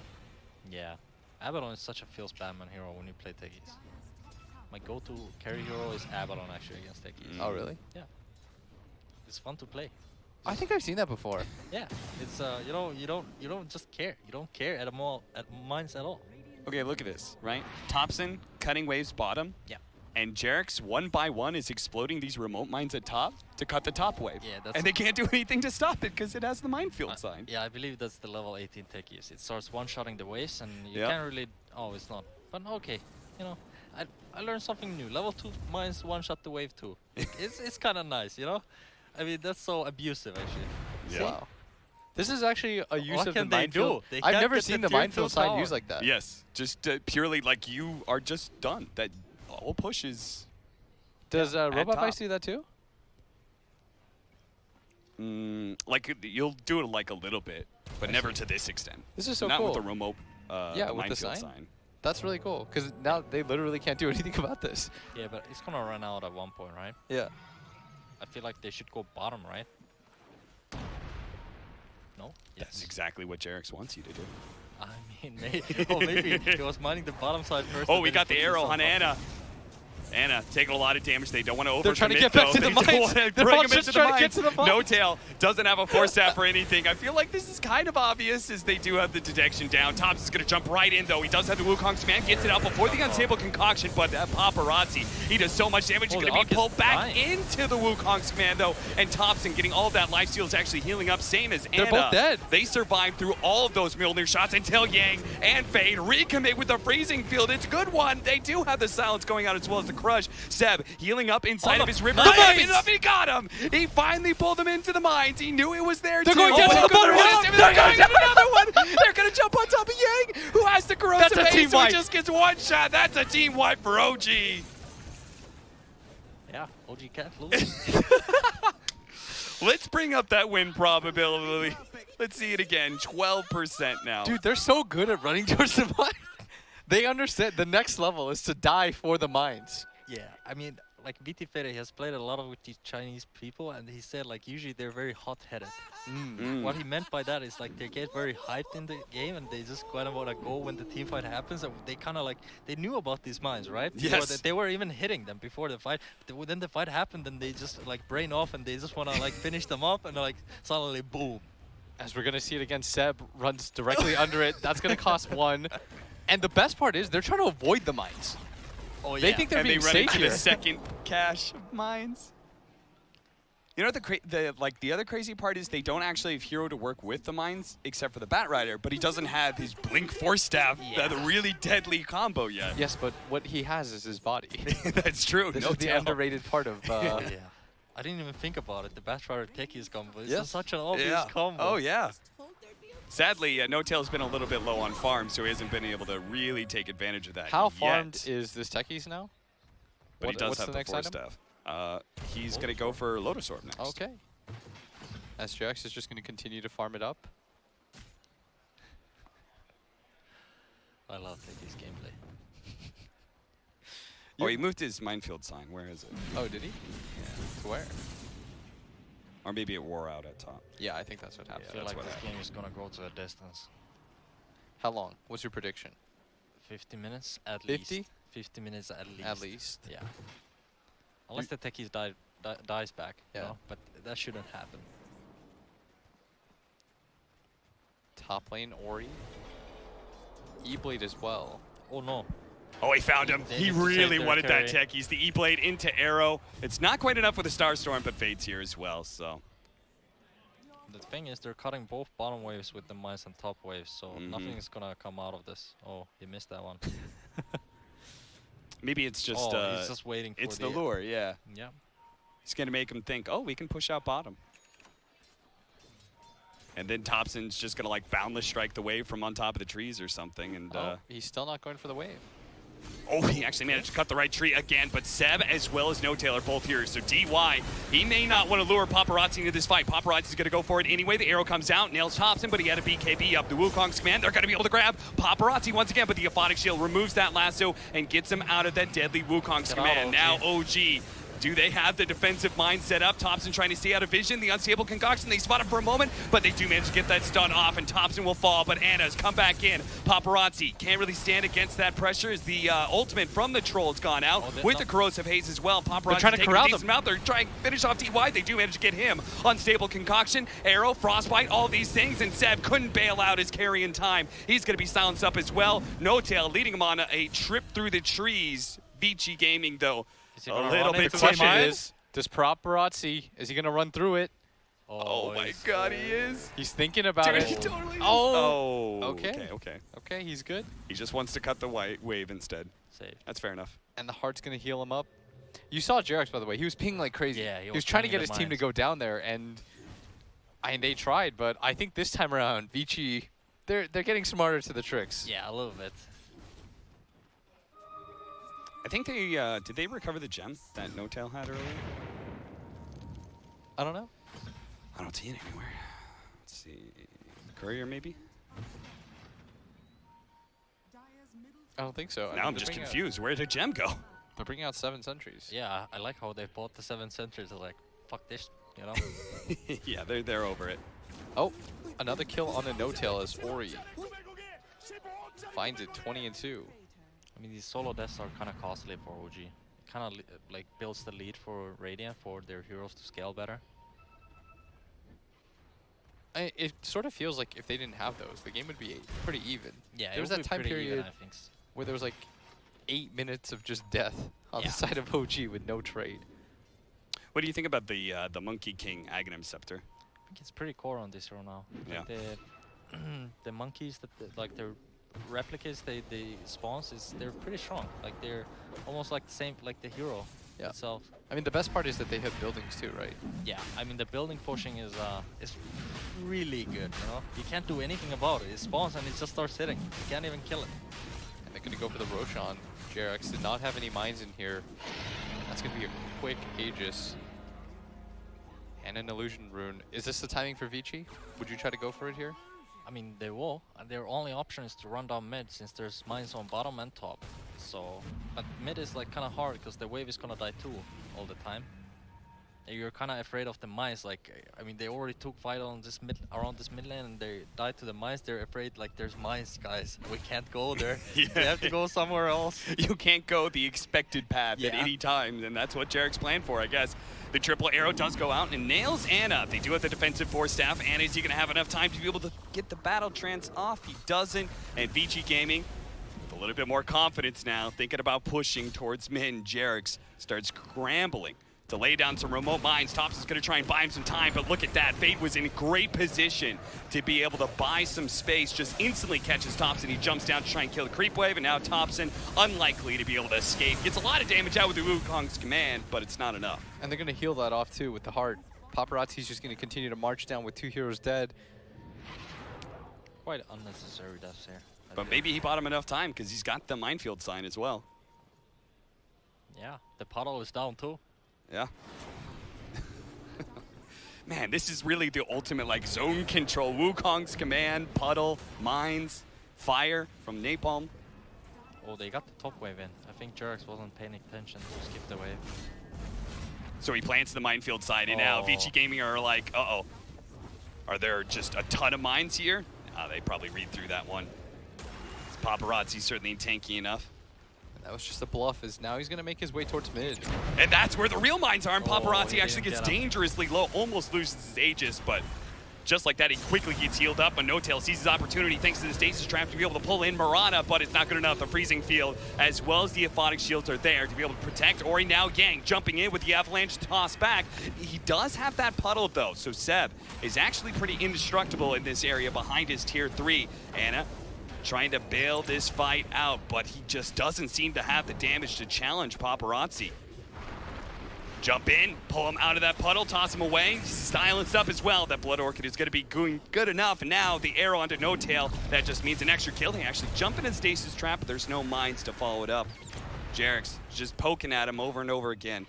Yeah. Abaddon is such a field spamman hero when you play techies. My go-to carry hero is Abaddon actually against techies. Oh, really? Yeah. It's fun to play. I think I've seen that before. Yeah, it's you don't just care. You don't care at mines at all. Okay, look at this, right? Thompson cutting waves bottom. Yeah. And Jarek's 1 by 1 is exploding these remote mines at top to cut the top wave. Yeah, that's and they can't do anything to stop it because it has the minefield sign. Yeah, I believe that's the level 18 techies. It starts one-shotting the waves and you Yep. can't really... Oh, it's not. But okay, you know, I learned something new. Level 2 mines one-shot the wave too. It's kind of nice, you know? I mean, that's so abusive actually. Yeah. Wow. This is actually a use What of the can they minefield. do? They I've can't never get seen the the tier minefield 2 sign tower. used like that. Yes, just purely like you are just done. That whole push is... Does Robot top. Vice do that too? Like you'll do it like a little bit, but never to this extent. This is so Not cool. with the remote Yeah, with the minefield sign. That's really cool, because now they literally can't do anything about this. Yeah, but it's gonna run out at one point, right? Yeah. I feel like they should go bottom, right? No? That's exactly what Jarex wants you to do. I mean, maybe he was mining the bottom side first. Oh, and we then got the he arrow put on himself up. Anna. Anna taking a lot of damage. They don't want to overcommit. They're trying to get back though. to the They don't mines. wanna They're bring all him just into trying the to get mines. to the mines. No Tail doesn't have a force staff or anything. I feel like this is kind of obvious as they do have the detection down. Tops is going to jump right in though. He does have the Wukong's command. Gets it out before the unstable concoction, but that paparazzi, he does so much damage. He's going to be pulled back into the Wukong's command though. And Thompson getting all that life steal is actually healing up. Same as Anna. They're both dead. They survived through all of those Mjolnir shots until Yang and Fade recommit with the freezing field. It's a good one. They do have the silence going out as well as the crush. Seb healing up inside of his river. He got him. He finally pulled him into the mines. He knew it was there They're too. going to get another one. They're going to get another one. They're going to jump on top of Yang, who has the corrosive That's a team haze, so he wipe. just gets one shot. That's a team wipe for OG. Yeah, OG can't lose. Let's bring up that win probability. Let's see it again. 12% now. Dude, they're so good at running towards the mine. They understand the next level is to die for the mines. Yeah, I mean, like BT Fede has played a lot with these Chinese people, and he said like usually they're very hot-headed. What he meant by that is like they get very hyped in the game, and they just kind of want to go when the team fight happens. And they kind of like they knew about these mines, right? Yes. They were even hitting them before the fight. But then the fight happened, and they just like brain off, and they just want to like finish them up, and like suddenly boom. As we're going to see it again, Seb runs directly under it. That's going to cost one. And the best part is they're trying to avoid the mines. Oh, yeah. They think they're and being they run safe into here. the second cache of mines. You know the other crazy part is they don't actually have Hero to work with the mines except for the Bat Rider, but he doesn't have his Blink Force Staff, that really deadly combo yet. Yes, but what he has is his body. That's true. This no is the doubt. underrated part of. Yeah. I didn't even think about it. The Batrider Techies combo is Yes. such an obvious combo. Oh yeah. Sadly, No Tail's been a little bit low on farms, so he hasn't been able to really take advantage of that How yet. farmed is this Techies now? But he does what's have the the next Force item? Staff. He's going to go for Lotus Orb next. Okay. SJX is just going to continue to farm it up. I love Techies gameplay. Oh, he moved his minefield sign. Where is it? Oh, did he? Yeah. To where? Or maybe it wore out at top. Yeah, I think that's what happened. I feel like this game is gonna go to a distance. How long? What's your prediction? 50 minutes at 50? least. 50 minutes at least. At least. Yeah. Unless the Techies dies back. You know? But that shouldn't happen. Top lane Ori. E-Blade as well. Oh no. Oh, he found him. They He need to really take their wanted that carry. tech. He's the E-Blade into Arrow. It's not quite enough with the Star Storm, but Fade's here as well, so. The thing is, they're cutting both bottom waves with the mines and top waves, so nothing is gonna come out of this. Oh, he missed that one. Maybe it's just, he's just waiting for it's the lure, yeah. Yeah. He's going to make him think, oh, we can push out bottom. And then Thompson's just going to like boundless strike the wave from on top of the trees or something. And he's still not going for the wave. Oh, he actually managed to cut the right tree again, but Seb as well as No Tail are both here. So DY, he may not want to lure Paparazzi into this fight. Paparazzi's going to go for it anyway. The arrow comes out, nails Thompson, but he had a BKB up. The Wukong's command, they're going to be able to grab Paparazzi once again, but the Aphotic Shield removes that lasso and gets him out of that deadly Wukong's command. Now OG. Do they have the defensive mind set up? Thompson trying to stay out of vision. The unstable concoction, they spot him for a moment, but they do manage to get that stun off, and Thompson will fall, but Anna's come back in. Paparazzi can't really stand against that pressure as the ultimate from the Troll's gone out with the Corrosive Haze as well. Paparazzi trying to taking corral a decent amount. They're trying to finish off DY. They do manage to get him. Unstable concoction, arrow, frostbite, all these things, and Seb couldn't bail out his carry in time. He's going to be silenced up as well. No Tail leading him on a trip through the trees. Vici Gaming, though, a little bit The question timid. is, does Paparazzi, is he going to run through it? Oh my God, he is. He's thinking about Dude, it. he totally is. Oh. Okay. Okay, he's good. He just wants to cut the white wave instead. Save. That's fair enough. And the heart's going to heal him up. You saw Jerax, by the way. He was pinging like crazy. Yeah, he was trying to get his team to go down there, and they tried, but I think this time around, Vici, they're getting smarter to the tricks. Yeah, a little bit. I think they, did they recover the gem that No Tail had earlier? I don't know. I don't see it anywhere. Let's see. Courier, maybe? I don't think so. Now I'm just confused. Where did gem go? They're bringing out 7 sentries. Yeah, I like how they bought the 7 sentries. They're like, fuck this, you know? Yeah, they're over it. Oh, another kill on the No Tail as Ori finds it 20-2. I mean, these solo deaths are kind of costly for OG. It kind of like builds the lead for Radiant for their heroes to scale better. It sort of feels like if they didn't have those, the game would be pretty even. Yeah, there was that time period where there was like 8 minutes of just death on the side of OG with no trade. What do you think about the Monkey King Aghanim Scepter? I think it's pretty core on this hero now. Yeah. Like the monkeys that like their replicas they spawns is—they're pretty strong. Like they're almost like the same like the hero itself. I mean, the best part is that they have buildings too, right? Yeah, I mean the building pushing is really good. You know, you can't do anything about it. It spawns and it just starts hitting. You can't even kill it. And they're gonna go for the Roshan. Jerax did not have any mines in here. That's gonna be a quick Aegis and an illusion rune. Is this the timing for Vici? Would you try to go for it here? I mean, they will. Their only option is to run down mid since there's mines on bottom and top. So, but mid is like kind of hard because the wave is gonna die too all the time. And you're kind of afraid of the mines. Like, I mean, they already took fight on this around this mid lane and they died to the mines. They're afraid like there's mines, guys. We can't go there. We have to go somewhere else. You can't go the expected path at any time, and that's what Jarek's planned for, I guess. The triple arrow does go out and nails Anna. They do have the defensive force staff. Anna, is he going to have enough time to be able to get the battle trance off? He doesn't. And Vici Gaming, with a little bit more confidence now, thinking about pushing towards mid. Jarek's starts scrambling to lay down some remote mines. Thompson's going to try and buy him some time, but look at that. Fate was in great position to be able to buy some space. Just instantly catches Thompson. He jumps down to try and kill the creep wave, and now Thompson, unlikely to be able to escape. Gets a lot of damage out with the Wukong's command, but it's not enough. And they're going to heal that off too with the heart. Paparazzi's just going to continue to march down with 2 heroes dead. Quite unnecessary deaths here. But maybe he bought him enough time because he's got the minefield sign as well. Yeah, the puddle is down too. Yeah. Man, this is really the ultimate like zone control. Wukong's command, puddle, mines, fire from Napalm. Oh, they got the top wave in. I think Jerax wasn't paying attention to skip the wave. So he plants the minefield side, and now Vici Gaming are like, uh-oh. Are there just a ton of mines here? They probably read through that one. Paparazzi's certainly tanky enough. That was just a bluff, as now he's going to make his way towards mid. And that's where the real mines are, and Paparazzi he actually didn't gets get him. dangerously low, almost loses his Aegis, but just like that, he quickly gets healed up, but No-Tail sees his opportunity thanks to the stasis trap to be able to pull in Mirana, but it's not good enough. The freezing field, as well as the aphotic shields, are there to be able to protect Ori. Now Yang jumping in with the avalanche toss back. He does have that puddle, though, so Seb is actually pretty indestructible in this area behind his tier 3. Anna trying to bail this fight out, but he just doesn't seem to have the damage to challenge Paparazzi. Jump in, pull him out of that puddle, toss him away, silenced up as well. That Blood Orchid is going to be good enough, and now the arrow onto No-Tail, that just means an extra kill. They actually jump in his stasis trap, but there's no mines to follow it up. Jerix just poking at him over and over again.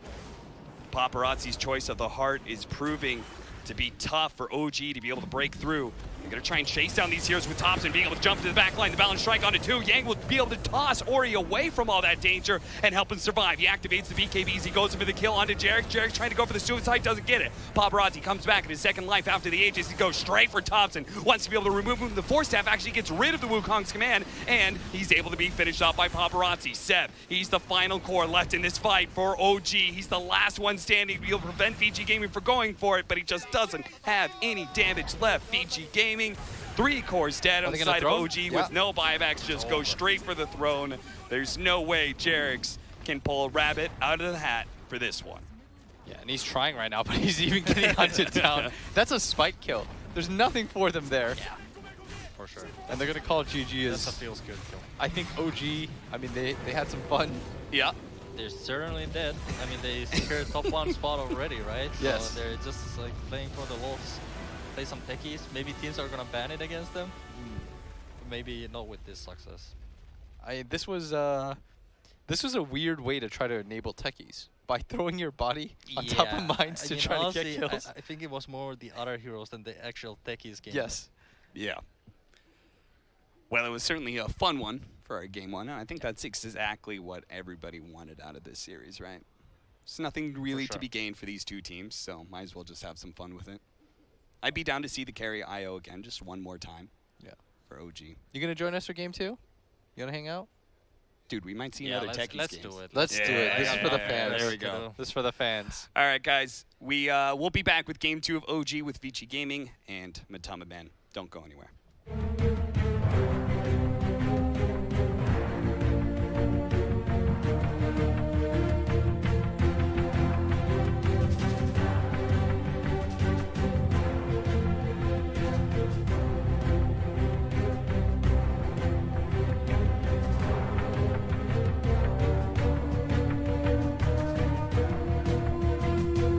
Paparazzi's choice of the heart is proving to be tough for OG to be able to break through. They're going to try and chase down these heroes with Thompson being able to jump to the back line. The balance strike onto 2. Yang will be able to toss Ori away from all that danger and help him survive. He activates the BKBs. He goes for the kill onto Jerix. Jerix trying to go for the suicide, doesn't get it. Paparazzi comes back in his second life after the Aegis. He goes straight for Thompson. Wants to be able to remove him. The Force Staff actually gets rid of the Wukong's command, and he's able to be finished off by Paparazzi. Seb, he's the final core left in this fight for OG. He's the last one standing to be able to prevent VG Gaming from going for it, but he just doesn't have any damage left. VG Gaming, 3 cores dead on the side of OG with no buybacks, just go straight for the throne. There's no way Jerix can pull a rabbit out of the hat for this one. Yeah, and he's trying right now, but he's even getting hunted down. That's a spike kill. There's nothing for them there. Yeah, for sure. And they're going to call GG as... That's a feels good kill. I think OG, I mean, they had some fun. Yeah. They're certainly dead. I mean, they secured top 1 spot already, right? Yes. So they're just like playing for the lulz. Play some techies. Maybe teams are gonna ban it against them. But maybe not with this success. This was a weird way to try to enable techies by throwing your body on top of mines to try honestly, to get kills. I think it was more the other heroes than the actual techies game. Yes. Yeah. Well, it was certainly a fun one for our game 1. I think that's exactly what everybody wanted out of this series, right? There's nothing really to be gained for these 2 teams, so might as well just have some fun with it. I'd be down to see the carry IO again just one more time. Yeah. For OG. You gonna join us for game 2? You gonna hang out? Dude, we might see another Techies let's games. do it. Let's do it. This is for the fans. There we go. This is for the fans. All right, guys. We'll be back with game 2 of OG with Vici Gaming and Matama Ben. Don't go anywhere.